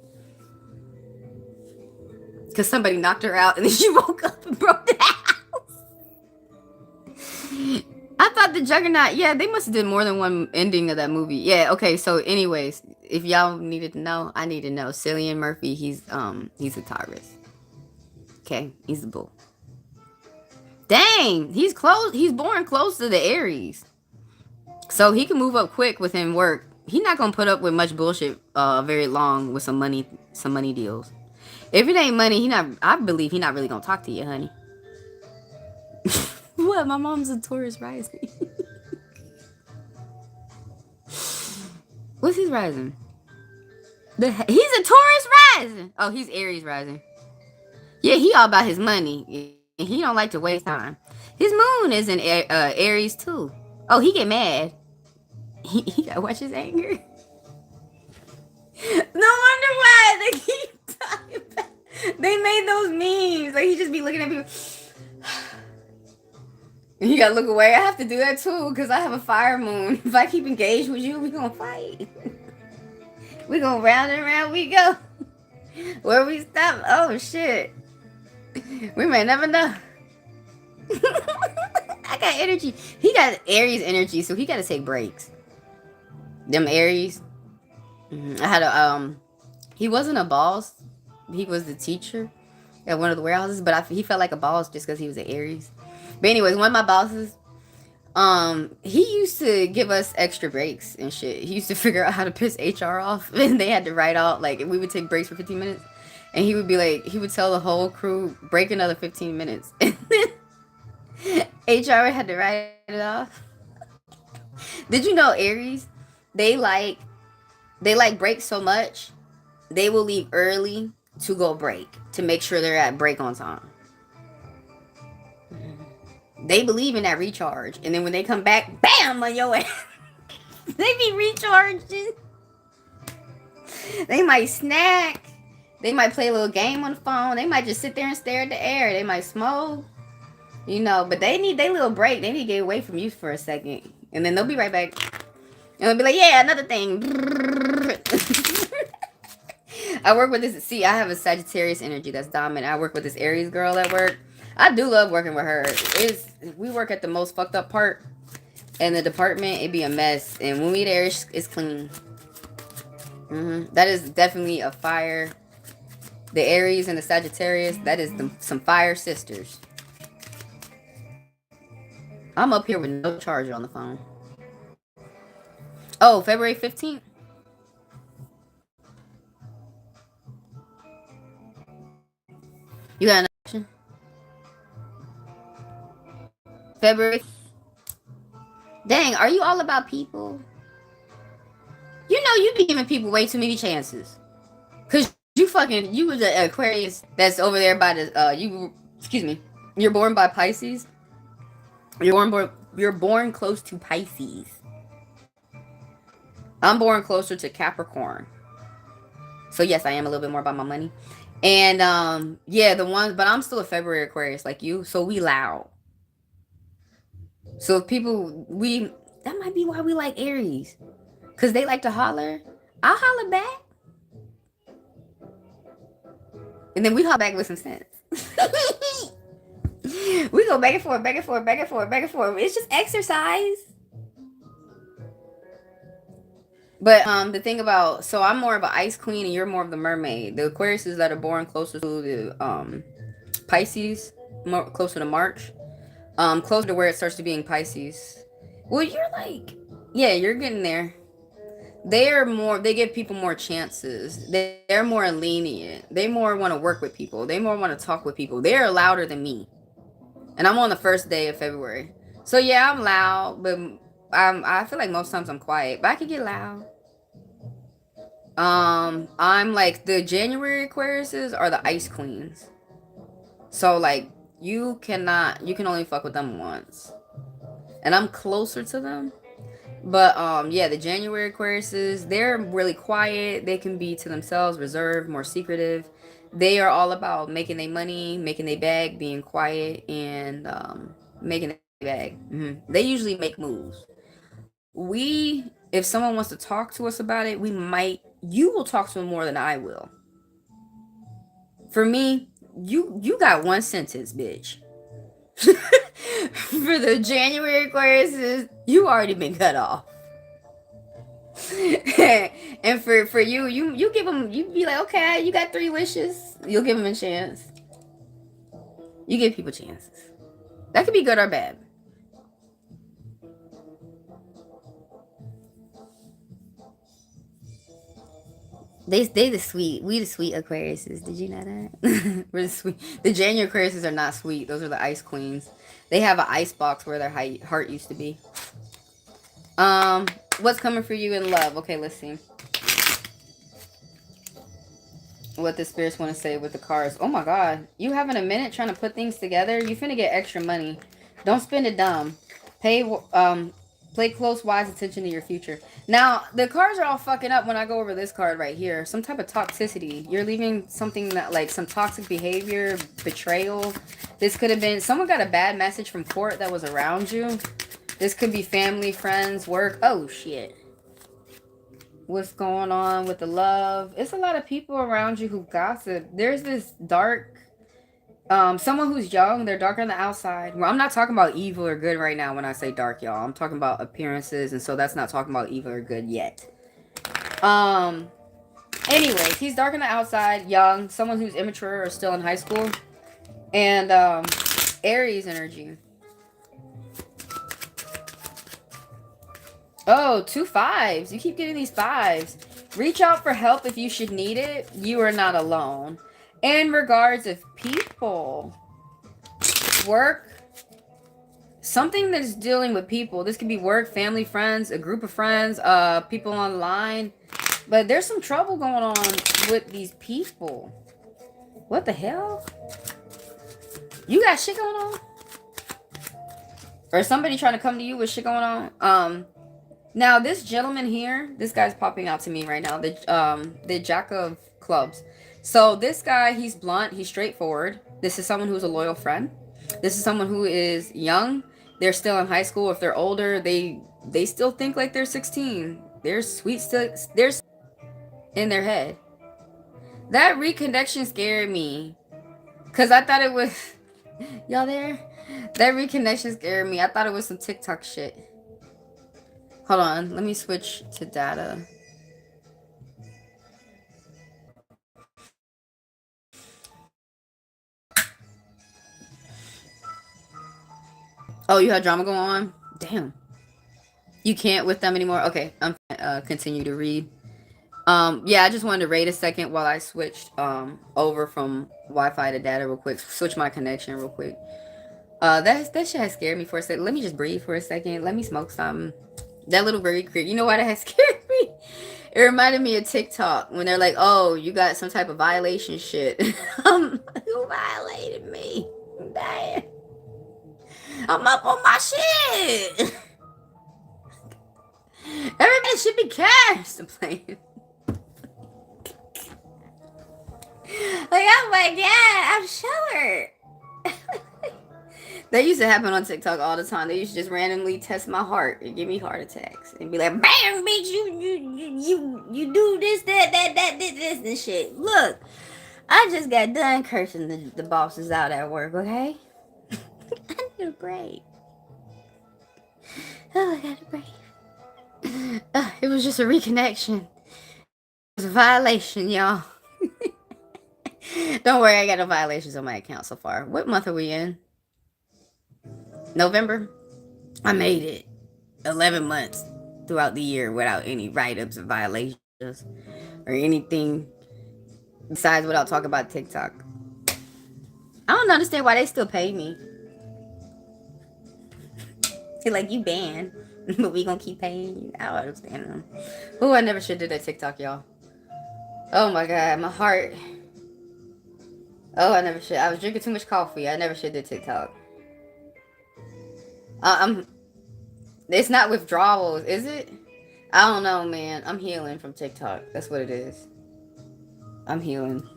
because somebody knocked her out and then she woke up and broke the house. I thought the Juggernaut, yeah, they must have did more than one ending of that movie. Yeah, okay, so anyways, if y'all needed to know, I need to know. Cillian Murphy, he's a Taurus. Okay, he's the bull. Dang, he's born close to the Aries. So he can move up quick within work. He's not gonna put up with much bullshit very long with some money deals. If it ain't money, I believe he not really gonna talk to you, honey. What? My mom's a Taurus rising. What's his rising? He's a Taurus rising. Oh, he's Aries rising. Yeah, he all about his money. And he don't like to waste time. His moon is in Aries too. Oh, he get mad. He gotta watch his anger. No wonder why they keep talking about. They made those memes. Like he just be looking at people. And you gotta look away. I have to do that too because I have a fire moon. If I keep engaged with you, we gonna fight. We gonna round and round we go. Where we stop? Oh shit. We may never know. I got energy. He got Aries energy, so he gotta take breaks. Them Aries. I had he wasn't a boss. He was the teacher at one of the warehouses, but he felt like a boss just because he was an Aries. But anyways, one of my bosses, he used to give us extra breaks and shit. He used to figure out how to piss HR off, and they had to write out, like, we would take breaks for 15 minutes, and he would be like, he would tell the whole crew, break another 15 minutes. And then HR had to write it off. Did you know Aries, they like break so much, they will leave early to go break, to make sure they're at break on time. They believe in that recharge. And then when they come back, bam, on your ass. They be recharging. They might snack. They might play a little game on the phone. They might just sit there and stare at the air. They might smoke. You know, but they need their little break. They need to get away from you for a second. And then they'll be right back. And they'll be like, yeah, another thing. I work with this. See, I have a Sagittarius energy that's dominant. I work with this Aries girl at work. I do love working with her. We work at the most fucked up part. And the department, it be a mess. And when we there, it's clean. That is definitely a fire. The Aries and the Sagittarius, that is some fire sisters. I'm up here with no charger on the phone. Oh, February 15th? You got an option? February. Dang, are you all about people? You know you be giving people way too many chances. Cause you was an Aquarius that's over there by the excuse me. You're born by Pisces. You're born close to Pisces. I'm born closer to Capricorn. So yes, I am a little bit more about my money. And yeah, but I'm still a February Aquarius like you, so we loud. So if that might be why we like Aries. Cause they like to holler. I'll holler back. And then we holler back with some sense. We go back and forth, back and forth, back and forth, back and forth. It's just exercise. But the thing about, so I'm more of an ice queen and you're more of the mermaid. The Aquariuses that are born closer to the Pisces, more closer to March, closer to where it starts to being Pisces. Well, you're like, yeah, you're getting there. They give people more chances. They're more lenient. They more want to work with people. They more want to talk with people. They're louder than me. And I'm on the first day of February. So yeah, I'm loud, but I feel like most times I'm quiet, but I can get loud. I'm like the January Aquariuses are the ice queens. So like you can only fuck with them once. And I'm closer to them. But yeah, the January Aquariuses, they're really quiet. They can be to themselves, reserved, more secretive. They are all about making their money, making their bag, being quiet, and making their bag. They usually make moves. If someone wants to talk to us about it, you will talk to them more than I will. For me, you got one sentence, bitch. For the January Aquarius, you already been cut off. And for you give them, you be like, okay, you got 3 wishes. You'll give them a chance. You give people chances. That could be good or bad. We the sweet Aquariuses. Did you know that? We're the sweet. The January Aquariuses are not sweet. Those are the ice queens. They have an ice box where their heart used to be. What's coming for you in love? Okay, let's see. What the spirits want to say with the cards. Oh my god. You having a minute trying to put things together? You finna get extra money. Don't spend it dumb. Play close, wise attention to your future. Now, the cards are all fucking up when I go over this card right here. Some type of toxicity. You're leaving something that, like, some toxic behavior, betrayal. This could have been, someone got a bad message from court that was around you. This could be family, friends, work. Oh, shit. What's going on with the love? It's a lot of people around you who gossip. There's this dark, someone who's young, they're dark on the outside. Well, I'm not talking about evil or good right now when I say dark, y'all. I'm talking about appearances, and so that's not talking about evil or good yet. Anyways, he's dark on the outside, young, someone who's immature or still in high school. And, Aries energy. Oh, 2 5s. You keep getting these 5s. Reach out for help if you should need it. You are not alone. In regards of people, work, something that's dealing with people. This could be work, family, friends, a group of friends, people online. But there's some trouble going on with these people. What the hell? You got shit going on? Or somebody trying to come to you with shit going on? Now, this gentleman here, this guy's popping out to me right now. The Jack of Clubs. So, this guy, he's blunt. He's straightforward. This is someone who's a loyal friend. This is someone who is young. They're still in high school. If they're older, they still think like they're 16. They're sweet still. They're in their head. That reconnection scared me. Because I thought it was... Y'all there? That reconnection scared me. I thought it was some TikTok shit. Hold on, let me switch to data. Oh, you had drama going on? Damn. You can't with them anymore? Okay, I'm continue to read. Yeah, I just wanted to wait a second while I switched over from Wi-Fi to data real quick. Switch my connection real quick. That shit has scared me for a second. Let me just breathe for a second. Let me smoke something. That little very creepy. You know why that has scared me? It reminded me of TikTok when they're like, "Oh, you got some type of violation shit." Who violated me? Damn. I'm up on my shit. Everybody should be cursed. I'm playing. Like, oh my god, I'm short. That used to happen on TikTok all the time. They used to just randomly test my heart and give me heart attacks and be like, "Bam, bitch, you do this, this, and shit." Look, I just got done cursing the bosses out at work. Okay, I need a break. Oh, I got a break. It was just a reconnection. It was a violation, y'all. Don't worry, I got no violations on my account so far. What month are we in? November? I made it 11 months throughout the year without any write-ups or violations or anything besides what I'll talk about TikTok. I don't understand why they still pay me. They're like, you banned, but we gonna keep paying you. I don't understand them. Ooh, I never should have did that TikTok, y'all. Oh my god, my heart. Oh, I never should. I was drinking too much coffee. I never should do TikTok. It's not withdrawals, is it? I don't know, man. I'm healing from TikTok. That's what it is. I'm healing.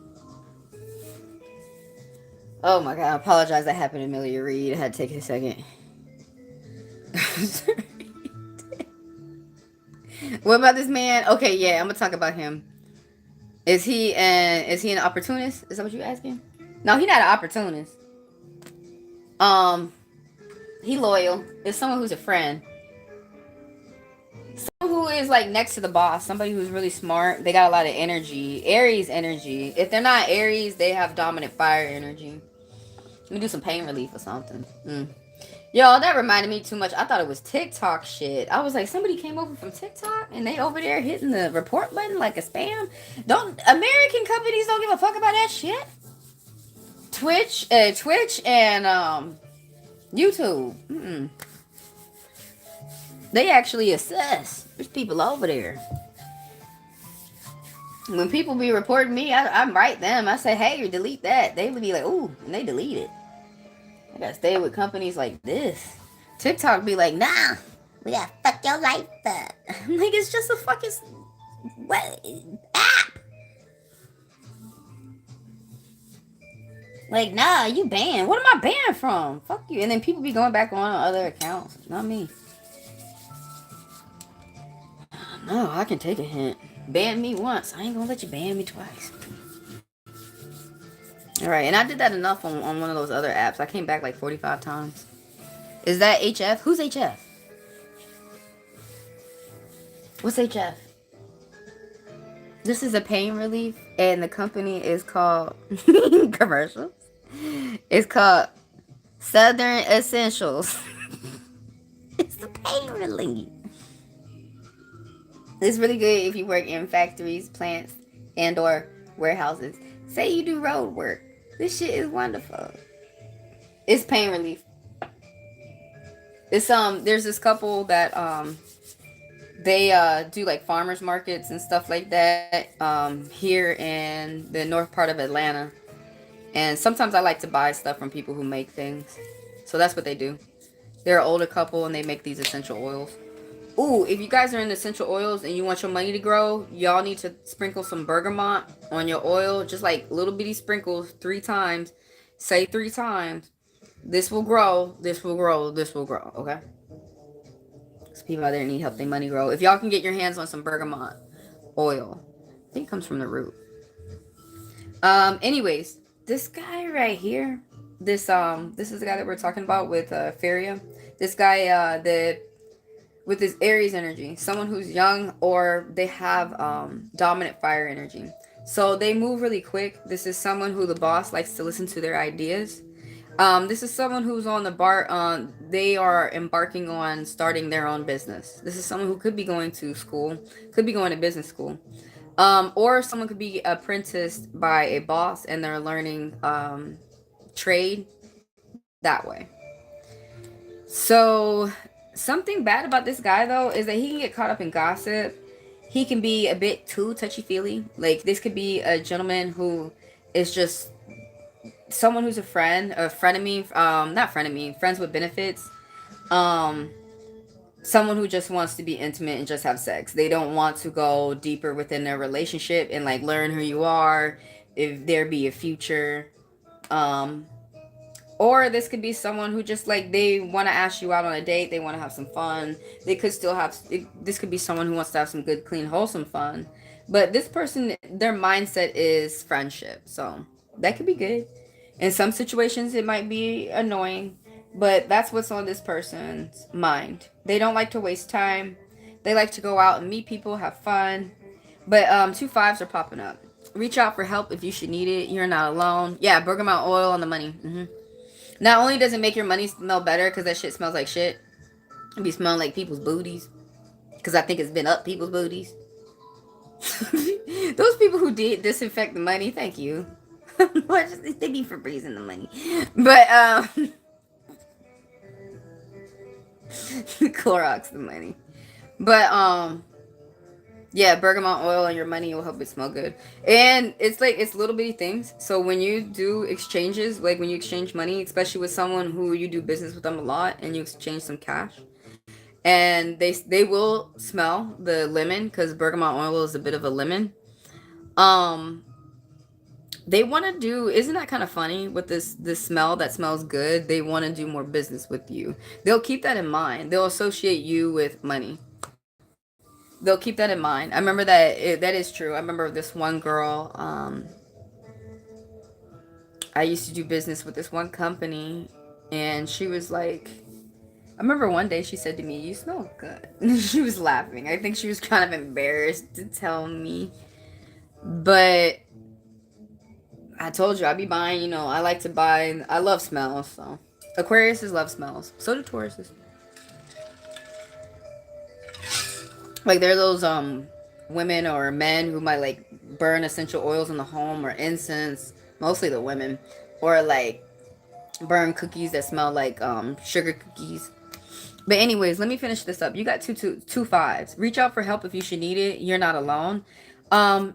Oh my god, I apologize. That happened to Amelia Reed. I had to take it a second. What about this man? Okay, yeah, I'm gonna talk about him. Is he an opportunist? Is that what you're asking? No, he not an opportunist. Um, he loyal. It's someone who's a friend. Someone who is like next to the boss. Somebody who's really smart. They got a lot of energy. Aries energy. If they're not Aries, they have dominant fire energy. Let me do some pain relief or something. Yo, that reminded me too much. I thought it was TikTok shit. I was like, somebody came over from TikTok and they over there hitting the report button like a spam. Don't American companies don't give a fuck about that shit? Twitch and YouTube. They actually assess. There's people over there. When people be reporting me, I write them. I say, hey, delete that. They would be like, ooh, and they delete it. I gotta stay with companies like this. TikTok be like, nah, we gotta fuck your life up. I'm like, it's just a fucking app. Like, nah, you banned. What am I banned from? Fuck you. And then people be going back on other accounts. Not me. No, I can take a hint. Ban me once. I ain't gonna let you ban me twice. Alright, and I did that enough on one of those other apps. I came back like 45 times. Is that HF? Who's HF? What's HF? This is a pain relief, and the company is called commercials. It's called Southern Essentials. It's the pain relief. It's really good if you work in factories, plants, and or warehouses. Say you do road work. This shit is wonderful. It's pain relief. It's there's this couple that they do like farmers markets and stuff like that here in the north part of Atlanta. And sometimes I like to buy stuff from people who make things. So that's what they do. They're an older couple and they make these essential oils. Ooh, if you guys are in essential oils and you want your money to grow, y'all need to sprinkle some bergamot on your oil. Just like little bitty sprinkles 3 times. Say 3 times. This will grow, this will grow, this will grow, okay? Because people out there need help their money grow. If y'all can get your hands on some bergamot oil. I think it comes from the root. Anyways, this guy right here, this is the guy that we're talking about with Faria. This guy with this Aries energy, someone who's young or they have dominant fire energy. So they move really quick. This is someone who the boss likes to listen to their ideas. This is someone who's on the they are embarking on starting their own business. This is someone who could be going to school, could be going to business school. Or someone could be apprenticed by a boss and they're learning trade that way. So something bad about this guy though is that he can get caught up in gossip. He can be a bit too touchy-feely. Like this could be a gentleman who is just someone who's a frenemy, not frenemy, friends with benefits. Um, Someone who just wants to be intimate and just have sex. They don't want to go deeper within their relationship and like learn who you are, if there be a future. Um, or this could be someone who just like they want to ask you out on a date, they want to have some fun. They could still have this could be someone who wants to have some good, clean, wholesome fun. But this person, their mindset is friendship. So that could be good. In some situations, it might be annoying, but that's what's on this person's mind. They don't like to waste time. They like to go out and meet people, have fun. But 2 5s are popping up. Reach out for help if you should need it. You're not alone. Yeah, bergamot oil on the money. Not only does it make your money smell better because that shit smells like shit, it be smelling like people's booties. Because I think it's been up people's booties. Those people who did disinfect the money, thank you. They be for breezing the money. But, Clorox the money. But, yeah, bergamot oil on your money will help it smell good. And it's like, it's little bitty things. So when you do exchanges, like when you exchange money, especially with someone who you do business with them a lot and you exchange some cash, and they will smell the lemon because bergamot oil is a bit of a lemon. Um, they want to do, isn't that kind of funny with this smell that smells good? They want to do more business with you. They'll keep that in mind. They'll associate you with money. They'll keep that in mind. I remember that that is true. I remember this one girl I used to do business with this one company, and she was like, I remember one day she said to me, "You smell good." She was laughing. I think she was kind of embarrassed to tell me. But I told you, I be buying, I like to buy, I love smells, so. Aquariuses love smells. So do Tauruses. Like, there are those, women or men who might, like, burn essential oils in the home or incense. Mostly the women. Or, like, burn cookies that smell like, sugar cookies. But anyways, let me finish this up. You got two fives. Reach out for help if you should need it. You're not alone.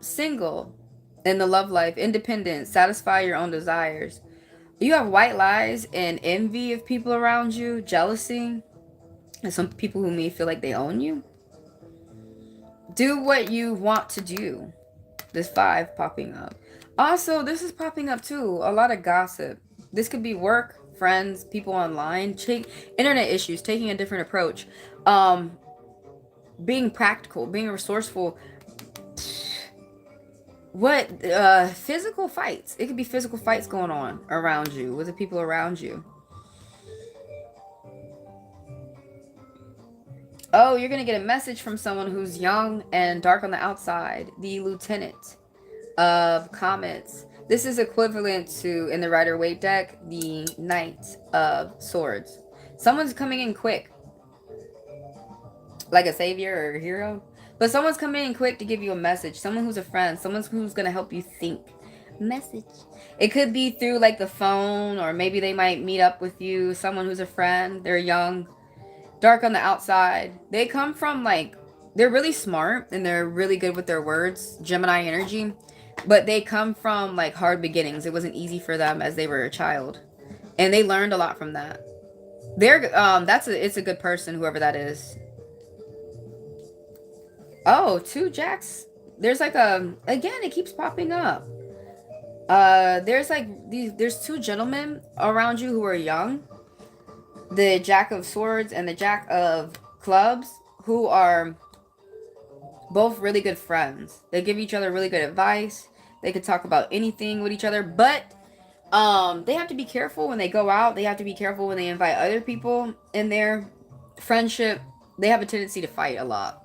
Single in the love life, independent, satisfy your own desires. You have white lies and envy of people around you, jealousy, and some people who may feel like they own you. Do what you want to do. This five popping up. Also, this is popping up too. A lot of gossip. This could be work, friends, people online, internet issues, taking a different approach. Being practical, being resourceful. What physical fights? It could be physical fights going on around you with the people around you. Oh, you're gonna get a message from someone who's young and dark on the outside. The Lieutenant of Comets. This is equivalent to, in the Rider-Waite deck, the Knight of Swords. Someone's coming in quick. Like a savior or a hero. But someone's coming in quick to give you a message. Someone who's a friend. Someone who's going to help you think. Message. It could be through like the phone, or maybe they might meet up with you. Someone who's a friend. They're young. Dark on the outside. They come from like, they're really smart and they're really good with their words. Gemini energy. But they come from like hard beginnings. It wasn't easy for them as they were a child. And they learned a lot from that. It's a good person, whoever that is. Oh, two jacks. There's like again, it keeps popping up. There's like there's two gentlemen around you who are young. The Jack of Swords and the Jack of Clubs, who are both really good friends. They give each other really good advice. They could talk about anything with each other, but they have to be careful when they go out. They have to be careful when they invite other people in their friendship. They have a tendency to fight a lot.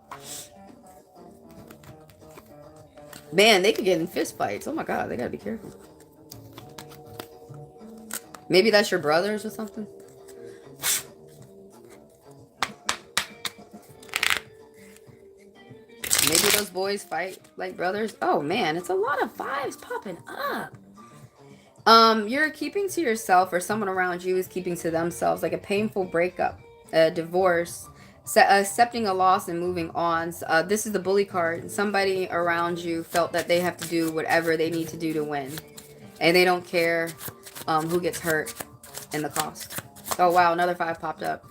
Man, they could get in fist fights. Oh my god, they gotta be careful. Maybe that's your brothers or something. Maybe those boys fight like brothers. Oh man, it's a lot of fives popping up. You're keeping to yourself, or someone around you is keeping to themselves, like a painful breakup, a divorce, accepting a loss and moving on. This is the bully card. Somebody around you felt that they have to do whatever they need to do to win, and they don't care who gets hurt in the cost. Oh wow, another five popped up.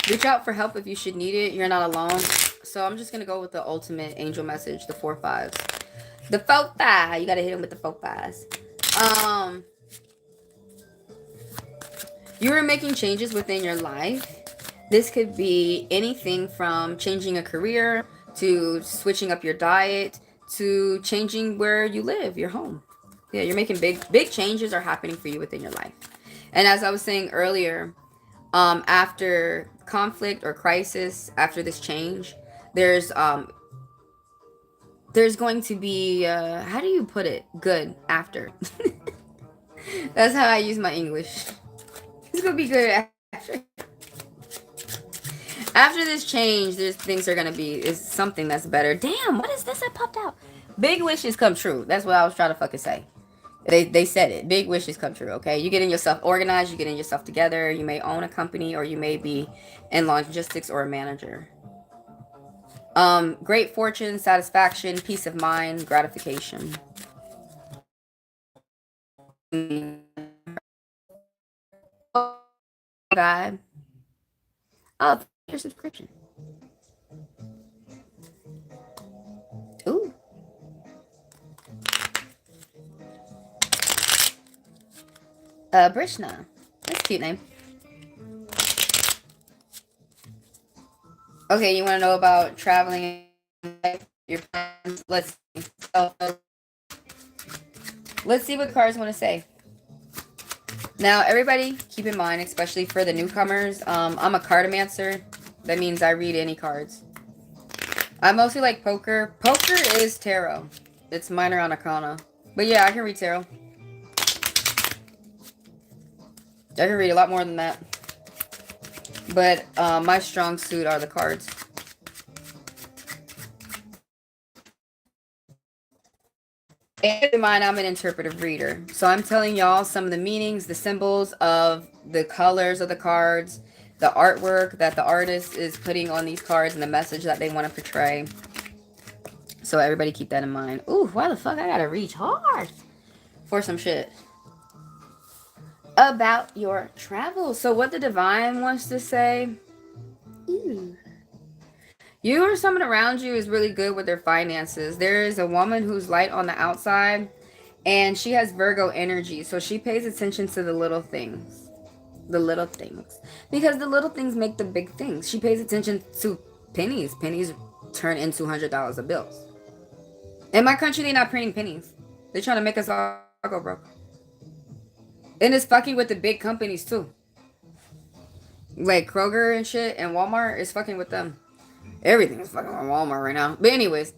Reach out for help if you should need it. You're not alone. So I'm just gonna go with the ultimate angel message, the 4 5s. The 4 5. You gotta hit him with the 4 5s. You are making changes within your life. This could be anything from changing a career to switching up your diet to changing where you live, your home. Yeah, you're making big changes are happening for you within your life. And as I was saying earlier, after conflict or crisis, after this change, there's going to be how do you put it? Good after. That's how I use my English. It's gonna be good after. After this change, there's things are gonna be is something that's better. Damn, what is this that popped out? Big wishes come true. That's what I was trying to fucking say. They said it. Big wishes come true, okay? You getting yourself organized, you getting yourself together. You may own a company, or you may be in logistics or a manager. Great fortune, satisfaction, peace of mind, gratification. God. Oh, your subscription. Ooh. Brishna. That's a cute name. Okay, you want to know about traveling, your plans? Let's see what cards want to say. Now, everybody, keep in mind, especially for the newcomers, I'm a cartomancer. That means I read any cards. I mostly like poker. Poker is tarot. It's minor on arcana. But yeah, I can read tarot. I can read a lot more than that. But my strong suit are the cards. And keep in mind, I'm an interpretive reader. So I'm telling y'all some of the meanings, the symbols of the colors of the cards, the artwork that the artist is putting on these cards, and the message that they want to portray. So everybody keep that in mind. Ooh, why the fuck I gotta reach hard for some shit about your travel. So what the divine wants to say, you or someone around you is really good with their finances. There is a woman who's light on the outside, and she has Virgo energy, so she pays attention to the little things. The little things. Because the little things make the big things. She pays attention to pennies. Pennies turn into $100 of bills. In my country, they're not printing pennies. They're trying to make us all go broke. And it's fucking with the big companies too. Like Kroger and shit and Walmart is fucking with them. Everything is fucking on Walmart right now. But anyways,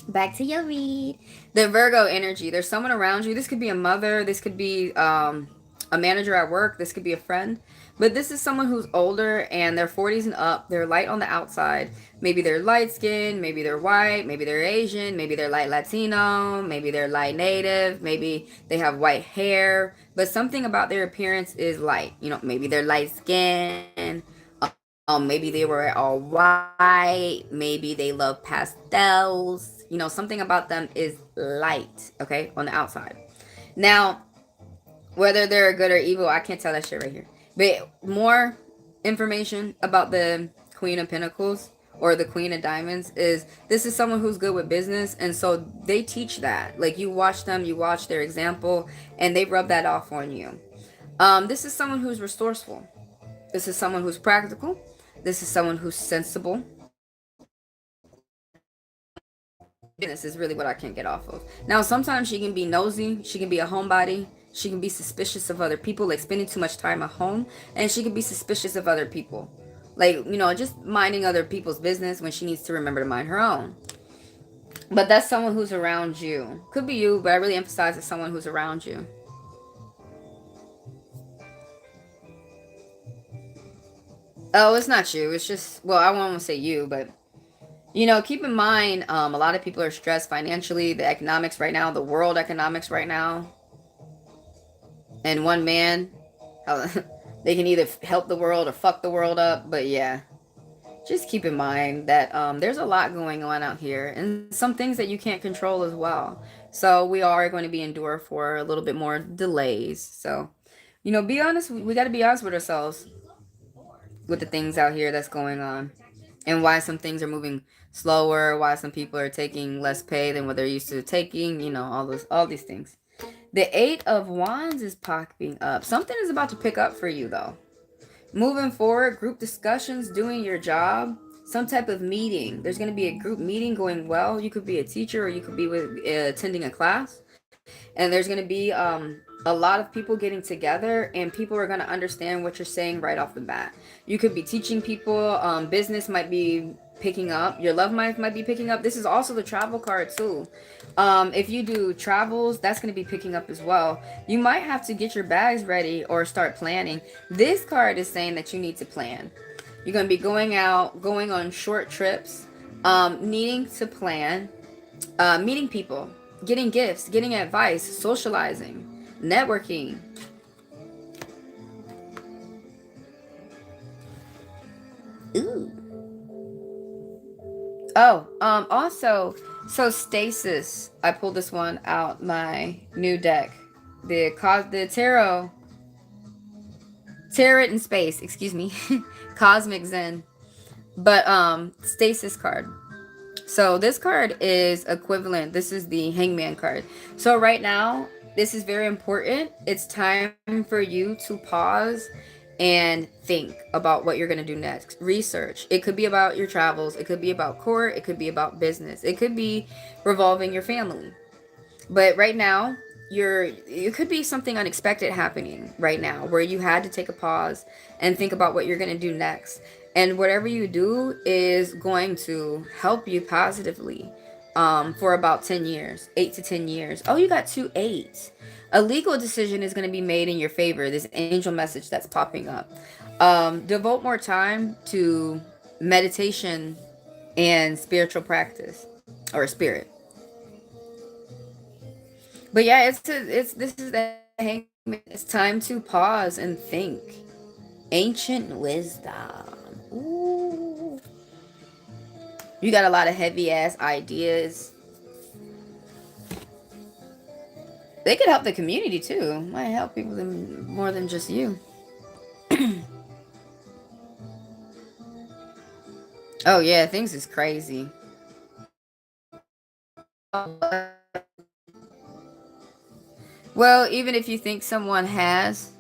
back to your read. The Virgo energy. There's someone around you. This could be a mother. This could be a manager at work. This could be a friend. But this is someone who's older and they're 40s and up. They're light on the outside. Maybe they're light skinned. Maybe they're white. Maybe they're Asian. Maybe they're light Latino. Maybe they're light native. Maybe they have white hair. But something about their appearance is light. You know, maybe they're light skinned. Maybe they were all white. Maybe they love pastels. You know, something about them is light, okay, on the outside. Now, whether they're good or evil, I can't tell that shit right here. But more information about the Queen of Pentacles or the Queen of Diamonds is this is someone who's good with business, and so they teach that. Like, you watch them, you watch their example, and they rub that off on you. This is someone who's resourceful. This is someone who's practical. This is someone who's sensible. Business is really what I can't get off of. Now, sometimes she can be nosy. She can be a homebody. She can be suspicious of other people, like spending too much time at home. And she can be suspicious of other people. Like, you know, just minding other people's business when she needs to remember to mind her own. But that's someone who's around you. Could be you, but I really emphasize it's someone who's around you. Oh, it's not you. It's just, well, I won't say you, but, you know, keep in mind, a lot of people are stressed financially, the economics right now, the world economics right now. And one man, they can either help the world or fuck the world up. But yeah, just keep in mind that there's a lot going on out here and some things that you can't control as well. So we are going to be endured for a little bit more delays. So, you know, be honest. We got to be honest with ourselves with the things out here that's going on and why some things are moving slower, why some people are taking less pay than what they're used to taking, you know, all these things. The 8 of Wands is popping up. Something is about to pick up for you, though. Moving forward, group discussions, doing your job, some type of meeting. There's going to be a group meeting going well. You could be a teacher or you could be attending a class. And there's going to be a lot of people getting together and people are going to understand what you're saying right off the bat. You could be teaching people. Business might be picking up. Your love life might be picking up. This is also the travel card too. If you do travels, that's going to be picking up as well. You might have to get your bags ready or start planning. This card is saying that you need to plan. You're going to be going out, going on short trips, needing to plan, meeting people, getting gifts, getting advice, socializing, networking. Ooh. Oh, also, so Stasis, I pulled this one out my new deck. The Tarot in Space, excuse me. Cosmic Zen. But Stasis card. So this card is equivalent. This is the Hangman card. So right now, this is very important. It's time for you to pause and think about what you're going to do next. Research. It could be about your travels. It could be about court. It could be about business. It could be revolving your family. But right now, it could be something unexpected happening right now where you had to take a pause and think about what you're going to do next. And whatever you do is going to help you positively for about 10 years, 8 to 10 years. Oh, you got 2 8s. A legal decision is going to be made in your favor. This angel message that's popping up. Devote more time to meditation and spiritual practice or spirit. But yeah, it's this is the hangman. It's time to pause and think. Ancient wisdom. Ooh. You got a lot of heavy ass ideas. They could help the community too. Might help people more than just you. Oh yeah, things is crazy. Well, even if you think someone has,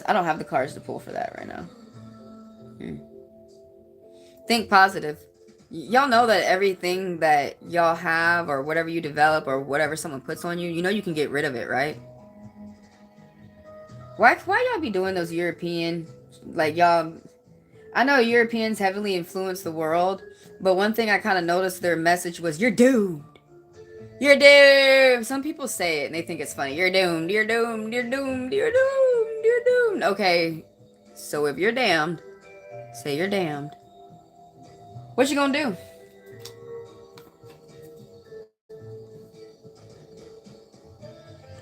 I don't have the cards to pull for that right now. Think positive. Y'all know that everything that y'all have or whatever you develop or whatever someone puts on you, you know you can get rid of it, right? Why y'all be doing those European, like y'all, I know Europeans heavily influence the world, but one thing I kind of noticed their message was, you're doomed. You're doomed. Some people say it and they think it's funny. You're doomed. You're doomed. You're doomed. You're doomed. You're doomed. Okay. So if you're damned, say you're damned. What you gonna do?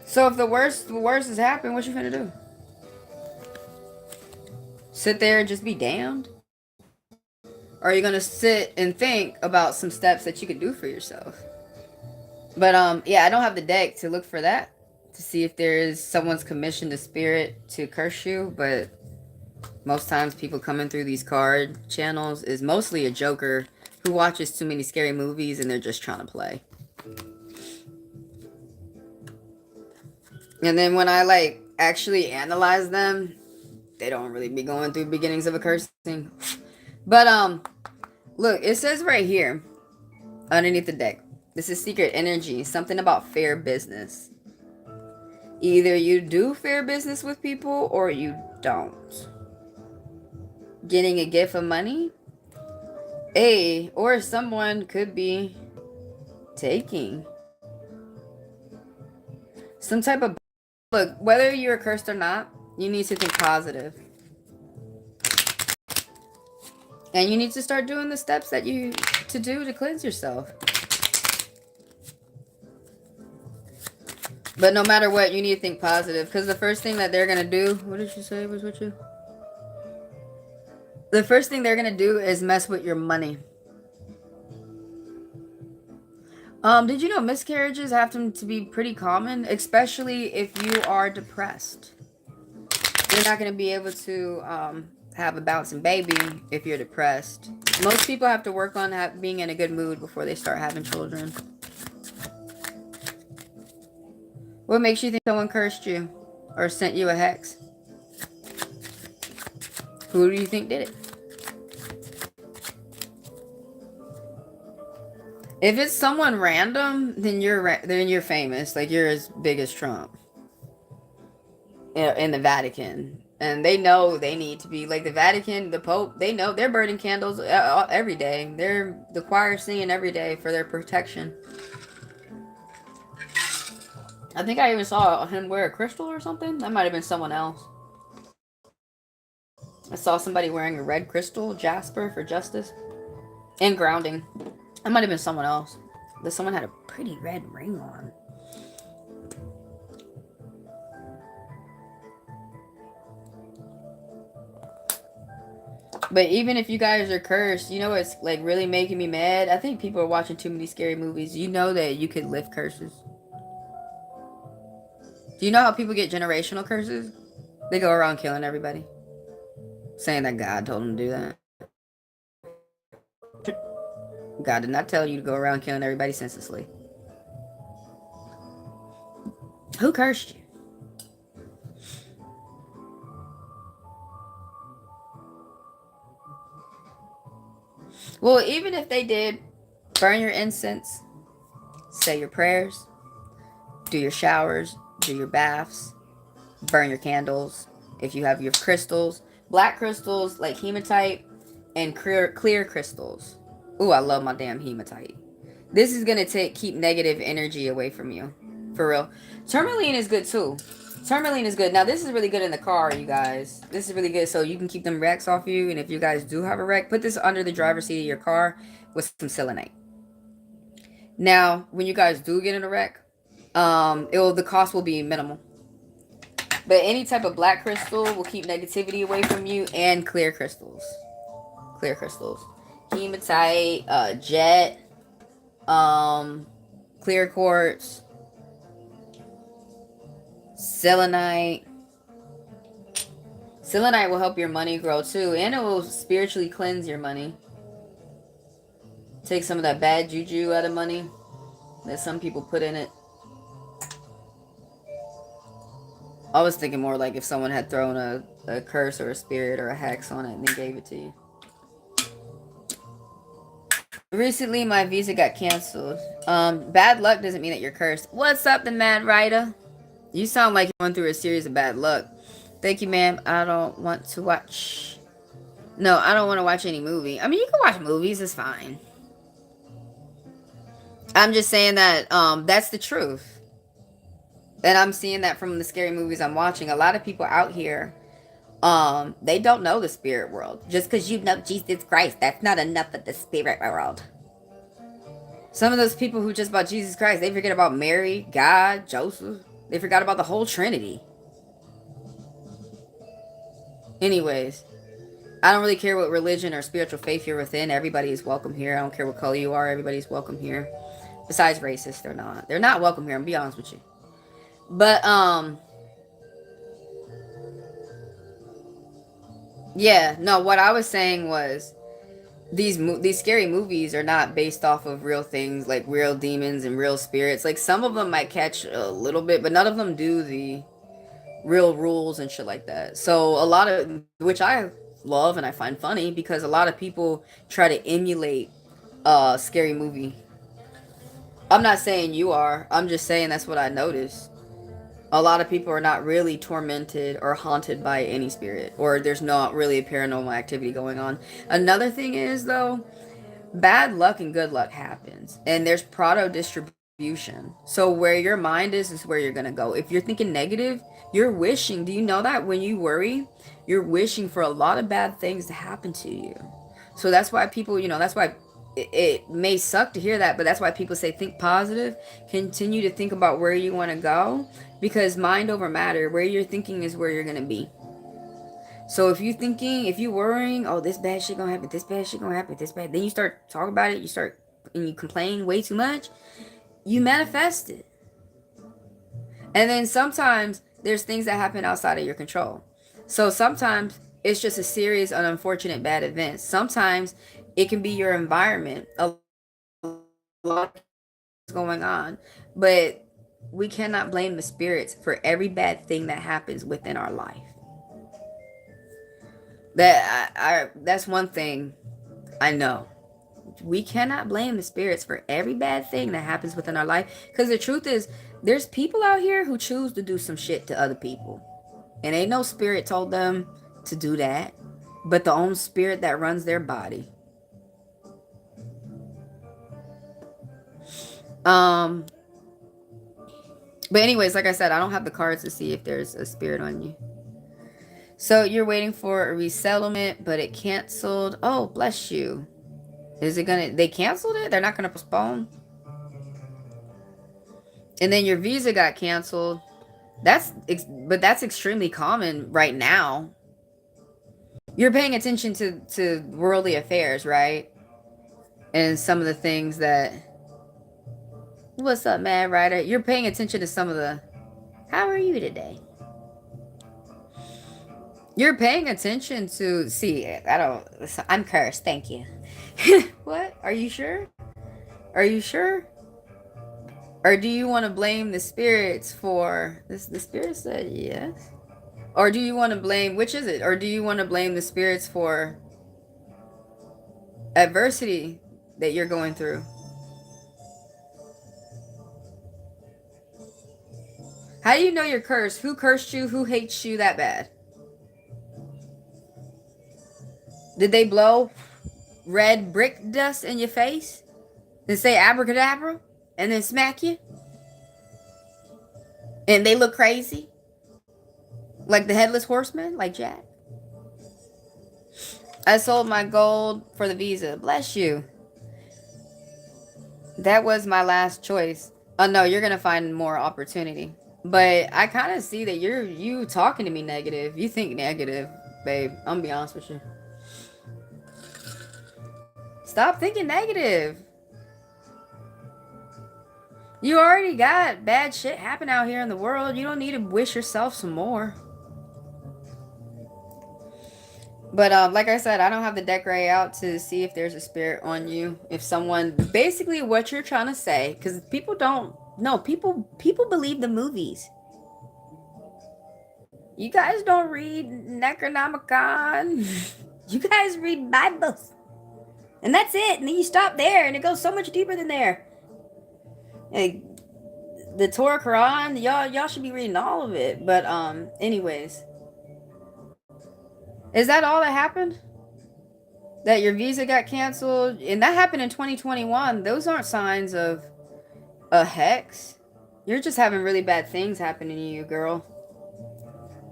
So if the worst has happened, what you gonna do? Sit there and just be damned? Or are you gonna sit and think about some steps that you could do for yourself? But yeah, I don't have the deck to look for that to see if there is someone's commissioned a spirit to curse you, but most times people coming through these card channels is mostly a joker who watches too many scary movies and they're just trying to play. And then when I like actually analyze them, they don't really be going through beginnings of a cursing. But look, it says right here underneath the deck, this is secret energy, something about fair business. Either you do fair business with people or you don't. Getting a gift of money, or someone could be taking some type of, look, whether you're cursed or not, you need to think positive. And you need to start doing the steps that you to do to cleanse yourself. But no matter what, you need to think positive, because the first thing that they're gonna do, what did you say was with you? The first thing they're gonna do is mess with your money. Did you know miscarriages happen to be pretty common, especially if you are depressed? You're not gonna be able to have a bouncing baby if you're depressed. Most people have to work on being in a good mood before they start having children. What makes you think someone cursed you or sent you a hex? Who do you think did it? If it's someone random, then you're famous. Like, you're as big as Trump in the Vatican. And they know they need to be, like, the Vatican, the Pope, they know they're burning candles every day. They're the choir singing every day for their protection. I think I even saw him wear a crystal or something. That might have been someone else. I saw somebody wearing a red crystal, jasper for justice and grounding. That might have been someone else. But someone had a pretty red ring on. But even if you guys are cursed, you know what's like really making me mad? I think people are watching too many scary movies. You know that you could lift curses. Do you know how people get generational curses? They go around killing everybody. Saying that God told them to do that. God did not tell you to go around killing everybody senselessly. Who cursed you? Well, even if they did, Burn your incense. Say your prayers. Do your showers. Do your baths. Burn your candles. If you have your crystals. Black crystals like hematite and clear crystals. Ooh, I love my damn hematite. This is going to keep negative energy away from you. For real. Tourmaline is good too. Tourmaline is good. Now, this is really good in the car, you guys. This is really good so you can keep them wrecks off you. And if you guys do have a wreck, put this under the driver's seat of your car with some selenite. Now, when you guys do get in a wreck, the cost will be minimal. But any type of black crystal will keep negativity away from you, and clear crystals. Clear crystals. Hematite, jet, clear quartz, selenite. Selenite will help your money grow too, and it will spiritually cleanse your money. Take some of that bad juju out of money that some people put in it. I was thinking more like if someone had thrown a curse or a spirit or a hex on it and then gave it to you. Recently, my visa got canceled. Bad luck doesn't mean that you're cursed. What's up, the Mad Rider? You sound like you're going through a series of bad luck. Thank you, ma'am. I don't want to watch... No, I don't want to watch any movie. I mean, you can watch movies. It's fine. I'm just saying that that's the truth. And I'm seeing that from the scary movies I'm watching. A lot of people out here, they don't know the spirit world. Just because you know Jesus Christ, that's not enough of the spirit world. Some of those people who just about Jesus Christ, they forget about Mary, God, Joseph. They forgot about the whole Trinity. Anyways, I don't really care what religion or spiritual faith you're within. Everybody is welcome here. I don't care what color you are. Everybody's welcome here. Besides racist, they're not. They're not welcome here. I'm gonna be honest with you. But, yeah, no, what I was saying was these scary movies are not based off of real things, like real demons and real spirits. Like, some of them might catch a little bit, but none of them do the real rules and shit like that. So a lot of, which I love and I find funny, because a lot of people try to emulate a scary movie. I'm not saying you are. I'm just saying that's what I noticed. A lot of people are not really tormented or haunted by any spirit, or there's not really a paranormal activity going on. Another thing is, though, bad luck and good luck happens, and there's proto distribution. So where your mind is where you're gonna go. If you're thinking negative, you're wishing. Do you know that when you worry, you're wishing for a lot of bad things to happen to you? So that's why people, that's why it may suck to hear that, but that's why people say think positive. Continue to think about where you want to go, because mind over matter. Where you're thinking is where you're gonna be. So if you worrying, oh, this bad shit gonna happen, this bad shit gonna happen, this bad, then you start talking about it, and you complain way too much, you manifest it. And then sometimes there's things that happen outside of your control. So sometimes it's just a series of unfortunate bad events. Sometimes it can be your environment. A lot is going on. But we cannot blame the spirits for every bad thing that happens within our life. That's one thing I know. We cannot blame the spirits for every bad thing that happens within our life. Because the truth is, there's people out here who choose to do some shit to other people. And ain't no spirit told them to do that, but the own spirit that runs their body. But anyways, like I said, I don't have the cards to see if there's a spirit on you. So you're waiting for a resettlement, but it canceled. Oh, bless you. Is it gonna... They canceled it? They're not gonna postpone? And then your visa got canceled. But that's extremely common right now. You're paying attention to worldly affairs, right? And some of the things that... What's up, Mad Rider? You're paying attention to some of the... How are you today? You're paying attention to... See, I'm cursed, thank you. What? Are you sure? Are you sure? Or do you want to blame the spirits for... The spirit said yes. Or do you want to blame... Which is it? Or do you want to blame the spirits for adversity that you're going through? How do you know you're cursed? Who cursed you? Who hates you that bad? Did they blow red brick dust in your face? Then say abracadabra? And then smack you? And they look crazy? Like the headless horseman? Like Jack? I sold my gold for the visa. Bless you. That was my last choice. Oh no, you're gonna find more opportunity. But I kind of see that you talking to me negative. You think negative, babe. I'm gonna be honest with you. Stop thinking negative. You already got bad shit happen out here in the world. You don't need to wish yourself some more. But like I said, I don't have the deck ray out to see if there's a spirit on you. If someone, basically what you're trying to say, because people don't, no, people believe the movies. You guys don't read Necronomicon. You guys read Bibles. And that's it. And then you stop there, and it goes so much deeper than there. Like, the Torah, Quran, y'all should be reading all of it. But anyways, is that all that happened? That your visa got canceled, and that happened in 2021. Those aren't signs of a hex. You're just having really bad things happening to you, girl.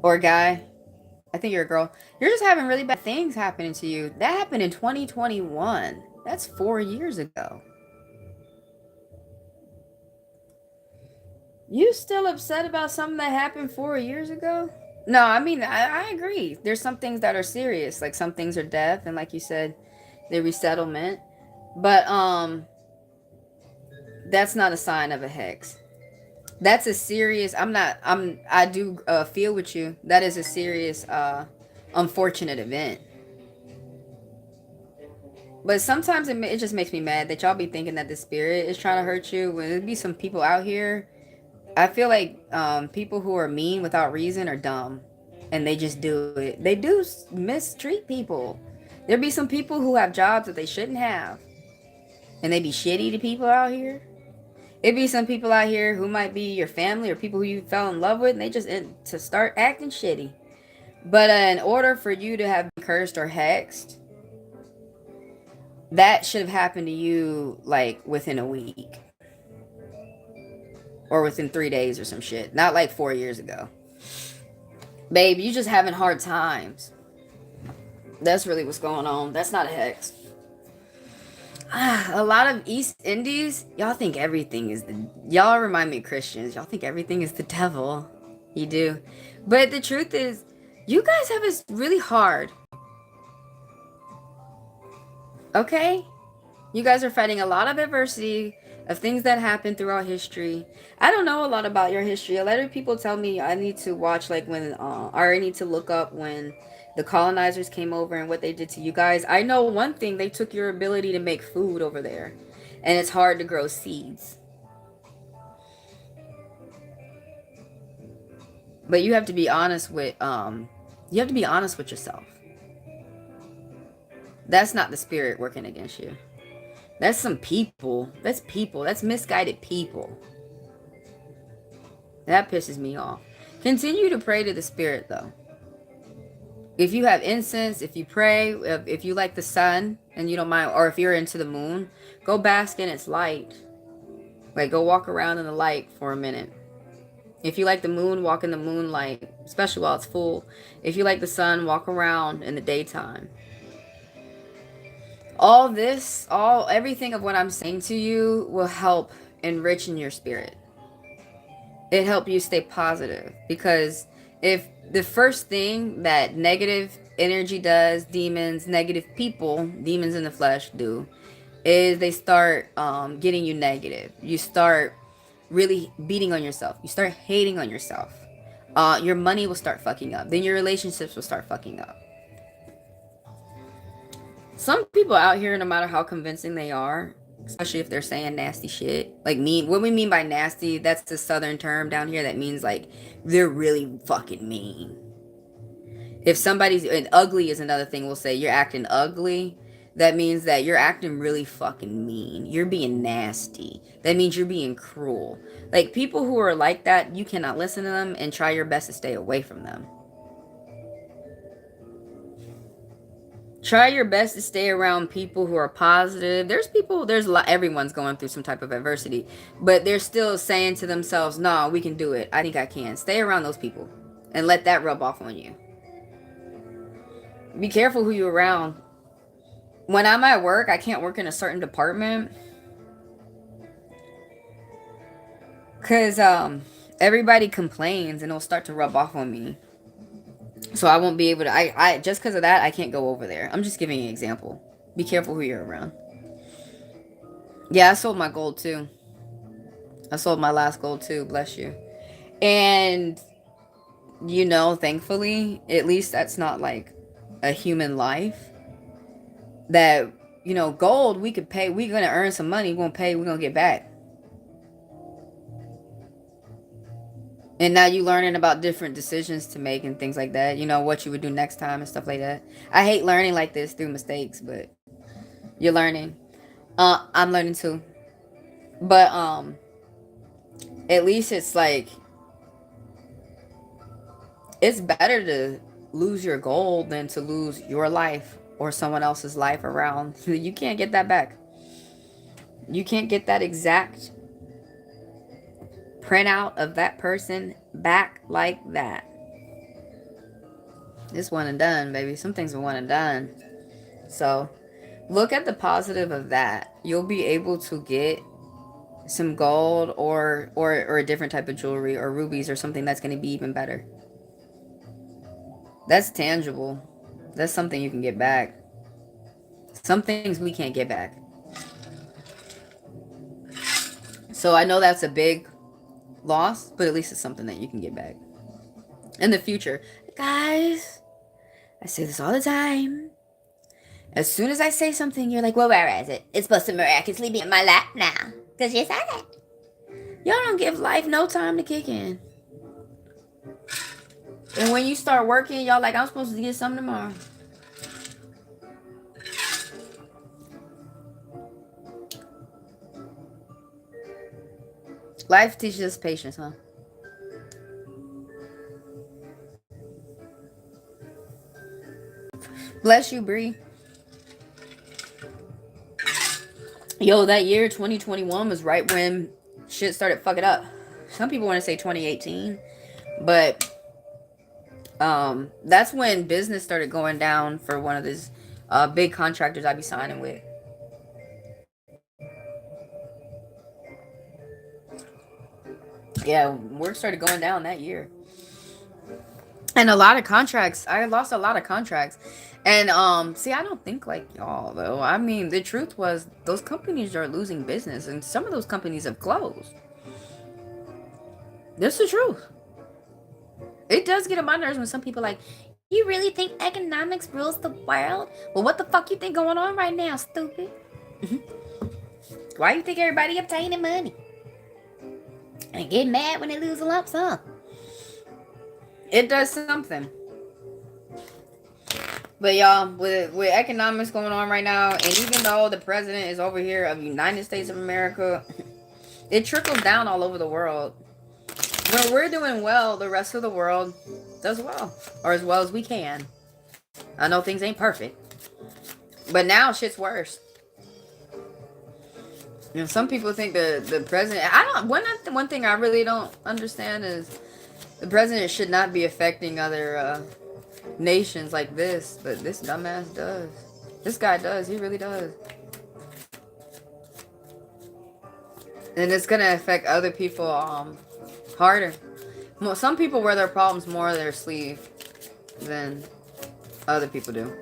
Or guy. I think you're a girl. You're just having really bad things happening to you. That happened in 2021. That's 4 years ago. You still upset about something that happened 4 years ago? No, I mean, I agree. There's some things that are serious. Like some things are death, and like you said, the resettlement. But that's not a sign of a hex. That's a serious, I do feel with you. That is a serious unfortunate event. But sometimes it just makes me mad that y'all be thinking that the spirit is trying to hurt you. When there be some people out here, I feel like people who are mean without reason are dumb, and they just do it. They do mistreat people. There be some people who have jobs that they shouldn't have, and they be shitty to people out here. It be some people out here who might be your family or people who you fell in love with, and they just to start acting shitty. But in order for you to have been cursed or hexed, that should have happened to you like within a week. Or within 3 days or some shit. Not like 4 years ago. Babe, you just having hard times. That's really what's going on. That's not a hex. A lot of East Indies, y'all think everything is the... Y'all remind me of Christians. Y'all think everything is the devil. You do. But the truth is, you guys have it really hard. Okay? You guys are fighting a lot of adversity, of things that happened throughout history. I don't know a lot about your history. A lot of people tell me I need to watch like when, or I need to look up when the colonizers came over and what they did to you guys. I know one thing, they took your ability to make food over there. And it's hard to grow seeds. But you have to be honest with, yourself. That's not the spirit working against you. That's some people. That's people. That's misguided people. That pisses me off. Continue to pray to the spirit, though. If you have incense, if you pray, if you like the sun and you don't mind, or if you're into the moon, go bask in its light. Like, go walk around in the light for a minute. If you like the moon, walk in the moonlight, especially while it's full. If you like the sun, walk around in the daytime. All this, everything of what I'm saying to you will help enrich in your spirit. It help you stay positive, because if the first thing that negative energy does, demons, negative people, demons in the flesh do, is they start getting you negative. You start really beating on yourself. You start hating on yourself. Your money will start fucking up. Then your relationships will start fucking up. Some people out here, no matter how convincing they are, especially if they're saying nasty shit, like mean, what we mean by nasty, that's the southern term down here that means like they're really fucking mean. If somebody's, and ugly is another thing we'll say, you're acting ugly, that means that you're acting really fucking mean. You're being nasty. That means you're being cruel. Like, people who are like that, you cannot listen to them and try your best to stay away from them. Try your best to stay around people who are positive. Everyone's going through some type of adversity, but they're still saying to themselves, no, we can do it. I think I can. Stay around those people and let that rub off on you. Be careful who you're around. When I'm at work, I can't work in a certain department because everybody complains and it'll start to rub off on me. So I won't be able to, I just because of that, I can't go over there. I'm just giving you an example. Be careful who you're around. Yeah, I sold my gold too. I sold my last gold too, bless you. And, you know, thankfully, at least that's not like a human life. That, you know, gold, we could pay, we're going to earn some money, we're going to pay, we're going to get back. And now you learning about different decisions to make and things like that. You know, what you would do next time and stuff like that. I hate learning like this through mistakes, but you're learning. I'm learning too. But at least it's like, it's better to lose your goal than to lose your life or someone else's life around. You can't get that back. You can't get that exact printout of that person back like that. It's one and done, baby. Some things are one and done. So look at the positive of that. You'll be able to get some gold or a different type of jewelry or rubies or something that's going to be even better. That's tangible. That's something you can get back. Some things we can't get back. So I know that's a big loss, but at least it's something that you can get back in the future. Guys, I say this all the time. As soon as I say something, you're like, well, where is it? It's supposed to miraculously be in my lap now. Because you said it. Y'all don't give life no time to kick in. And when you start working, y'all like, I'm supposed to get something tomorrow. Life teaches us patience, huh? Bless you, Bree. Yo, that year 2021 was right when shit started fucking up. Some people want to say 2018, but that's when business started going down for one of these big contractors I be signing with. Yeah, work started going down that year. And a lot of contracts. I lost a lot of contracts. And see, I don't think like y'all though. I mean, the truth was those companies are losing business and some of those companies have closed. That's the truth. It does get on my nerves when some people like, you really think economics rules the world? Well, what the fuck you think going on right now, stupid? Why you think everybody obtaining money? And get mad when they lose a lump sum? It does something. But y'all, with economics going on right now, and even though the president is over here of the United States of America, it trickles down all over the world. When we're doing well, the rest of the world does well. Or as well as we can. I know things ain't perfect. But now shit's worse. You know, some people think the president... One thing I really don't understand is the president should not be affecting other nations like this. But this dumbass does. This guy does. He really does. And it's going to affect other people harder. Some people wear their problems more on their sleeve than other people do.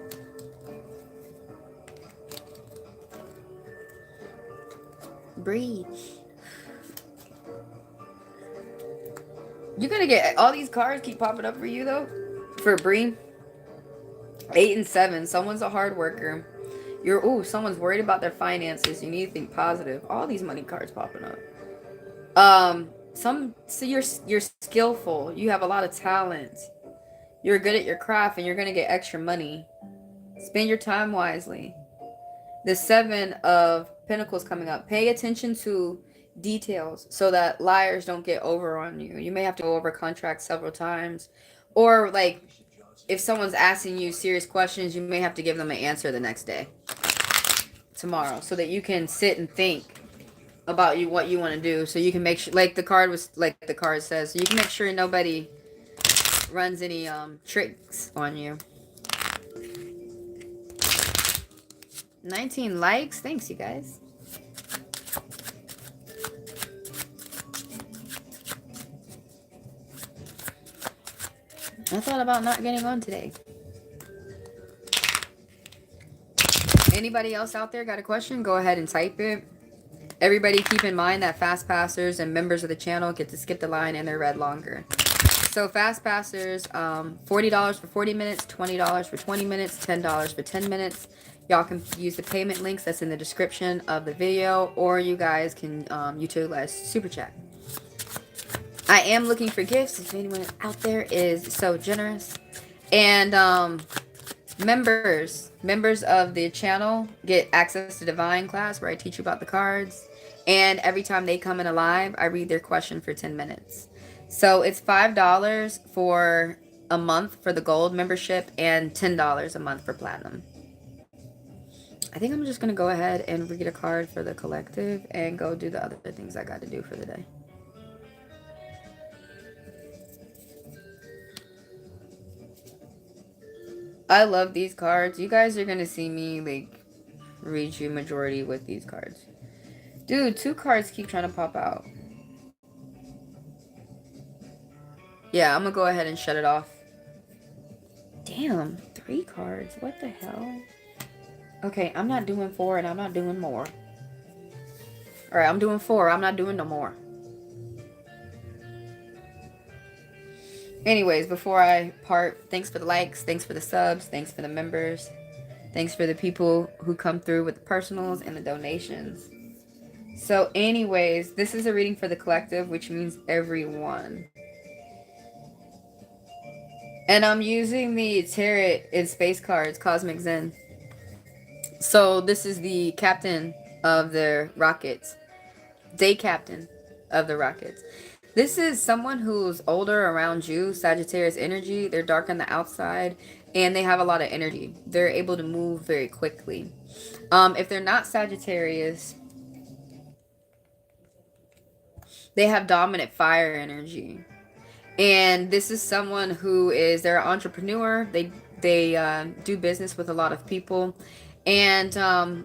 Breathe. You're gonna get all these cards keep popping up for you though. For Bree. 8 and 7. Someone's a hard worker. Someone's worried about their finances. You need to think positive. All these money cards popping up. So you're skillful. You have a lot of talent. You're good at your craft and you're gonna get extra money. Spend your time wisely. The 7 of Pentacles coming up. Pay attention to details so that liars don't get over on you. You may have to go over contracts several times. Or, like, if someone's asking you serious questions, you may have to give them an answer the next day. Tomorrow. So that you can sit and think about what you want to do. So you can make sure, like the card says, so you can make sure nobody runs any tricks on you. 19 likes. Thanks, you guys. I thought about not getting on today. Anybody else out there got a question? Go ahead and type it. Everybody keep in mind that fast passers and members of the channel get to skip the line and they're read longer. So fast passers, $40 for 40 minutes, $20 for 20 minutes, $10 for 10 minutes. Y'all can use the payment links that's in the description of the video, or you guys can utilize Super Chat. I am looking for gifts if anyone out there is so generous. And members of the channel get access to Divine class where I teach you about the cards. And every time they come in a live, I read their question for 10 minutes. So it's $5 for a month for the gold membership and $10 a month for platinum. I think I'm just going to go ahead and read a card for the collective and go do the other things I got to do for the day. I love these cards. You guys are going to see me like read you majority with these cards. Dude, 2 cards keep trying to pop out. Yeah, I'm going to go ahead and shut it off. Damn, 3 cards. What the hell? Okay, I'm not doing 4 and I'm not doing more. Alright, I'm doing 4. I'm not doing no more. Anyways, before I part, thanks for the likes, thanks for the subs, thanks for the members, thanks for the people who come through with the personals and the donations. So anyways, this is a reading for the collective, which means everyone. And I'm using the Tarot in Space cards, Cosmic Zen. So this is the captain of the rockets. Day captain of the rockets. This is someone who's older around you, Sagittarius energy. They're dark on the outside and they have a lot of energy. They're able to move very quickly. If they're not Sagittarius, they have dominant fire energy. And this is someone who is, they're an entrepreneur. They do business with a lot of people. And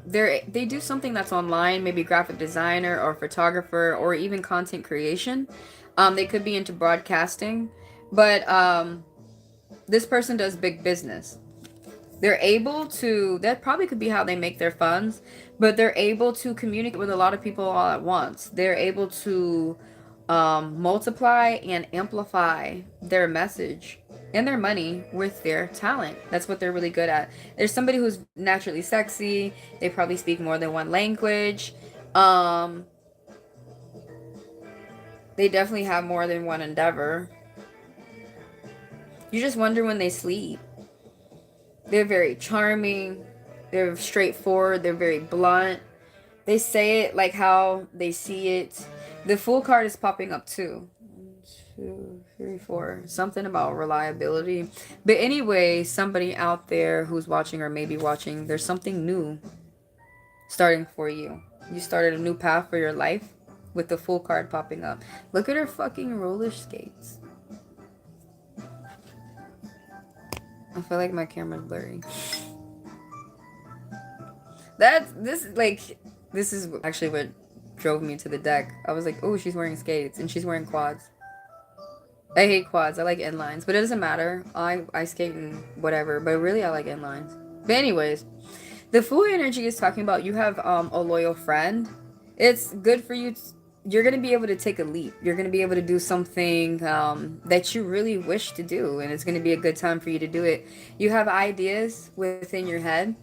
they do something that's online, maybe graphic designer or photographer or even content creation. They could be into broadcasting, but this person does big business. They're able to, that probably could be how they make their funds, but they're able to communicate with a lot of people all at once. They're able to multiply and amplify their message and their money with their talent. That's what they're really good at. There's somebody who's naturally sexy. They probably speak more than one language. They definitely have more than one endeavor. You just wonder when they sleep. They're very charming. They're straightforward. They're very blunt. They say it like how they see it. The Fool card is popping up too. 1, 2, 3, 4. Something about reliability. But anyway, somebody out there who's watching or maybe watching, there's something new starting for you. You started a new path for your life with the Fool card popping up. Look at her fucking roller skates. I feel like my camera's blurry. This is actually what drove me to the deck. I was like, oh, she's wearing skates and she's wearing quads. I hate quads. I like inlines, but it doesn't matter. I skate in whatever, but really I like inlines. But anyways, the Fool energy is talking about you have a loyal friend. It's good for you. You're going to be able to take a leap. You're going to be able to do something that you really wish to do, and it's going to be a good time for you to do it. You have ideas within your head,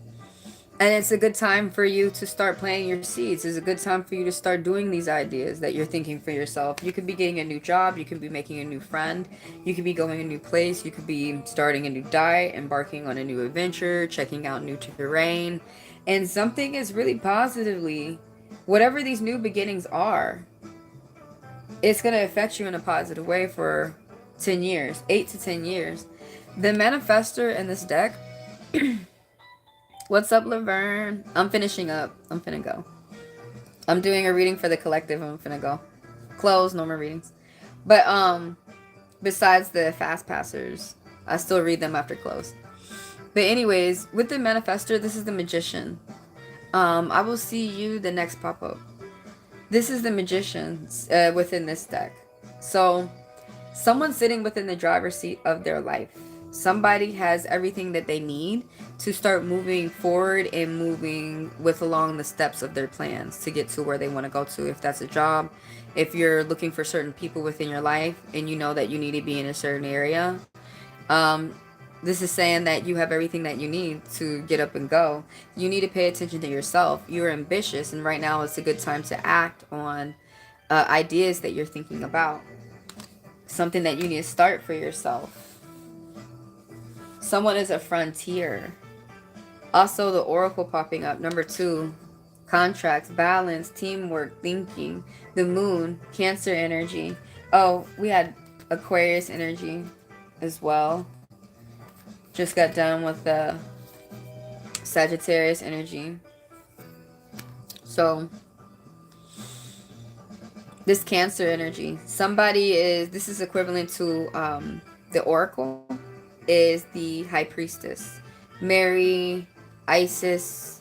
and it's a good time for you to start planting your seeds. It's a good time for you to start doing these ideas that you're thinking for yourself. You could be getting a new job. You could be making a new friend. You could be going a new place. You could be starting a new diet, embarking on a new adventure, checking out new terrain. And something is really positively, whatever these new beginnings are, it's going to affect you in a positive way for 10 years, 8 to 10 years. The manifester in this deck, what's up, Laverne? I'm finishing up. I'm finna go. I'm doing a reading for the collective. I'm finna go. Close, no more readings. But, besides the fast passers, I still read them after close. But anyways, with the manifester, this is the magician. I will see you the next pop-up. This is the magician within this deck. So, someone sitting within the driver's seat of their life. Somebody has everything that they need to start moving forward and moving with along the steps of their plans to get to where they want to go to. If that's a job, if you're looking for certain people within your life and you know that you need to be in a certain area, this is saying that you have everything that you need to get up and go. You need to pay attention to yourself. You're ambitious, and right now it's a good time to act on ideas that you're thinking about. Something that you need to start for yourself. Someone is a frontier. Also, the oracle popping up. Number 2, contracts, balance, teamwork, thinking. The moon, Cancer energy. Oh, we had Aquarius energy as well. Just got done with the Sagittarius energy. So, this Cancer energy. Somebody is, this is equivalent to the oracle, is the high priestess. Mary, Isis,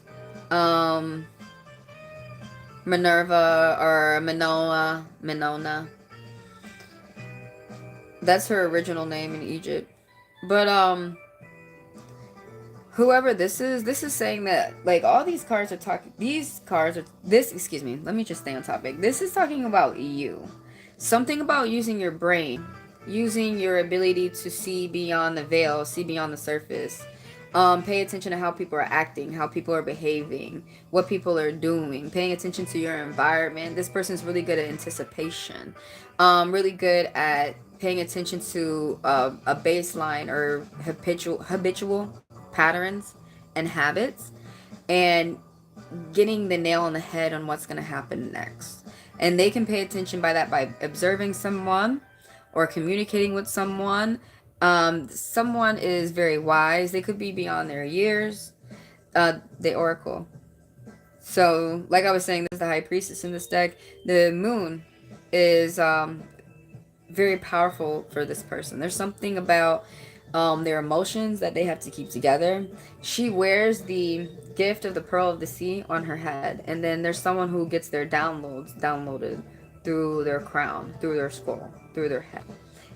Minerva, or Minona. That's her original name in Egypt. But, whoever this is saying that, like, all these cards are talking, excuse me, let me just stay on topic. This is talking about you. Something about using your brain, using your ability to see beyond the veil, see beyond the surface. Pay attention to how people are acting, how people are behaving, what people are doing, paying attention to your environment. This person's really good at anticipation, really good at paying attention to a baseline or habitual patterns and habits, and getting the nail on the head on what's going to happen next. And they can pay attention by that by observing someone or communicating with someone. Someone is very wise. They could be beyond their years. The oracle. So, like I was saying, this is the high priestess in this deck. The moon is very powerful for this person. There's something about their emotions that they have to keep together. She wears the gift of the pearl of the sea on her head, and then there's someone who gets their downloaded through their crown, through their skull, through their head.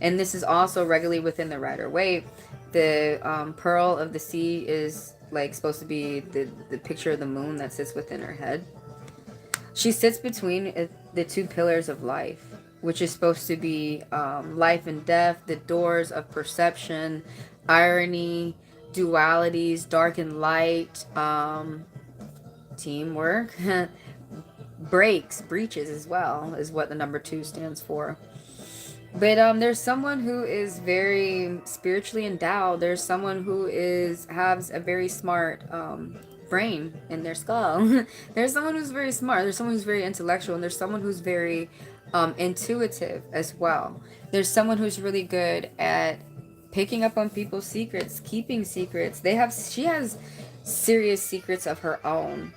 And this is also regularly within the Rider Waite. The pearl of the sea is like supposed to be the picture of the moon that sits within her head. She sits between the 2 pillars of life, which is supposed to be life and death, the doors of perception, irony, dualities, dark and light, teamwork, breaches as well is what the number 2 stands for. But there's someone who is very spiritually endowed. There's someone who has a very smart brain in their skull. There's someone who's very smart. There's someone who's very intellectual, and there's someone who's very intuitive as well. There's someone who's really good at picking up on people's secrets, keeping secrets. She has serious secrets of her own.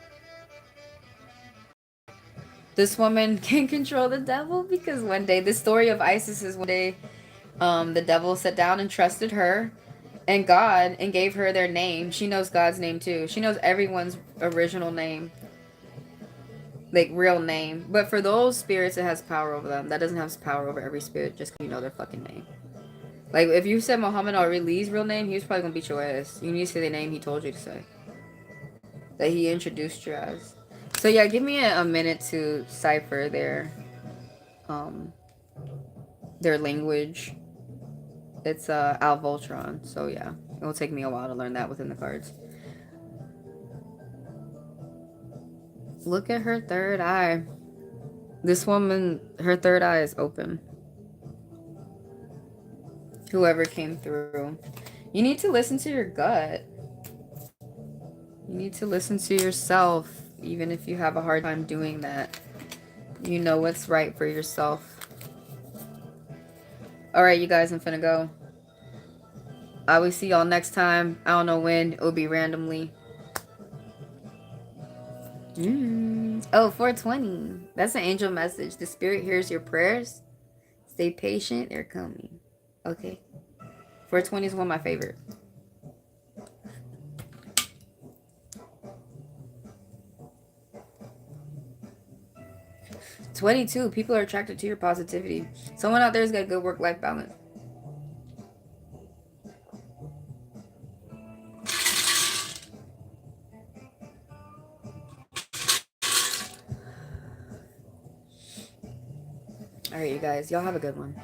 This woman can control the devil because one day, the story of Isis is one day the devil sat down and trusted her and God and gave her their name. She knows God's name too. She knows everyone's original name, like real name. But for those spirits, it has power over them. That doesn't have power over every spirit just because you know their fucking name. Like if you said Muhammad Ali's real name, he was probably gonna beat your ass. You need to say the name he told you to say, that he introduced you as. So yeah, give me a minute to cipher their language. It's Al Voltron, so yeah, it will take me a while to learn that within the cards. Look at her third eye. This woman, her third eye is open. Whoever came through, you need to listen to your gut. You need to listen to yourself, even if you have a hard time doing that. You know what's right for yourself. Alright, you guys, I'm finna go. I will see y'all next time. I don't know when. It'll be randomly. Oh, 420. That's an angel message. The spirit hears your prayers. Stay patient. They're coming. Okay. 420 is one of my favorite. "22. People are attracted to your positivity. Someone out there's got a good work-life balance." Alright, you guys. Y'all have a good one.